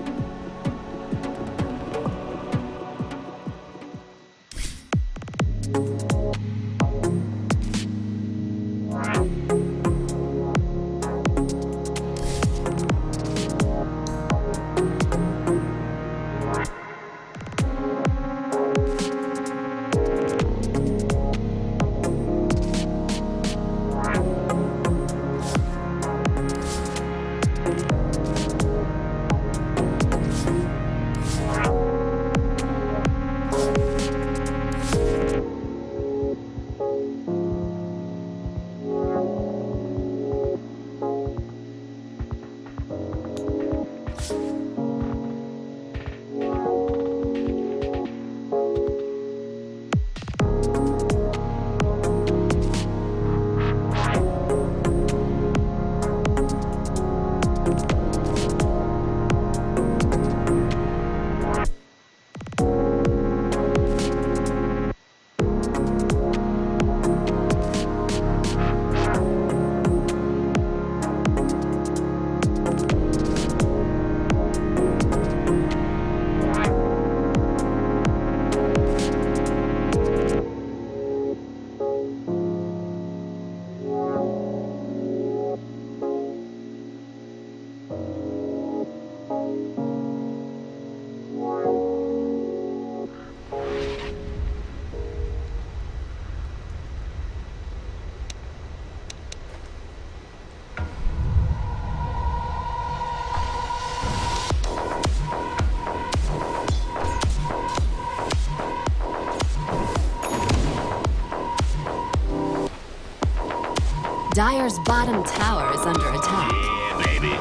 Speaker 1: Dire's bottom tower is under attack.
Speaker 5: Yeah, baby.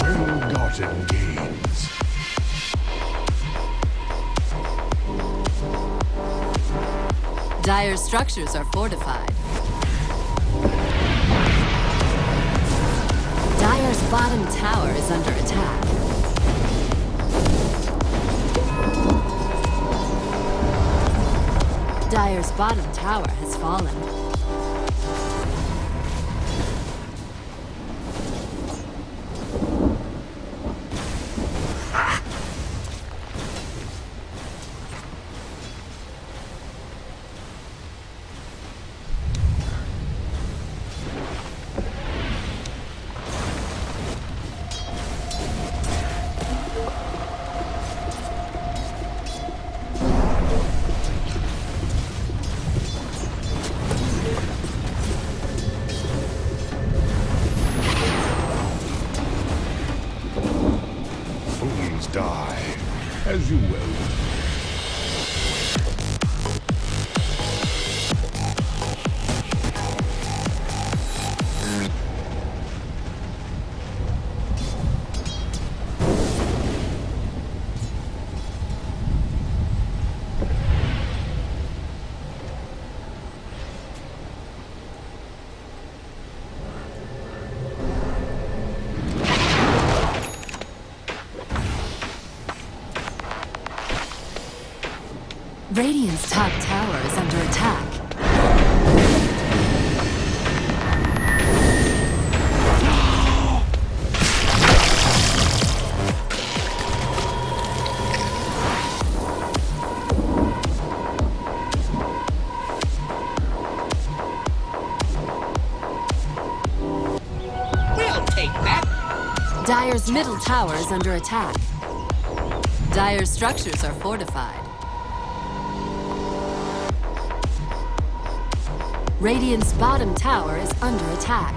Speaker 2: Well-gotten gains.
Speaker 1: Dire's structures are fortified. Dire's bottom tower is under attack. Dire's bottom tower has fallen.
Speaker 2: Fools die, as you will.
Speaker 1: Radiant's top tower is under attack.
Speaker 5: We'll take that.
Speaker 1: Dire's middle tower is under attack. Dire's structures are fortified. Radiant's bottom tower is under attack.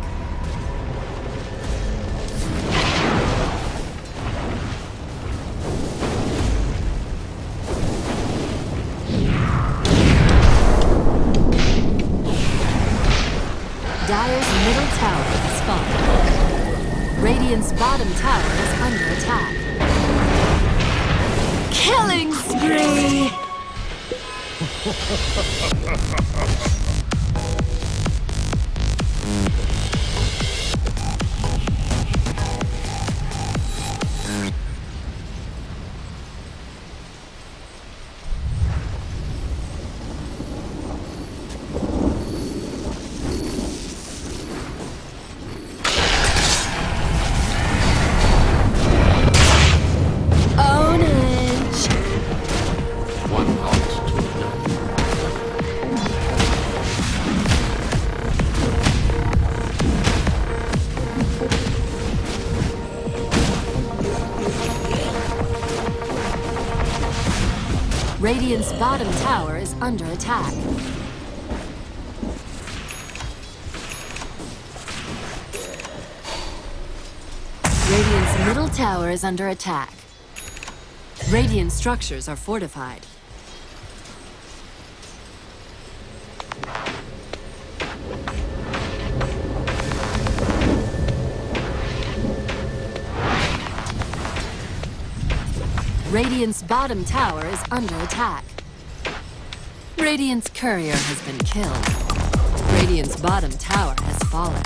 Speaker 1: Dire's middle tower has fallen. Radiant's bottom tower is under attack. Killing spree! Ownage!
Speaker 8: One hot.
Speaker 1: Radiant's bottom tower is under attack. Radiant's middle tower is under attack. Radiant structures are fortified. Radiant's bottom tower is under attack. Radiant's courier has been killed. Radiant's bottom tower has fallen.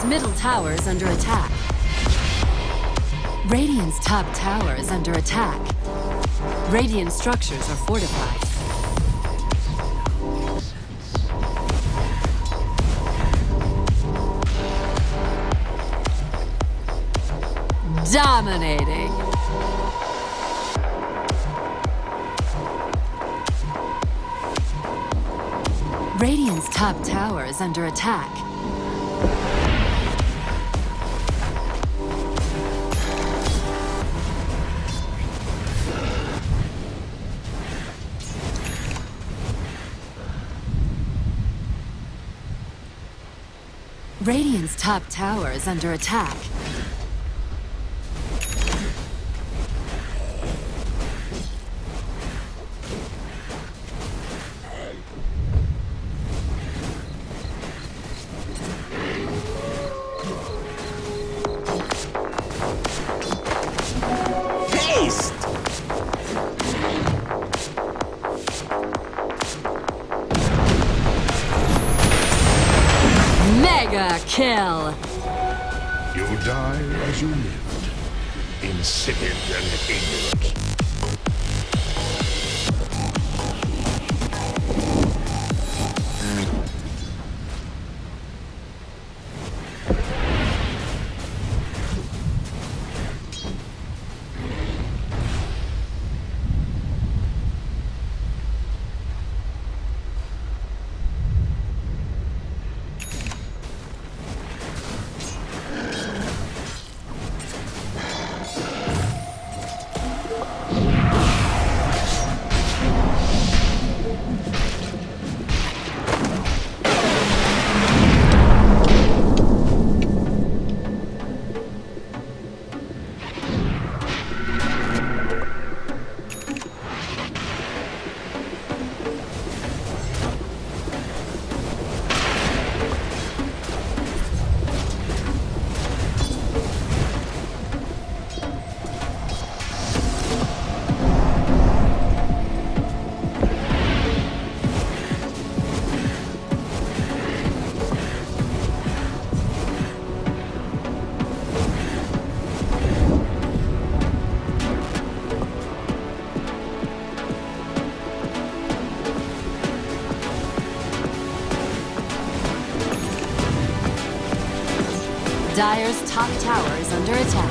Speaker 1: Radiant's middle tower is under attack. Radiant's top tower is under attack. Radiant structures are fortified. Dominating. Radiant's top tower is under attack. Radiant's top tower is under attack.
Speaker 2: Haste!
Speaker 1: Mega kill!
Speaker 10: You die as you lived, insipid and ignorant.
Speaker 1: Dire's top tower is under attack.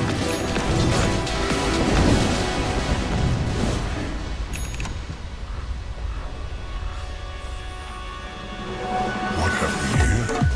Speaker 10: What have we here?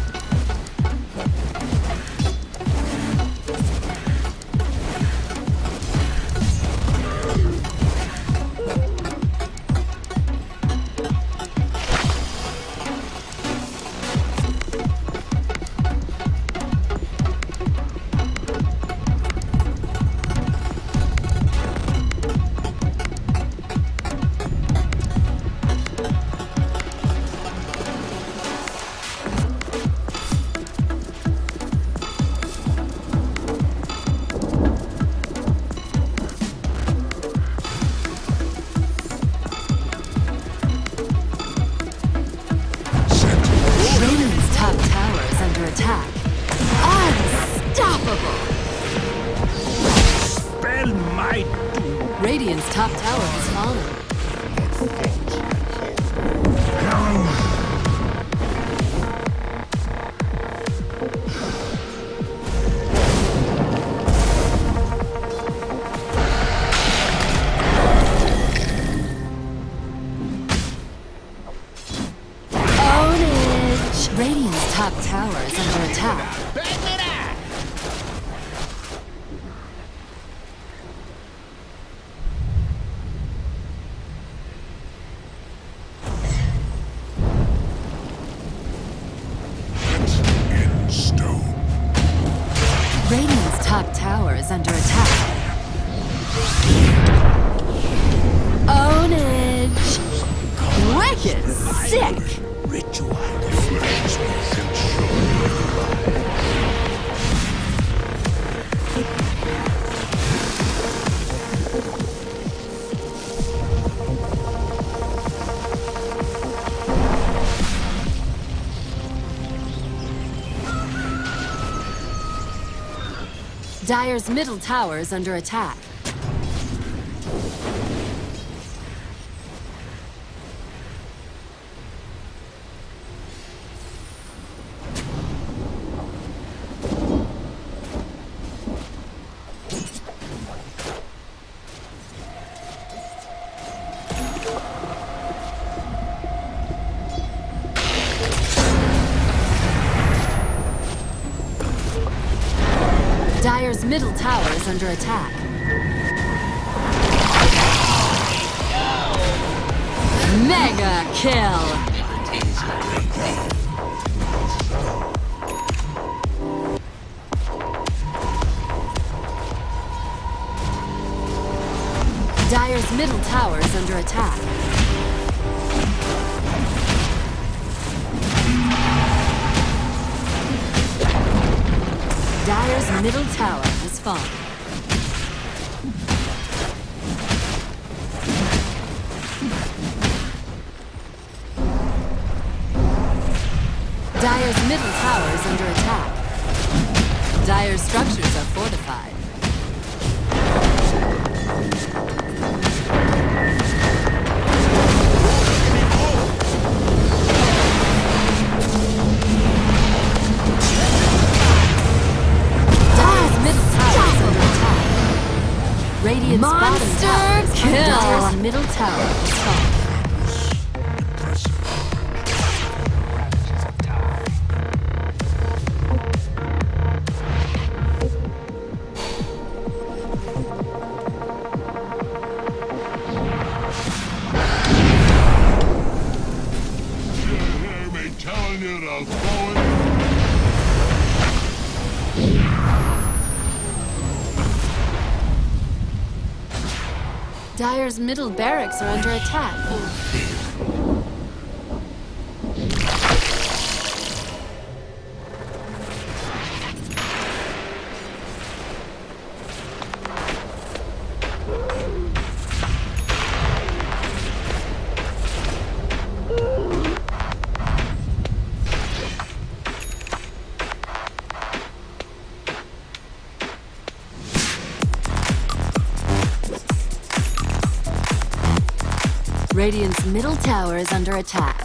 Speaker 1: Radiant's top tower is under attack. Unstoppable!
Speaker 2: Spell my doom!
Speaker 1: Radiant's top tower has fallen. Ownage! Radiant's top tower is under attack.
Speaker 10: In stone.
Speaker 1: Radiant's top tower is under attack. Ownage! Wicked sick!
Speaker 2: Ritual.
Speaker 10: Flames will surely
Speaker 1: Dire's middle tower is under attack. Dire's middle tower is under attack. Mega kill! Dire's middle tower is under attack. Dire's middle tower has fallen. Dire's middle tower is under attack. Dire's structures are fortified. Radiant's bottom tower is kill. Dire's middle tower is fallen.
Speaker 10: You hear me telling you to throw it?
Speaker 1: Dire's middle barracks are under attack. Radiant's middle tower is under attack.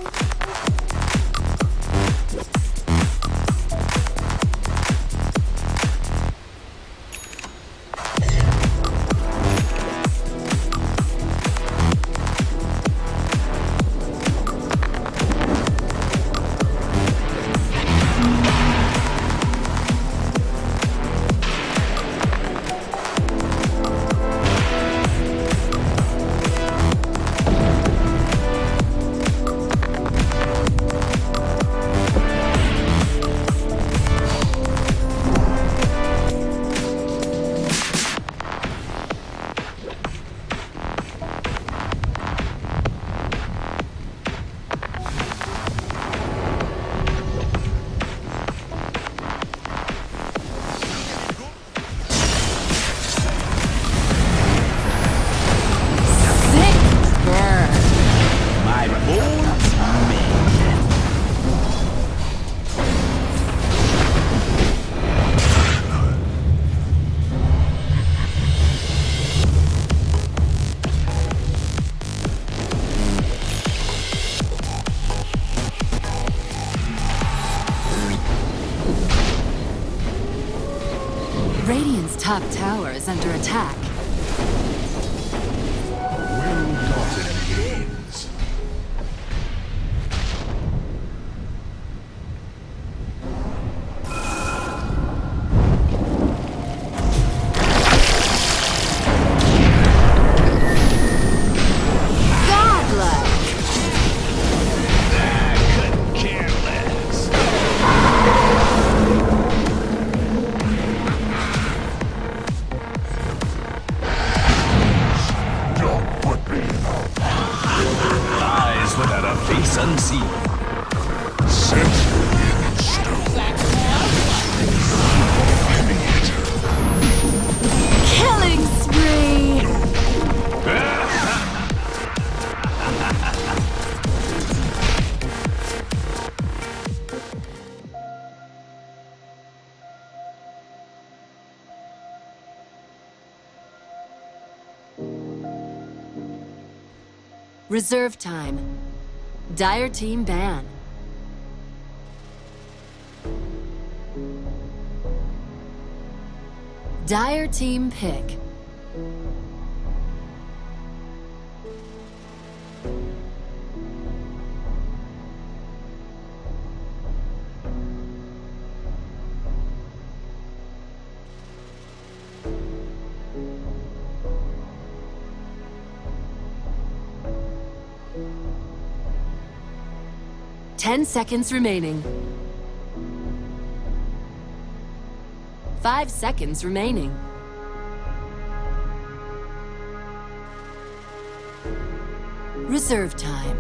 Speaker 1: Radiant's top tower is under attack.
Speaker 10: Well-gotten gains.
Speaker 2: Unseen.
Speaker 10: Set in stone. Heavy hitter.
Speaker 1: Killing spree! Reserve time. Dire team ban. Dire team pick. Ten seconds remaining. 5 seconds remaining. Reserve time.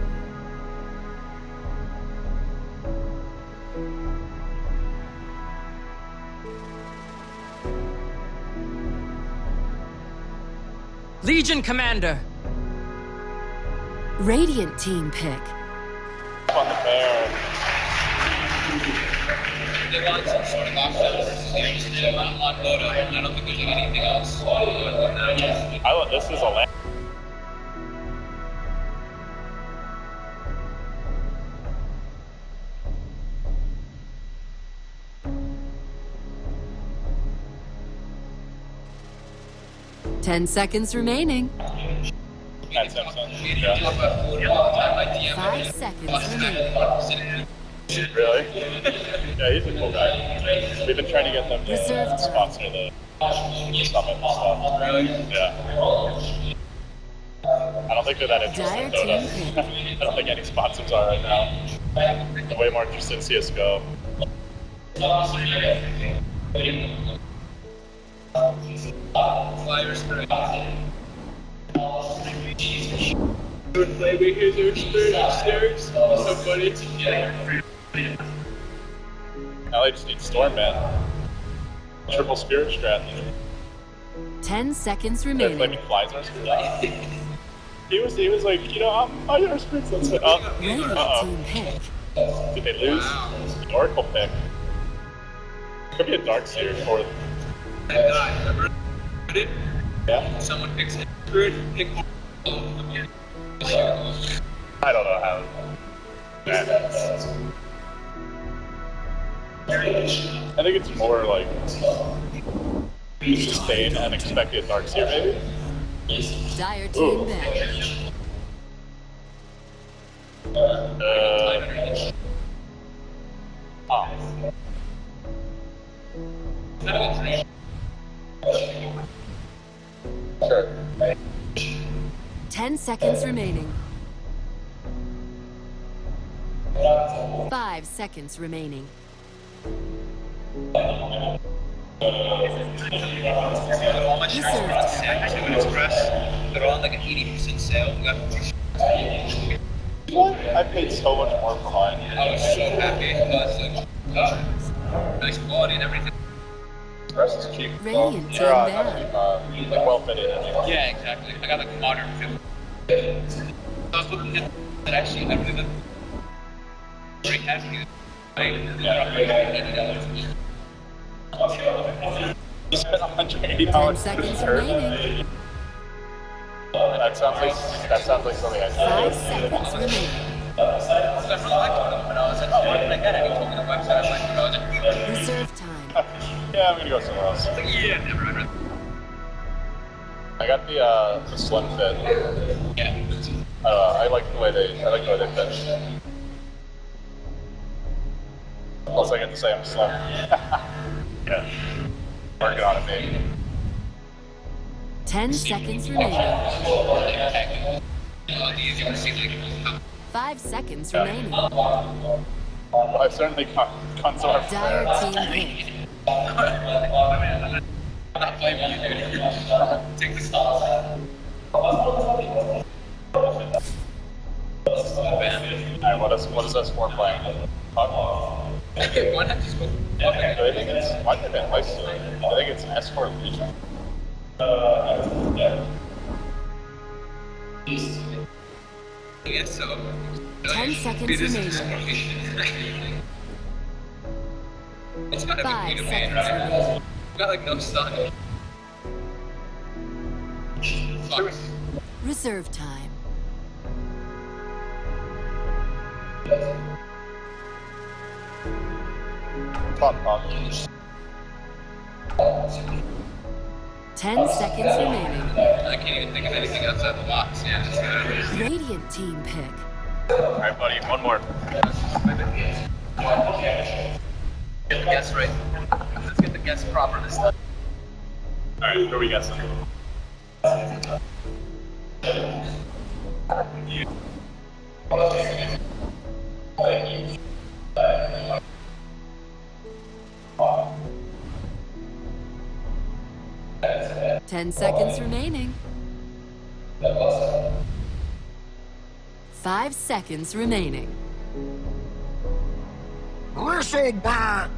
Speaker 11: Legion Commander.
Speaker 1: Radiant team pick.
Speaker 6: On the bear.
Speaker 5: They want some sort of offset versus they want on Dota. I don't think there's anything else.
Speaker 6: This is a land.
Speaker 1: Ten seconds remaining.
Speaker 6: 5 seconds
Speaker 1: remaining.
Speaker 6: Really? Yeah, he's a cool guy. We've been trying to get them to sponsor the summit and stuff. Really? Yeah. I don't think they're that interested in Dota. I don't think any sponsors are right now. They're way more interested in CSGO.
Speaker 5: Flyers would play with his experience upstairs. So funny.
Speaker 6: Now they just need Storm, man. Triple Spirit strat.
Speaker 1: 10 seconds
Speaker 6: They're
Speaker 1: remaining.
Speaker 6: flaming flies on screen. He was like, you know, I'm your spirits. Let's go.
Speaker 1: Radiant team pick.
Speaker 6: Did they lose? The Oracle pick. Could be a Darkseer for yeah.
Speaker 5: Someone picks it. Spirit, pick
Speaker 6: I don't know how. I think it's more like sustain and expect a Darkseer maybe.
Speaker 1: Dire team ban.
Speaker 6: Sure.
Speaker 1: 10 seconds remaining. 5 seconds remaining.
Speaker 5: They're on like an 80% sale.
Speaker 6: I paid so much more for mine.
Speaker 5: I was so happy. Nice quality and everything.
Speaker 6: Express is cheap.
Speaker 1: Radiant team
Speaker 6: They're
Speaker 1: ban.
Speaker 6: like well fitted.
Speaker 5: Yeah, exactly. I got like modern film. I was looking at that actually. I really looked very happy.
Speaker 6: You spent $180
Speaker 1: 10 seconds remaining.
Speaker 6: That sounds like something I
Speaker 1: 5 seconds remaining. Reserve time.
Speaker 6: Yeah, I'm gonna go somewhere else.
Speaker 5: Yeah, never.
Speaker 6: I got the slim fit.
Speaker 5: Yeah.
Speaker 6: I like the way they fit. Plus, I get to say I'm slim. Yeah. Working on it, baby.
Speaker 1: 10 seconds remaining. 5 seconds remaining.
Speaker 6: I've certainly gone so far.
Speaker 1: Dire team pick.
Speaker 5: Not blaming you, dude. Take the stop.
Speaker 6: Alright, what is S4 playing?
Speaker 5: Why not just go?
Speaker 6: I think it's might have been Ice. I think it's S4 Legion. Yeah.
Speaker 5: I guess so.
Speaker 1: 10 seconds remaining.
Speaker 5: It's gotta
Speaker 1: 5
Speaker 5: be
Speaker 1: seconds
Speaker 5: right?
Speaker 1: remaining.
Speaker 5: Got like no sun.
Speaker 1: Reserve time.
Speaker 6: Pop, pop.
Speaker 1: 10 seconds remaining.
Speaker 5: I can't even think of anything outside the box. Yeah, just
Speaker 1: Radiant team pick.
Speaker 6: Alright, buddy, one more.
Speaker 5: get the guess right. Let's get the guess proper this time.
Speaker 6: Alright, who are we guessing?
Speaker 1: 10 seconds remaining. 5 seconds remaining.
Speaker 2: Listen back!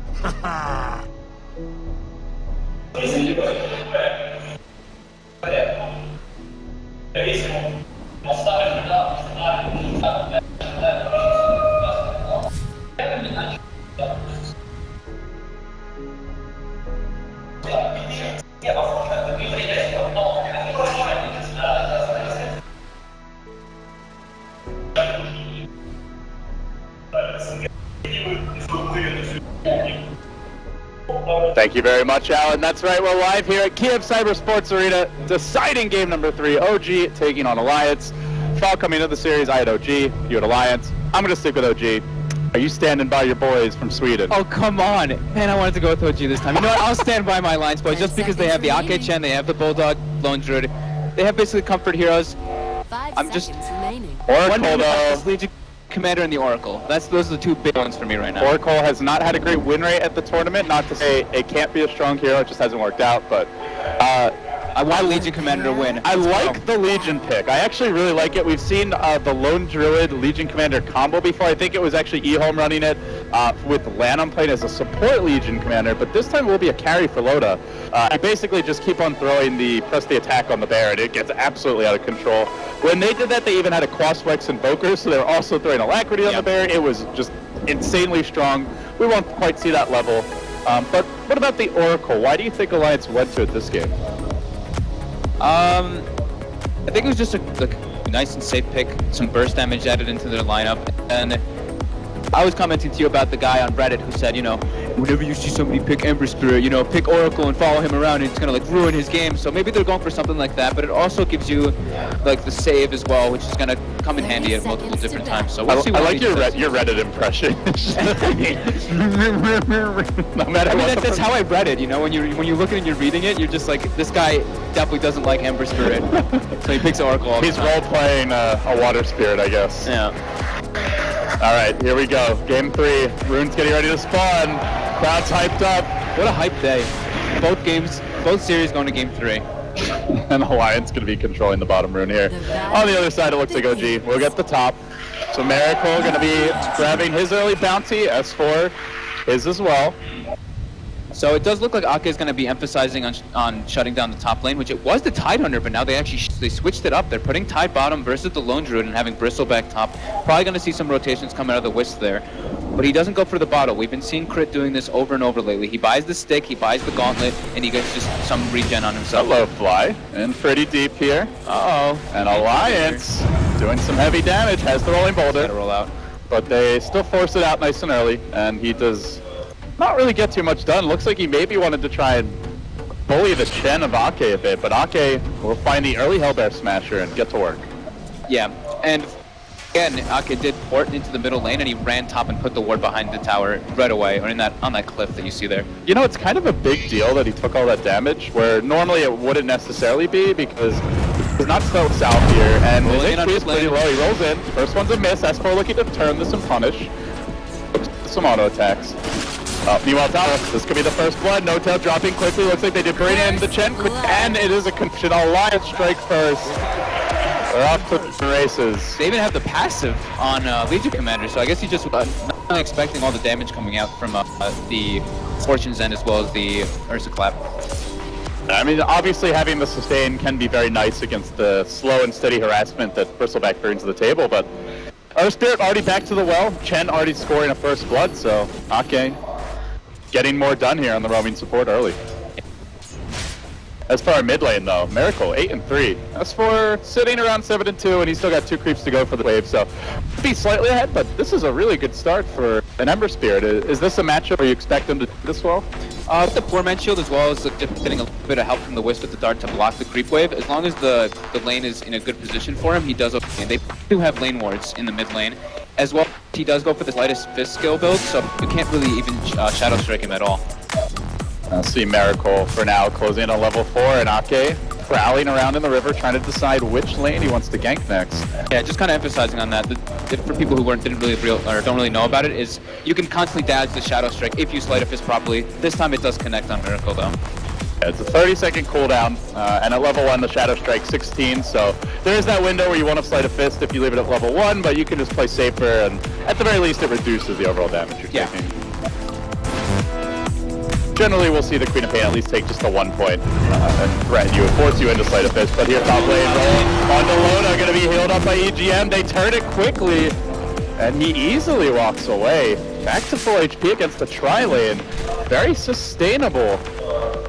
Speaker 6: Thank you very much, Alan. That's right, we're live here at Kiev Cyber Sports Arena, deciding game number 3, OG taking on Alliance. Fall coming into the series, I had OG, you had Alliance. I'm going to stick with OG. Are you standing by your boys from Sweden?
Speaker 7: Oh, come on. Man, I wanted to go with OG this time. You know what? I'll stand by my Alliance boys just because they have the Ake-Chen, they have the Bulldog, Lone Druid. They have basically comfort heroes.
Speaker 1: 5
Speaker 7: I'm just-
Speaker 1: seconds remaining.
Speaker 6: Oracle, though.
Speaker 7: Legion Commander and the Oracle. Those are the two big ones for me right now.
Speaker 6: Oracle has not had a great win rate at the tournament. Not to say it can't be a strong hero, it just hasn't worked out, but
Speaker 7: I want Legion Commander to win.
Speaker 6: I like the Legion pick. I actually really like it. We've seen the Lone Druid Legion Commander combo before. I think it was actually eHome running it with Lanham playing as a support Legion Commander, but this time it will be a carry for Loda. I basically just keep on throwing press the attack on the bear, and it gets absolutely out of control. When they did that, they even had a Crossflex Invoker, so they were also throwing Alacrity on the bear. It was just insanely strong. We won't quite see that level. But what about the Oracle? Why do you think Alliance went to it this game?
Speaker 7: I think it was just a nice and safe pick, some burst damage added into their lineup, and I was commenting to you about the guy on Reddit who said, you know, whenever you see somebody pick Ember Spirit, you know, pick Oracle and follow him around, and it's gonna like ruin his game. So maybe they're going for something like that, but it also gives you like the save as well, which is gonna come in handy at multiple different times. So we'll see.
Speaker 6: I like your Reddit impression. No matter what.
Speaker 7: That's how I read it. You know, when you look at it and you're reading it, you're just like, this guy definitely doesn't like Ember Spirit, so he picks Oracle. All
Speaker 6: He's role playing a Water Spirit, I guess.
Speaker 7: Yeah.
Speaker 6: All right, here we go. Game 3. Rune's getting ready to spawn. Crowd's hyped up.
Speaker 7: What a hype day. Both series going to Game 3.
Speaker 6: And Alliance going to be controlling the bottom rune here. On the other side, it looks like OG. We'll get the top. So Miracle going to be grabbing his early bounty. S4 his as well.
Speaker 7: So it does look like Ake is going to be emphasizing on shutting down the top lane, which it was the Tide Hunter, but now they switched it up. They're putting Tide bottom versus the Lone Druid and having Bristleback top. Probably going to see some rotations come out of the Wisp there. But he doesn't go for the bottle. We've been seeing Crit doing this over and over lately. He buys the stick, he buys the gauntlet, and he gets just some regen on himself.
Speaker 6: Hello, Fly. In pretty deep here.
Speaker 7: Uh-oh.
Speaker 6: And Alliance doing some heavy damage. Has the Rolling Boulder.
Speaker 7: Gotta roll out.
Speaker 6: But they still force it out nice and early, and he does not really get too much done. Looks like he maybe wanted to try and bully the Chen of Ake a bit, but Ake will find the early Hellbear Smasher and get to work.
Speaker 7: Yeah, and again, Ake did port into the middle lane, and he ran top and put the ward behind the tower right away, or on that cliff that you see there.
Speaker 6: You know, it's kind of a big deal that he took all that damage, where normally it wouldn't necessarily be, because he's not so south here, and the HP is pretty low. He rolls in. First one's a miss. S4 looking to turn this and punish. Some auto attacks. Meanwhile, this could be the first blood. No Tail dropping quickly. Looks like they did bring in the Chen, and it is a confusion. Alliance strike first. They're off to the races.
Speaker 7: They even have the passive on Legion Commander, so I guess he just not expecting all the damage coming out from the Fortune's End as well as the Ursa Clap.
Speaker 6: I mean, obviously having the sustain can be very nice against the slow and steady harassment that Bristleback brings to the table, but Earth Spirit already back to the well. Chen already scoring a first blood, so Ake getting more done here on the roaming support early. As for our mid lane though, Miracle 8-3. S4 sitting around 7-2, and he's still got 2 creeps to go for the wave, so be slightly ahead, but this is a really good start for an Ember Spirit. Is this a matchup where you expect him to do this well?
Speaker 7: With the poor man shield, as well as just getting a little bit of help from the Wisp with the dart to block the creep wave, as long as the lane is in a good position for him, he does okay. They do have lane wards in the mid lane, as well. He does go for the slightest fist skill build, so you can't really even shadow strike him at all.
Speaker 6: I'll see Miracle for now closing in on level 4, and Ake prowling around in the river trying to decide which lane he wants to gank next.
Speaker 7: Yeah, just kind of emphasizing on that. For people who don't really know about it, is you can constantly dodge the shadow strike if you sleight of fist properly. This time it does connect on Miracle though.
Speaker 6: Yeah, it's a 30-second cooldown, and at level 1 the shadow strike 16, so there is that window where you want to sleight of fist if you leave it at level 1, but you can just play safer, and at the very least it reduces the overall damage you're taking. Generally, we'll see the Queen of Pain at least take just the 1 point and threaten you and force you into sleight of fist. But here, top lane roll onto Loda, going to be healed up by EGM. They turn it quickly, and he easily walks away. Back to full HP against the tri-lane. Very sustainable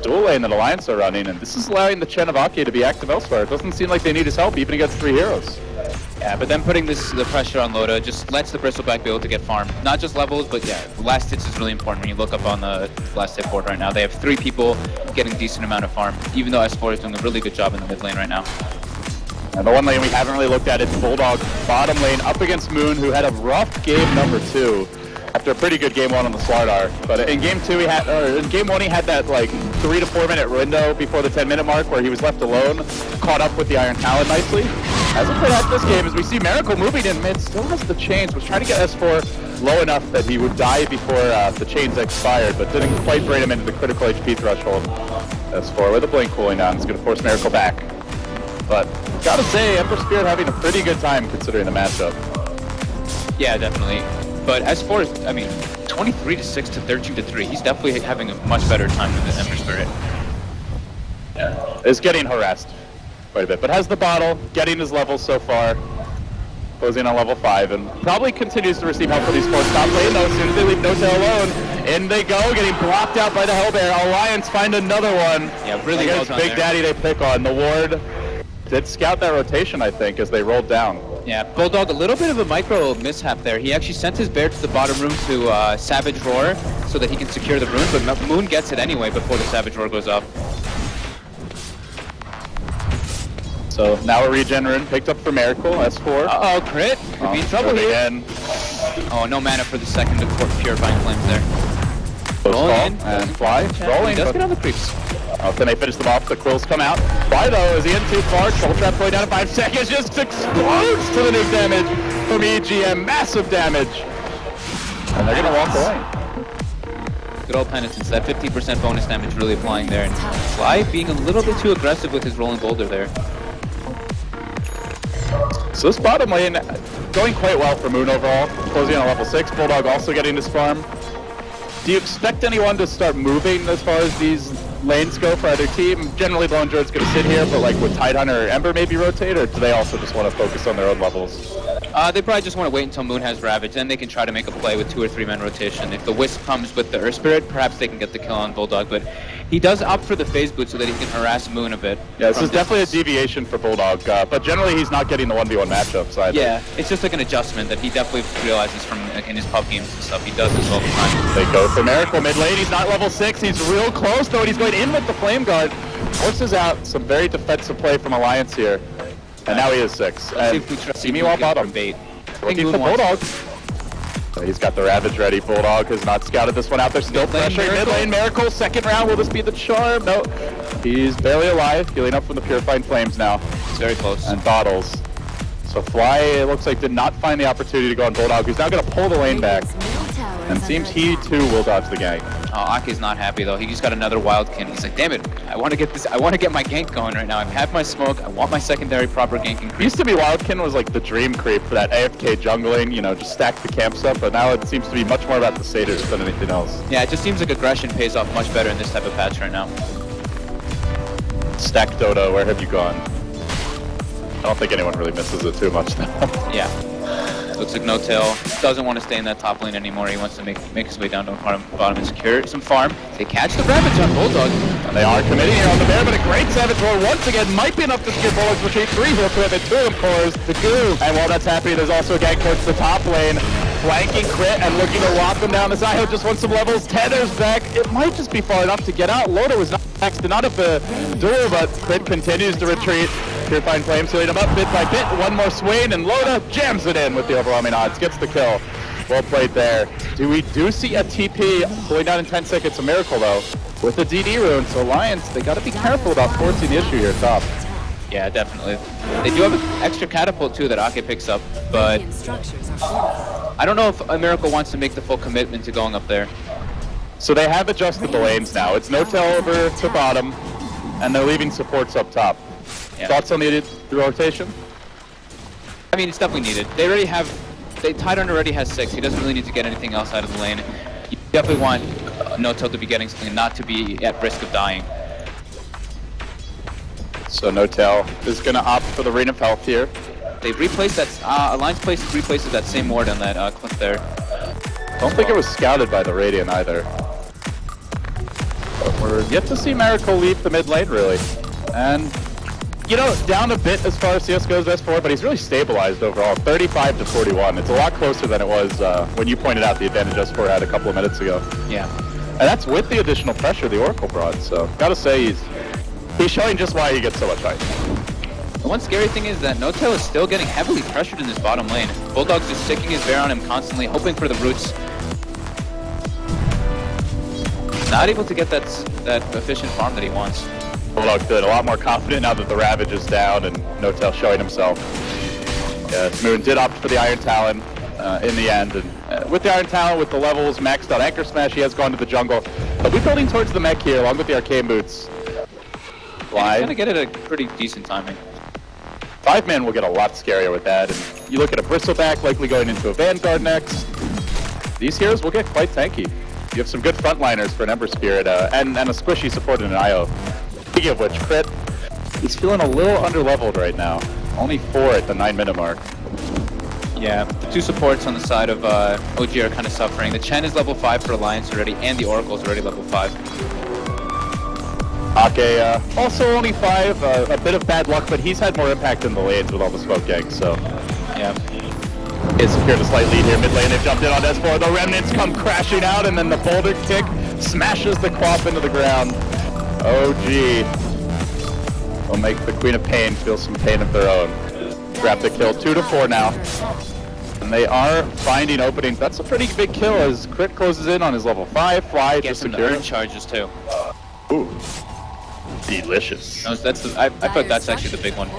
Speaker 6: dual lane that Alliance are running, and this is allowing the Chen of Ake to be active elsewhere. It doesn't seem like they need his help even against 3 heroes.
Speaker 7: Yeah, but then putting the pressure on Loda just lets the Bristleback be able to get farmed. Not just levels, but yeah, last hits is really important when you look up on the last hit board right now. They have 3 people getting decent amount of farm, even though S4 is doing a really good job in the mid lane right now.
Speaker 6: And the one lane we haven't really looked at is Bulldog bottom lane up against Moon, who had a rough game number 2 after a pretty good game 1 on the Slardar. But in game 2 in game 1 he had that like 3 to 4 minute window before the 10-minute mark where he was left alone, caught up with the Iron Talon nicely. Hasn't played out this game as we see Miracle moving in mid, still has the chains, was trying to get S4 low enough that he would die before the chains expired, but didn't quite bring him into the critical HP threshold. S4 with a blink cooling down is going to force Miracle back. But gotta say, Ember Spirit having a pretty good time considering the matchup.
Speaker 7: Yeah, definitely. But S4 is, I mean, 23-6 to 13-3. He's definitely having a much better time than the Ember Spirit.
Speaker 6: Yeah, is getting harassed quite a bit, but has the bottle, getting his levels so far, closing on level 5, and probably continues to receive help for these force top lane though. As soon as they leave Nota alone, in they go, getting blocked out by the Hellbear. Alliance find another one.
Speaker 7: Yeah, really well done.
Speaker 6: Big Daddy they pick on. The ward did scout that rotation, I think, as they rolled down.
Speaker 7: Yeah, Bulldog, a little bit of a micro mishap there. He actually sent his bear to the bottom room to Savage Roar so that he can secure the rune, but Moon gets it anyway before the Savage Roar goes up.
Speaker 6: So now a regen rune picked up for Miracle, S4.
Speaker 7: Uh-oh, crit. Could be in trouble here.
Speaker 6: Again.
Speaker 7: Oh, no mana for the second to Purifying Flames there.
Speaker 6: Close call and Fly. Rolling.
Speaker 7: He does get on the creeps.
Speaker 6: Oh, can they finish them off? The quills come out. Fly though, is he in too far? Troll Trap going down in 5 seconds, just explodes to the nuke damage from EGM. Massive damage. And they're gonna walk away.
Speaker 7: Good old Penitence. That 50% bonus damage really applying there. And Fly being a little bit too aggressive with his rolling boulder there.
Speaker 6: So this bottom lane going quite well for Moon overall. Closing on level 6. Bulldog also getting his farm. Do you expect anyone to start moving as far as these lanes go for either team? Generally, Lone Druid's going to sit here, but like would Tidehunter or Ember maybe rotate, or do they also just want to focus on their own levels?
Speaker 7: They probably just want to wait until Moon has Ravage, then they can try to make a play with 2 or 3 man rotation. If the Wisp comes with the Earth Spirit, perhaps they can get the kill on Bulldog, but he does opt for the Phase Boot so that he can harass Moon a bit.
Speaker 6: Yeah, this is definitely a deviation for Bulldog, but generally he's not getting the 1v1 matchups either.
Speaker 7: Yeah, it's just like an adjustment that he definitely realizes from like, in his pub games and stuff. He does this all the time.
Speaker 6: They go for Miracle mid lane. He's not level 6. He's real close though, and he's going in with the Flame Guard. Forces out some very defensive play from Alliance here. And now he is 6. And see me while bottom.
Speaker 7: Bait.
Speaker 6: Looking for Bulldog. So he's got the Ravage ready. Bulldog has not scouted this one out. They're still pressuring mid lane. Miracle, second round. Will this be the charm? No. He's barely alive. Healing up from the Purifying Flames now.
Speaker 7: It's very close.
Speaker 6: And bottles. So Fly, it looks like, did not find the opportunity to go on Bulldog, who's now going to pull the lane back. And seems he, too, will dodge the gank.
Speaker 7: Oh, Ake's not happy, though. He just got another Wildkin. He's like, damn it, I want to get this. I want to get my gank going right now. I've had my smoke. I want my secondary proper ganking creep.
Speaker 6: Used to be Wildkin was like the dream creep for that AFK jungling, you know, just stack the camps up, but now it seems to be much more about the satyrs than anything else.
Speaker 7: Yeah, it just seems like aggression pays off much better in this type of patch right now.
Speaker 6: Stack Dota, where have you gone? I don't think anyone really misses it too much, though.
Speaker 7: Yeah. Looks like No Tail doesn't want to stay in that top lane anymore. He wants to make his way down to the bottom and secure some farm. They catch the Ravage on Bulldog.
Speaker 6: And they are committing here on the bear, but a great Savage Roar once again might be enough to secure Bulldog's retreat. 3 heal commitment, 2 of cores to go. And while that's happening, there's also a gang towards the top lane. Flanking crit and looking to lock them down. The Zyho just wants some levels. Tether's back. It might just be far enough to get out. Loda was not next to not have the duel, but crit continues to retreat. Purifying Flames healing him up bit by bit. One more swing, and Loda jams it in with the overwhelming odds. Gets the kill. Well played there. We do see a TP pulling down in 10 seconds. A miracle, though, with the DD rune. So Alliance, they got to be careful about forcing the issue here top.
Speaker 7: Yeah, definitely. They do have an extra catapult, too, that Ake picks up, but I don't know if a Miracle wants to make the full commitment to going up there.
Speaker 6: So they have adjusted the lanes now. It's No Tail over to bottom, and they're leaving supports up top.
Speaker 7: Yeah.
Speaker 6: Thoughts on the rotation?
Speaker 7: I mean, it's definitely needed. Tidon already has 6. He doesn't really need to get anything else out of the lane. You definitely want No Tail to be getting something and not to be at risk of dying.
Speaker 6: So No Tail is going to opt for the Ring of Health here.
Speaker 7: They've replaced that, Alliance replaces that same ward on that cliff there.
Speaker 6: Don't think it was scouted by the Radiant either. But we're yet to see Miracle leave the mid lane, really. And, you know, down a bit as far as CS goes S4, but he's really stabilized overall. 35 to 41. It's a lot closer than it was when you pointed out the advantage S4 had a couple of minutes ago.
Speaker 7: Yeah.
Speaker 6: And that's with the additional pressure the Oracle brought, so gotta say he's showing just why he gets so much hype.
Speaker 7: The one scary thing is that No Tail is still getting heavily pressured in this bottom lane. Bulldog's just sticking his bear on him constantly, hoping for the roots. Not able to get that efficient farm that he wants.
Speaker 6: Bulldog good, a lot more confident now that the Ravage is down and No Tail showing himself. Yeah, Moon did opt for the Iron Talon in the end. And with the Iron Talon, with the levels maxed out Anchor Smash, he has gone to the jungle. But we're building towards the mech here, along with the Arcane Boots.
Speaker 7: He's gonna get it at pretty decent timing.
Speaker 6: 5-man will get a lot scarier with that. And you look at a Bristleback likely going into a Vanguard next. These heroes will get quite tanky. You have some good frontliners for an Ember Spirit and a squishy support in an IO. Speaking of which, Crit, he's feeling a little underleveled right now. Only 4 at the 9-minute mark.
Speaker 7: Yeah, the 2 supports on the side of OG are kind of suffering. The Chen is level 5 for Alliance already, and the Oracle is already level 5.
Speaker 6: Ake, also only 5, a bit of bad luck, but he's had more impact in the lanes with all the smoke gangs, so.
Speaker 7: Yeah.
Speaker 6: It's secured a slight lead here mid lane. They've jumped in on S4. The Remnants come crashing out, and then the Boulder kick smashes the Quap into the ground. OG will make the Queen of Pain feel some pain of their own. Grab the kill, 2 to 4 now. And they are finding openings. That's a pretty big kill as Crit closes in on his level 5. Fly just secure.
Speaker 7: Charges too.
Speaker 6: Ooh. Delicious.
Speaker 7: No, I thought that's actually the big one.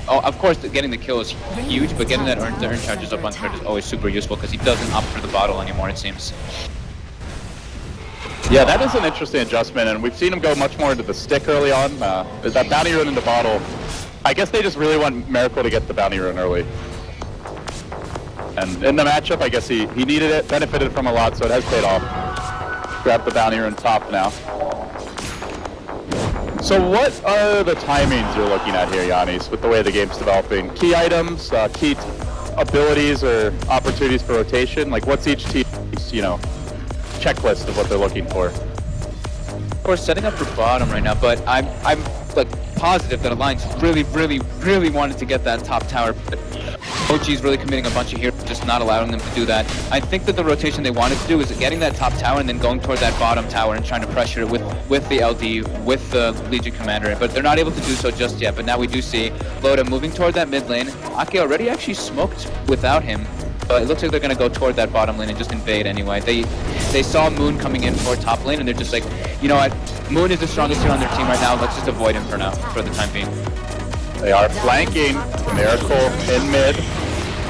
Speaker 7: Oh, of course, getting the kill is huge, but getting that the urn charges up on Crit is always super useful because he doesn't opt for the bottle anymore, it seems.
Speaker 6: Yeah, that is an interesting adjustment, and we've seen him go much more into the stick early on. That bounty rune into bottle. I guess they just really want Miracle to get the bounty rune early. And in the matchup, I guess he needed it, benefited from a lot, so it has paid off. Grab the bounty rune top now. So what are the timings you're looking at here, Yanis, with the way the game's developing? Key items, key abilities or opportunities for rotation? Like what's each team's, checklist of what they're looking for?
Speaker 7: Of course, setting up for bottom right now, but I'm like positive that Alliance really wanted to get that top tower. But OG's really committing a bunch of heroes, just not allowing them to do that. I think that the rotation they wanted to do is getting that top tower and then going toward that bottom tower and trying to pressure it with the LD, with the Legion Commander. But they're not able to do so just yet. But now we do see Loda moving toward that mid lane. Ake already actually smoked without him. But it looks like they're going to go toward that bottom lane and just invade anyway. They saw Moon coming in for top lane and they're just like, you know what, Moon is the strongest hero on their team right now. Let's just avoid him for now, for the time being.
Speaker 6: They are flanking. Miracle in mid.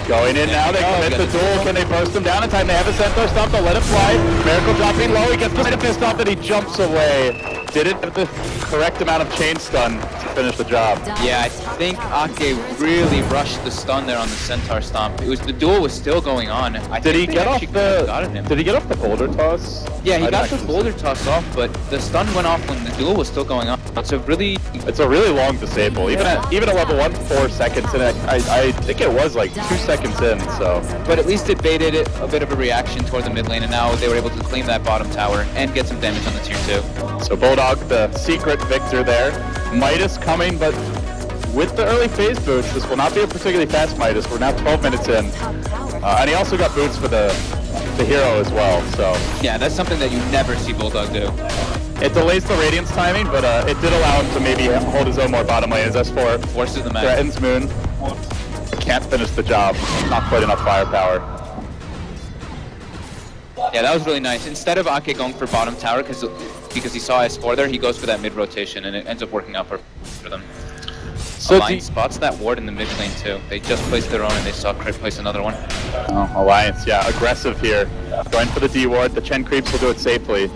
Speaker 6: Going in now, they commit the duel. Can they burst him down in time? They have a Centaur stomp, they'll let it fly. Miracle dropping low, he gets the fist off and he jumps away. Didn't have the correct amount of chain stun to finish the job.
Speaker 7: Yeah, I think Ake really rushed the stun there on the Centaur stomp. The duel was still going on.
Speaker 6: Did he get off the boulder toss?
Speaker 7: Yeah, he got the boulder toss off, but the stun went off when the duel was still going on. It's a really
Speaker 6: It's a really long disable. Even at level 1, 4 seconds in, I think it was like 2 seconds in, so.
Speaker 7: But at least it baited it a bit of a reaction toward the mid lane, and now they were able to claim that bottom tower and get some damage on the tier 2.
Speaker 6: So Bulldog, the secret victor there. Midas coming, but with the early phase boots, this will not be a particularly fast Midas. We're now 12 minutes in. And he also got boots for the hero as well, so.
Speaker 7: Yeah, that's something that you never see Bulldog do.
Speaker 6: It delays the Radiance timing, but it did allow him to maybe hold his own more bottom lane as S4
Speaker 7: forces the match.
Speaker 6: Threatens Moon. Can't finish the job. Not quite enough firepower.
Speaker 7: Yeah, that was really nice. Instead of Ake going for bottom tower, because he saw S4 there, he goes for that mid rotation, and it ends up working out for them. So Alliance spots that ward in the mid lane too. They just placed their own, and they saw Crit place another one.
Speaker 6: Oh, Alliance, yeah, aggressive here. Going for the D ward. The Chen creeps will do it safely.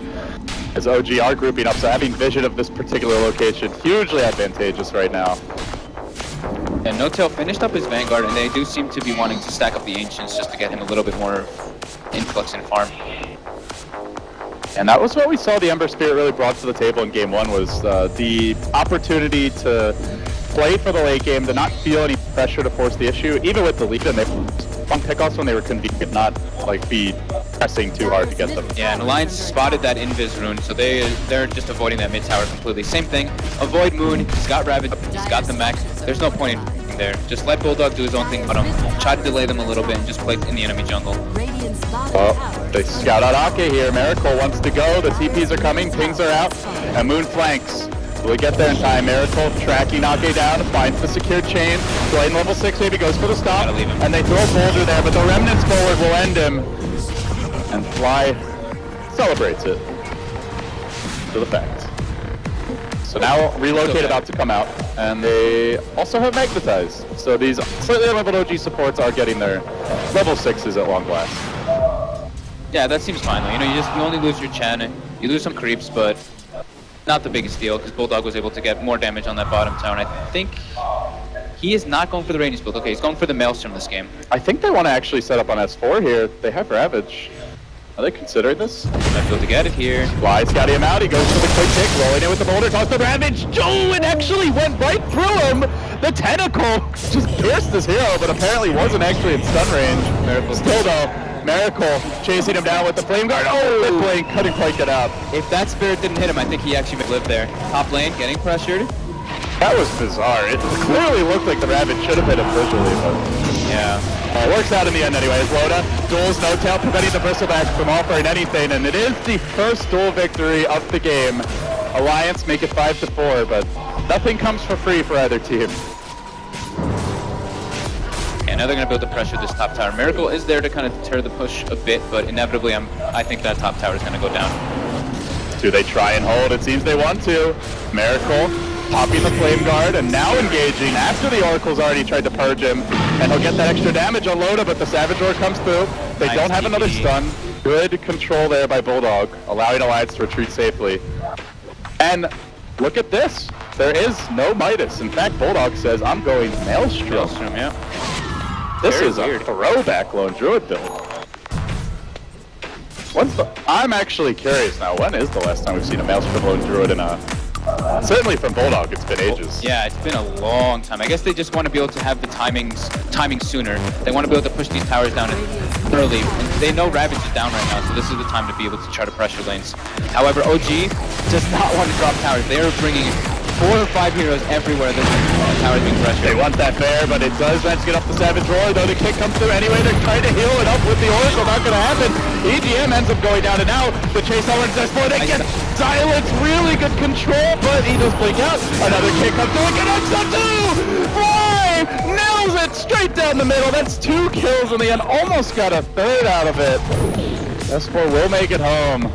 Speaker 6: As OG are grouping up, so having vision of this particular location, hugely advantageous right now.
Speaker 7: And No Tail finished up his Vanguard, and they do seem to be wanting to stack up the Ancients just to get him a little bit more influx and farm.
Speaker 6: And that was what we saw the Ember Spirit really brought to the table in game 1, was the opportunity to play for the late game, to not feel any pressure to force the issue, even with the lead, and they fun pickoffs when they were convenient, not like be pressing too hard to get them.
Speaker 7: Yeah, and Alliance spotted that Invis rune, so they're just avoiding that mid tower completely. Same thing, avoid Moon, he's got Ravage, he's got the mech, there's no point in there. Just let Bulldog do his own thing, but try to delay them a little bit and just play in the enemy jungle.
Speaker 6: Oh, they scout out Ake here, Miracle wants to go, the TPs are coming, pings are out, and Moon flanks. Will he get there in time? Miracle tracking Ake down, finds the secure chain, Blade level 6 maybe goes for the stop, and they throw a boulder there, but the Remnants forward will end him. And Fly celebrates it to the fact. So now Relocate about to come out, and they also have Magnetize. So these slightly leveled OG supports are getting their level 6s at long last.
Speaker 7: Yeah, that seems fine though. You know, you only lose your Chen, you lose some creeps, but not the biggest deal, because Bulldog was able to get more damage on that bottom tower, and I think he is not going for the Radiance build. Okay, he's going for the Maelstrom this game.
Speaker 6: I think they want to actually set up on S4 here. They have Ravage. Are they considering this?
Speaker 7: Might be able to get it here.
Speaker 6: Fly scouting him out. He goes for the quick kick, rolling in with the boulder, toss the Ravage. Oh, it actually went right through him. The tentacle just pierced his hero, but apparently wasn't actually in stun range. Still though, Miracle chasing him down with the Flame Guard. Oh, Lip Blade couldn't quite get out.
Speaker 7: If that Spirit didn't hit him, I think he actually would live there. Top lane, getting pressured.
Speaker 6: That was bizarre. It clearly looked like the Ravage should have hit him visually, but
Speaker 7: yeah.
Speaker 6: It works out in the end anyways. Loda duels No Tail, preventing the Bristleback from offering anything, and it is the first duel victory of the game. Alliance make it 5-4, but nothing comes for free for either team.
Speaker 7: Yeah, now they're going to build the pressure this top tower. Miracle is there to kind of deter the push a bit, but inevitably I think that top tower is going to go down.
Speaker 6: Do they try and hold? It seems they want to. Miracle popping the Flame Guard and now engaging after the Oracle's already tried to purge him, and he'll get that extra damage on Loda, but the Savage Roar comes through. They don't have another stun. Good control there by Bulldog, allowing Alliance to retreat safely. And look at this. There is no Midas. In fact, Bulldog says, I'm going Maelstrom.
Speaker 7: Maelstrom, yeah.
Speaker 6: This is a throwback Lone Druid build. I'm actually curious now, when is the last time we've seen a Maelstrom Lone Druid in a... certainly from Bulldog, it's been ages.
Speaker 7: Yeah, it's been a long time. I guess they just want to be able to have the timing sooner. They want to be able to push these towers down early. And they know Ravage is down right now, so this is the time to be able to try to pressure lanes. However, OG does not want to drop towers. They are bringing 4 or 5 heroes everywhere. The towers being pressured.
Speaker 6: They want that bear, but it does manage to get off the Savage Roar, though the kick comes through anyway. They're trying to heal it up with the Oracle. Not going to happen. EGM ends up going down, and now the chase over to S4. They get Silence, really good control, but he does blink out. Another kick comes through, and connects on 2! Fly! Nails it straight down the middle. That's 2 kills in the end. Almost got a 3rd out of it. S4 will make it home,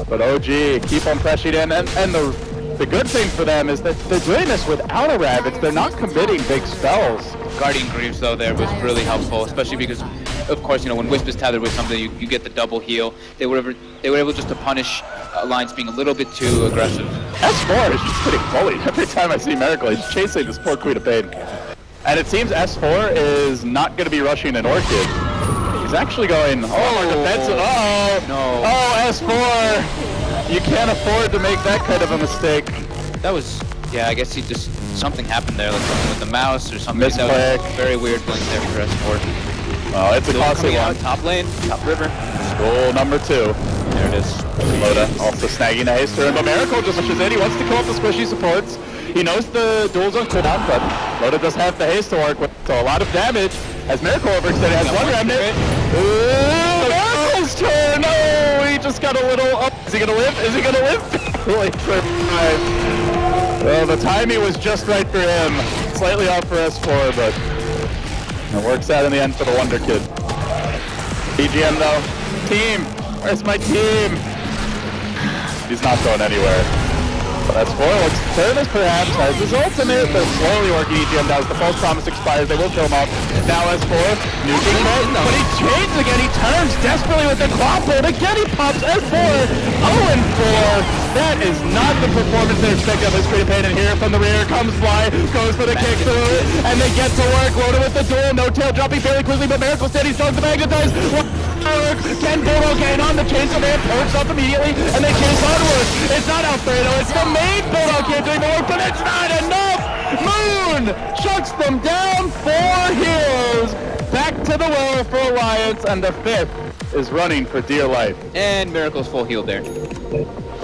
Speaker 6: but OG keep on pressing in, and the good thing for them is that they're doing this without a Ravage. They're not committing big spells.
Speaker 7: Guardian Greaves though there was really helpful, especially because, of course, you know, when Wisp is tethered with something, you get the double heal. They were able just to punish Alliance being a little bit too aggressive.
Speaker 6: S4 is just getting bullied. Every time I see Miracle, he's chasing this poor Queen of Pain. And it seems S4 is not going to be rushing an Orchid. He's actually going, defensive. Uh-oh.
Speaker 7: No.
Speaker 6: Oh, S4. You can't afford to make that kind of a mistake.
Speaker 7: That was Yeah, I guess he just, something happened there, like something with the mouse or something.
Speaker 6: Misclick.
Speaker 7: That was very weird blink there for S4.
Speaker 6: Oh, it's a costly one.
Speaker 7: Out, top lane, top river.
Speaker 6: Goal number 2.
Speaker 7: There it is.
Speaker 6: Loda also snagging a haste turn, but Miracle just pushes in. He wants to kill off the squishy supports. He knows the duel's on cooldown, but Loda does have the haste to work with, so a lot of damage as Miracle overextended. Has one remnant. Miracle's turn! Oh, he just got a little up. Is he gonna live? Is he gonna live? Wait for 5. Well, the timing was just right for him. Slightly off for S4, but it works out in the end for the Wonder Kid. EGM though. Team! Where's my team? He's not going anywhere. But S4 looks to turn as perhaps has his ultimate. They're slowly working EGM down as the false promise expires. They will kill him off. Now S4, nuking it, but he chains again. He turns desperately with the claw pull. Again he pops S4. 0-4. That is not the performance they expected of this Creed of Pain. And here from the rear comes Fly, goes for the kick through, and they get to work. Loaded with the duel. No tail dropping fairly quickly, but Miracle steady starts to magnetize. Can Bodo gain on the chainsaw man? Perks up immediately, and they chase onwards. It's not Alfredo, it's the main Bodo can't do more, but it's not enough! Moon shuts them down. 4 heroes back to the well for Alliance, and the 5th is running for dear life.
Speaker 7: And Miracle's full heal there.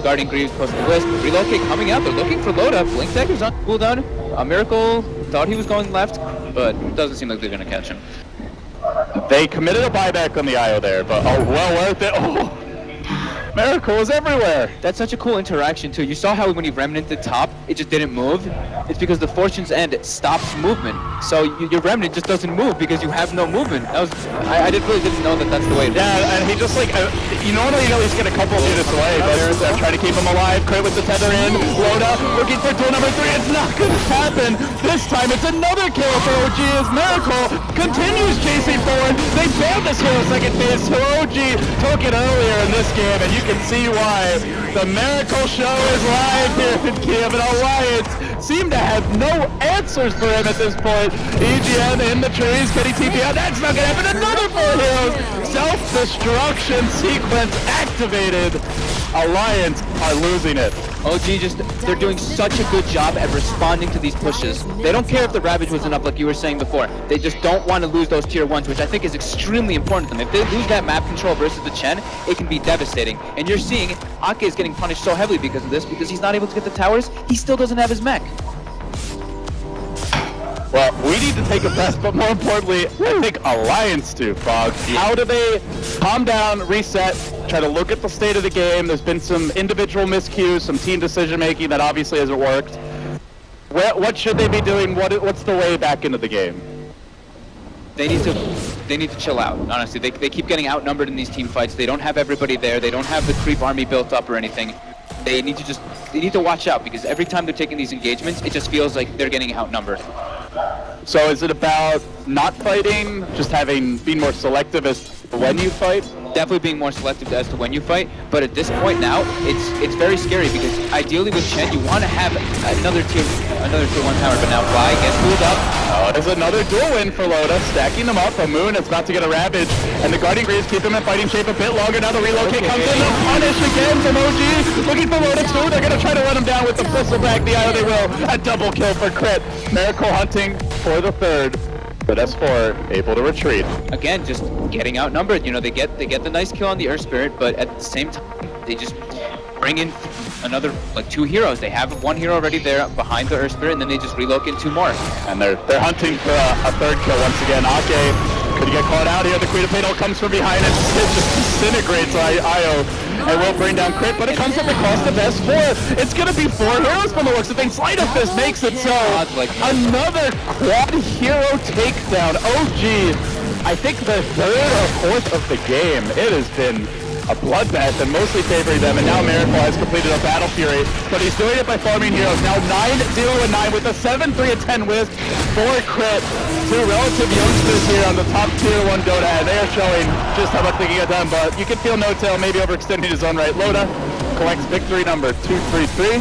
Speaker 7: Guardian Greaves close to the list. Relocate coming out. They're looking for Loda. Blink Deck is on cooldown. Miracle thought he was going left, but it doesn't seem like they're going to catch him.
Speaker 6: They committed a buyback on the IO there, but oh, well worth it. Oh, Miracle is everywhere.
Speaker 7: That's such a cool interaction too. You saw how when he remnanted top, it just didn't move. It's because the Fortune's End stops movement. So your remnant just doesn't move because you have no movement. That was, I really didn't know that that's the way it is.
Speaker 6: Yeah, and he just like, you normally at least get a couple of units away, but they're trying to keep him alive. Crit with the tether in. Loda looking for duel number 3. It's not going to happen. This time it's another kill for OG as Miracle continues chasing forward. They failed this hero second phase, so OG took it earlier in this game, and you can see why. The Miracle Show is live here in Kiev, and Alliance seem to have no answers for him at this point. EGN in the trees, can he TP out? That's not gonna happen. Another 4 heroes. Self-destruction sequence activated. Alliance are losing it.
Speaker 7: OG they're doing such a good job at responding to these pushes. They don't care if the Ravage wasn't up like you were saying before. They just don't want to lose those tier 1s, which I think is extremely important to them. If they lose that map control versus the Chen, it can be devastating. And you're seeing Ake is getting punished so heavily because of this, because he's not able to get the towers. He still doesn't have his mech.
Speaker 6: Well, we need to take a breath, but more importantly, I think Alliance do, Frog. How do they calm down, reset, try to look at the state of the game? There's been some individual miscues, some team decision-making that obviously hasn't worked. What should they be doing? What's the way back into the game?
Speaker 7: They need to chill out, honestly. They keep getting outnumbered in these team fights. They don't have everybody there. They don't have the creep army built up or anything. They need to watch out, because every time they're taking these engagements, it just feels like they're getting outnumbered.
Speaker 6: So is it about not fighting, just being more selective as to when you fight?
Speaker 7: Definitely being more selective as to when you fight, but at this point now, it's very scary, because ideally with Chen, you want to have another tier 1 tower, but now Fly gets moved up.
Speaker 6: Oh, there's another duel win for Loda, stacking them up. A Moon is about to get a Ravage, and the Guardian Greaves keep him in fighting shape a bit longer. Now the relocate comes in, the punish again from OG, looking for Loda too. They're going to try to run him down with the Bristleback, the IO they will. A double kill for Crit. Miracle hunting for the 3rd. But S4 able to retreat.
Speaker 7: Again, just getting outnumbered. You know, they get the nice kill on the Earth Spirit, but at the same time, they just bring in another, like, 2 heroes. They have 1 hero already there behind the Earth Spirit, and then they just relocate 2 more.
Speaker 6: And they're hunting for a 3rd kill once again. Ake could get caught out here. The Queen of Pain comes from behind and it just disintegrates IO. And will bring down Crit, but it comes at the cost of S4. It's going to be 4 heroes from the looks of things. Sleight of Fist makes it so. Another quad hero takedown. OG, I think the 3rd or 4th of the game. It has been a bloodbath and mostly favoring them, and now Miracle has completed a Battle Fury, but he's doing it by farming heroes. Now 9-0-9 with a 7-3-10 wisp for Crit. 2 relative youngsters here on the top tier 1 Dota, and they are showing just how much they can get done, but you can feel No-Tail maybe overextending his own right. Loda collects victory number 233.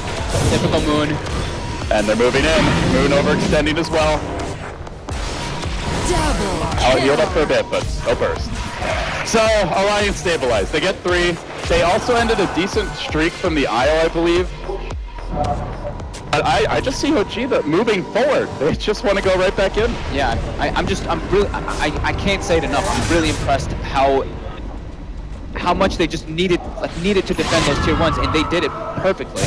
Speaker 7: Typical Moon.
Speaker 6: And they're moving in. Moon overextending as well. I'll heal up for a bit, but no burst. So, Alliance stabilized. They get 3. They also ended a decent streak from the IO, I believe. But I just see OG moving forward. They just want to go right back in.
Speaker 7: Yeah, I can't say it enough. I'm really impressed how much they just needed to defend those tier 1s, and they did it perfectly.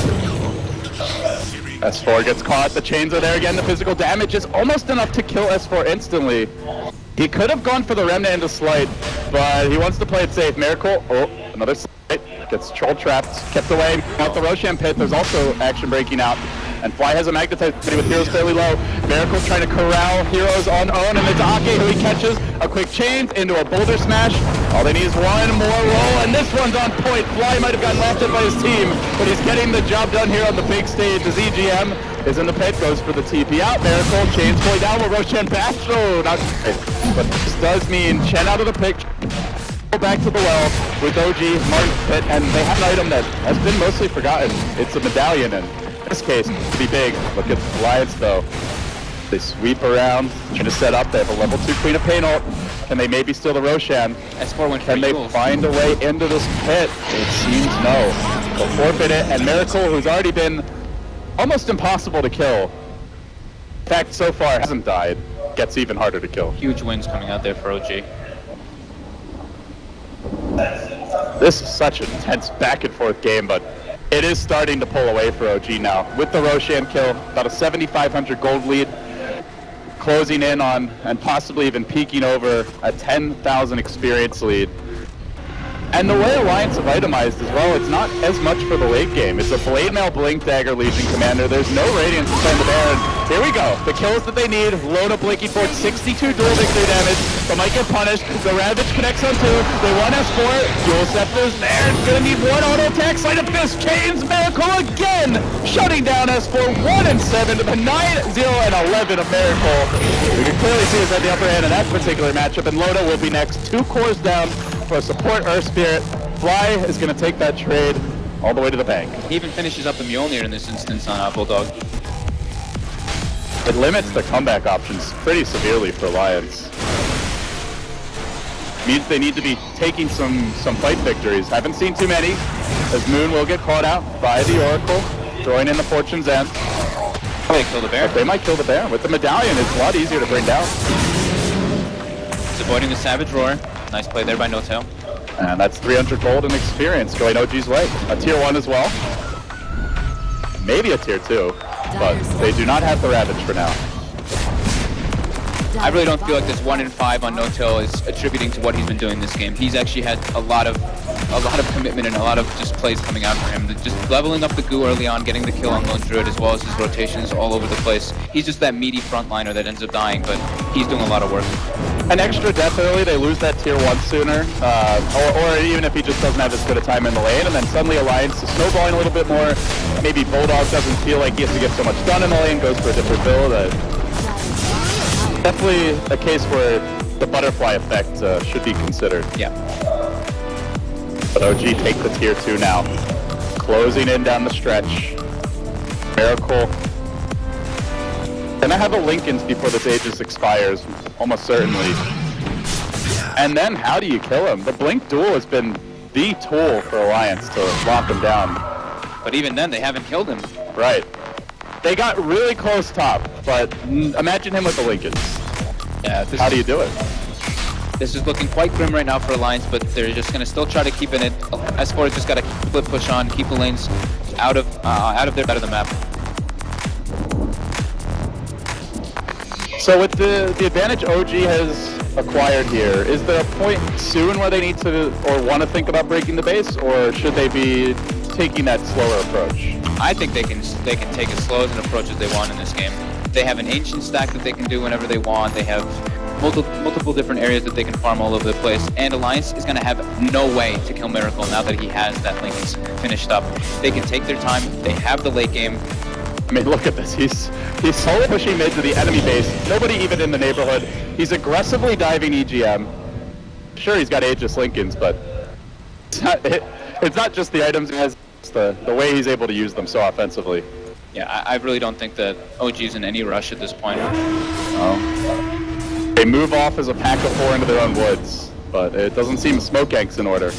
Speaker 6: S4 gets caught, the chains are there again, the physical damage is almost enough to kill S4 instantly. He could have gone for the Remnant into Slight, but he wants to play it safe. Miracle, oh, another Slight, gets troll trapped, kept away out the Roshan pit. There's also action breaking out. And Fly has a magnetite with heroes fairly low. Miracle trying to corral heroes on own, and it's Ake who he catches. A quick chain into a boulder smash. All they need is one more roll, and this one's on point. Fly might have gotten laughed at by his team, but he's getting the job done here on the big stage. As EGM is in the pit, goes for the TP out. Miracle, chains pulling down with Roshan back. Oh, not great. But this does mean Chen out of the pick. Back to the well with OG, Martin pit, and they have an item that has been mostly forgotten. It's a medallion, and in this case, to be big. Look at the Alliance though. They sweep around, trying to set up. They have a level 2 Queen of Pain ult. Can they maybe steal the Roshan?
Speaker 7: S4 went
Speaker 6: Can they find a way into this pit? It seems no. They'll forfeit it, and Miracle, who's already been almost impossible to kill. In fact, so far hasn't died. Gets even harder to kill.
Speaker 7: Huge wins coming out there for OG.
Speaker 6: This is such an intense back and forth game, but it is starting to pull away for OG now. With the Roshan kill, about a 7,500 gold lead, closing in on and possibly even peaking over a 10,000 experience lead. And the way Alliance have itemized as well, it's not as much for the late game. It's a Blade Mail Blink Dagger Legion Commander. There's no Radiance inside the Baron. Here we go. The kills that they need. Lona Blinky Fort, 62 dual victory damage, but might get punished. The Ravage connects on 2. They want S4. Dual Scepters there. It's gonna need one auto attack. Sleight of Fist. Chains Miracle again. Shutting down S4. 1 and 7 to the 9, 0 and 11 of Miracle. We can clearly see us at the upper hand in that particular matchup, and Lona will be next. 2 cores down for support Earth Spirit. Fly is going to take that trade all the way to the bank.
Speaker 7: He even finishes up the Mjolnir in this instance on Bulldog.
Speaker 6: It limits the comeback options pretty severely for Alliance. Means they need to be taking some fight victories. Haven't seen too many, as Moon will get caught out by the Oracle, throwing in the Fortune's End.
Speaker 7: They kill the bear.
Speaker 6: But they might kill the bear. With the medallion, it's a lot easier to bring down.
Speaker 7: He's avoiding the Savage Roar. Nice play there by No-Tail.
Speaker 6: And that's 300 gold and experience going OG's way. A tier 1 as well. Maybe a tier 2, but they do not have the Ravage for now.
Speaker 7: I really don't feel like this 1 in 5 on No-Tail is attributing to what he's been doing this game. He's actually had a lot of commitment and a lot of just plays coming out for him. Just leveling up the goo early on, getting the kill on Lone Druid, as well as his rotations all over the place. He's just that meaty frontliner that ends up dying, but he's doing a lot of work.
Speaker 6: An extra death early, they lose that tier 1 sooner, or even if he just doesn't have as good a time in the lane, and then suddenly Alliance is snowballing a little bit more. Maybe Bulldog doesn't feel like he has to get so much done in the lane, goes for a different build. Definitely a case where the butterfly effect should be considered.
Speaker 7: Yeah.
Speaker 6: But OG take the tier 2 now. Closing in down the stretch. Miracle. Gonna have a Linken's before this Aegis expires, almost certainly. And then how do you kill him? The Blink Duel has been the tool for Alliance to lock him down.
Speaker 7: But even then, they haven't killed him.
Speaker 6: Right. They got really close top, but imagine him with the Linken's.
Speaker 7: Yeah.
Speaker 6: How do you do it?
Speaker 7: This is looking quite grim right now for Alliance, but they're just going to still try to keep in it. S4 has just got to flip push on, keep the lanes out of the map.
Speaker 6: So with the advantage OG has acquired here, is there a point soon where they need to or want to think about breaking the base, or should they be taking that slower approach?
Speaker 7: I think they can take as slow as an approach as they want in this game. They have an ancient stack that they can do whenever they want. They have multiple different areas that they can farm all over the place, and Alliance is going to have no way to kill Miracle now that he has that Linken's finished up. They can take their time. They have the late game.
Speaker 6: I mean, look at this. He's solo pushing mid to the enemy base. Nobody even in the neighborhood. He's aggressively diving EGM. Sure, he's got Aegis Linken's, but it's not just the items he has. It's the way he's able to use them so offensively.
Speaker 7: Yeah, I really don't think that OG is in any rush at this point.
Speaker 6: They move off as a pack of 4 into their own woods, but it doesn't seem smoke gank's in order.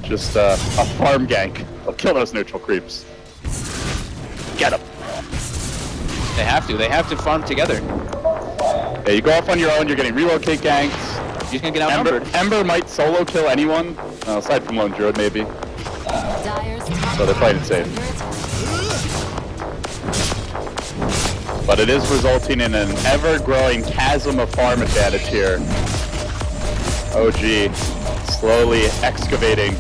Speaker 6: Just a farm gank. They'll kill those neutral creeps. Get him.
Speaker 7: They have to farm together.
Speaker 6: Yeah, you go off on your own, you're getting relocate ganks.
Speaker 7: He's gonna get outnumbered.
Speaker 6: Ember might solo kill anyone, aside from Lone Druid maybe.
Speaker 1: Dyer's top
Speaker 6: So they're playing it safe. But it is resulting in an ever-growing chasm of farm advantage here. OG slowly excavating.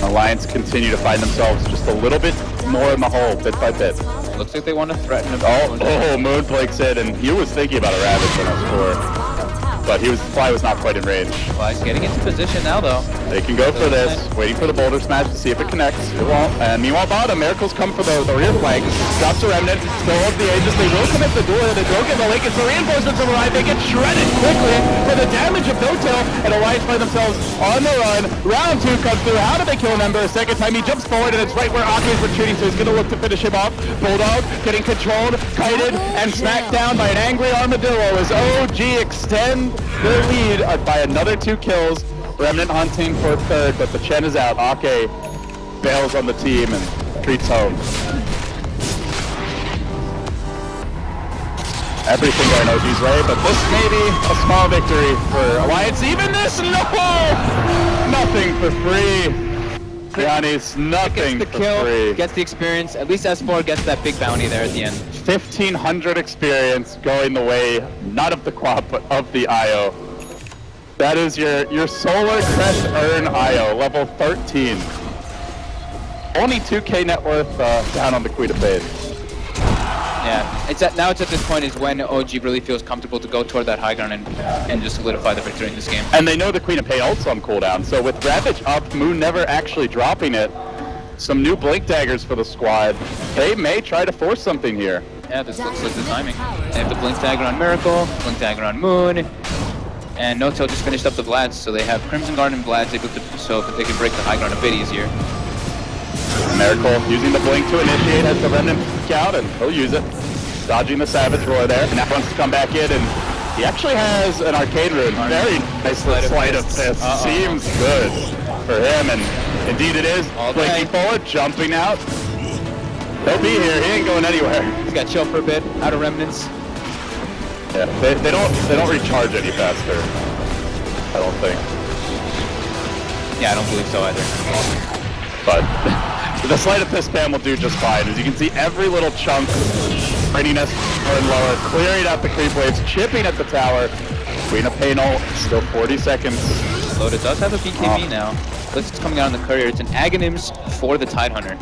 Speaker 6: Alliance continue to find themselves just a little bit more in the hole, bit by bit.
Speaker 7: Looks like they want to threaten him.
Speaker 6: Moon Blake's in, and he was thinking about a Ravage when I was score. But Fly was not quite in range.
Speaker 7: Fly's getting into position now, though.
Speaker 6: They can go for this, waiting for the boulder smash to see if it connects. It won't. And meanwhile, bottom, Miracles come for the rear flank. Drops a Remnant, still holds the Aegis. They will commit the duel. They don't get the link. It's the reinforcements have arrived. They get shredded quickly for the damage of No-Tail. And Alliance find themselves on the run. Round 2 comes through. How do they kill an Ember? A second time, he jumps forward, and it's right where Ake is retreating, so he's going to look to finish him off. Bulldog getting controlled, kited, and smacked down by an angry Armadillo as OG extend their lead by another 2 kills. Remnant hunting for third, but the Chen is out. Ake bails on the team and retreats home. Everything going OG's way, but this may be a small victory for Alliance. Even this, no! Nothing for free. Giannis, nothing
Speaker 7: gets the
Speaker 6: for
Speaker 7: kill,
Speaker 6: free.
Speaker 7: gets the experience. At least S4 gets that big bounty there at the end.
Speaker 6: 1,500 experience going the way, not of the quad, but of the IO. That is your Solar Crest Earn IO, level 13. Only 2k net worth down on the Queen of Fade.
Speaker 7: Yeah, now it's at this point is when OG really feels comfortable to go toward that high ground and just solidify the victory in this game.
Speaker 6: And they know the Queen of Pain also on cooldown, so with Ravage up, Moon never actually dropping it, some new Blink Daggers for the squad, they may try to force something here.
Speaker 7: Yeah, this looks like the timing. They have the Blink Dagger on Miracle, Blink Dagger on Moon, and No-Tail just finished up the Vlads, so they have Crimson Guard and Vlads able to so that they can break the high ground a bit easier.
Speaker 6: Miracle using the Blink to initiate as the Remnant peek out, and he'll use it. Dodging the Savage Roar there, and now wants to come back in, and he actually has an Arcane Rune. Very nice Sleight of Fist. Seems good for him, and indeed it is. Blinking forward, jumping out. He'll be here, he ain't going anywhere.
Speaker 7: He's got chill for a bit, out of Remnants.
Speaker 6: Yeah, they don't recharge any faster, I don't think.
Speaker 7: Yeah, I don't believe so either.
Speaker 6: But the Sleight of Fist spam will do just fine. As you can see, every little chunk bringing us lower and lower, clearing out the creep waves, chipping at the tower. Queen of Pain ult, still 40 seconds.
Speaker 7: Loda does have a BKB now. This is coming out on the courier. It's an Aghanims for the Tidehunter.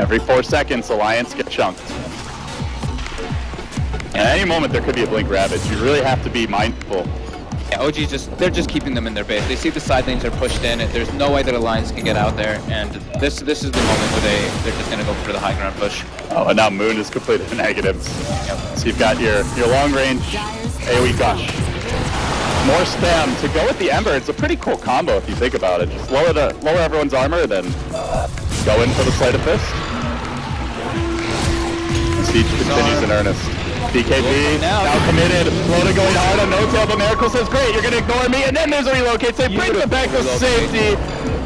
Speaker 6: Every 4 seconds, Alliance get chunked. At any moment, there could be a Blink Ravage. You really have to be mindful.
Speaker 7: Yeah, OG's they're just keeping them in their base. They see the side lanes are pushed in. There's no way that Alliance can get out there, and this is the moment where they're just gonna go for the high ground push.
Speaker 6: Oh, and now Moon is completed the negatives. Yep. So you've got your long range AoE gush. More spam to go with the Ember. It's a pretty cool combo if you think about it. Just lower everyone's armor, then go in for the Sleight of Fist. The siege continues in earnest. BKB now committed. Loda going hard on No-Tail, but Miracle says, great, you're going to ignore me. And then there's a relocate. They bring it back to safety.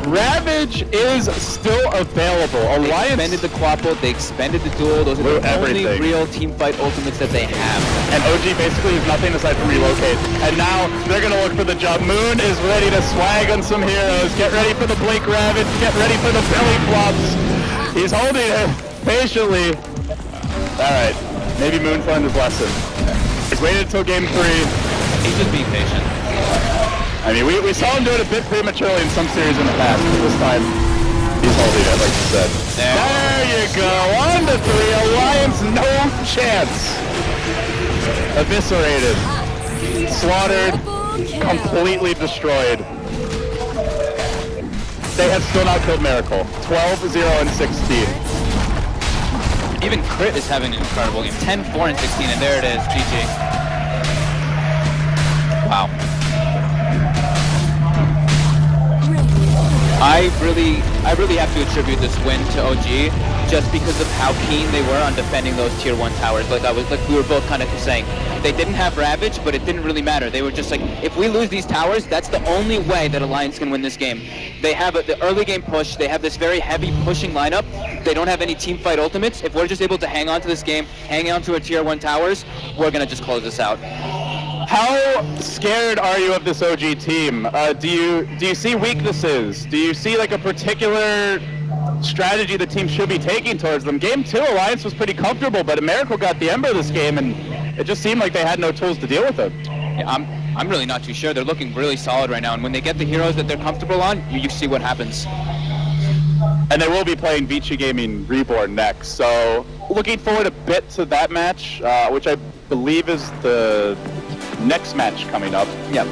Speaker 6: Ravage is still available. Alliance
Speaker 7: expended the Quapple, they expended the duel. Those are the only real teamfight ultimates that they have.
Speaker 6: And OG basically has nothing aside from relocate. And now they're going to look for the jump. Moon is ready to swag on some heroes. Get ready for the Blink Ravage. Get ready for the belly flops. He's holding it patiently. All right. Maybe Moon learned his lesson. He's waited until game 3.
Speaker 7: He's just being patient.
Speaker 6: I mean, we saw him do it a bit prematurely in some series in the past, but this time he's holding it, like you said. There you go. 1-3. Alliance, no chance. Eviscerated. Slaughtered. Completely destroyed. They have still not killed Miracle. 12, 0, and 16.
Speaker 7: Even Crit is having an incredible game. 10-4 and 16, and there it is. GG. Wow. I really have to attribute this win to OG. just because of how keen they were on defending those tier 1 towers. Like we were both kind of saying, they didn't have Ravage, but it didn't really matter. They were just like, if we lose these towers, that's the only way that Alliance can win this game. They have the early game push. They have this very heavy pushing lineup. They don't have any team fight ultimates. If we're just able to hang on to this game, hang on to our tier 1 towers, we're gonna just close this out.
Speaker 6: How scared are you of this OG team? Do you see weaknesses? Do you see like a particular strategy the team should be taking towards them? Game 2, Alliance was pretty comfortable, but Miracle got the Ember this game, and it just seemed like they had no tools to deal with it.
Speaker 7: Yeah, I'm really not too sure. They're looking really solid right now, and when they get the heroes that they're comfortable on, you see what happens.
Speaker 6: And they will be playing Vici Gaming Reborn next, so looking forward a bit to that match, which I believe is the next match coming up.
Speaker 7: Yeah.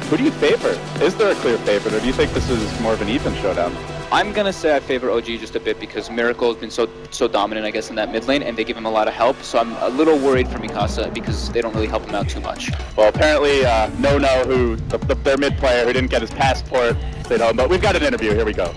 Speaker 6: Who do you favor? Is there a clear favorite, or do you think this is more of an even showdown?
Speaker 7: I'm gonna say I favor OG just a bit because Miracle has been so dominant, I guess, in that mid lane, and they give him a lot of help. So I'm a little worried for Mikasa because they don't really help him out too much.
Speaker 6: Well, apparently, No, who their mid player who didn't get his passport, stayed home. But we've got an interview. Here we go.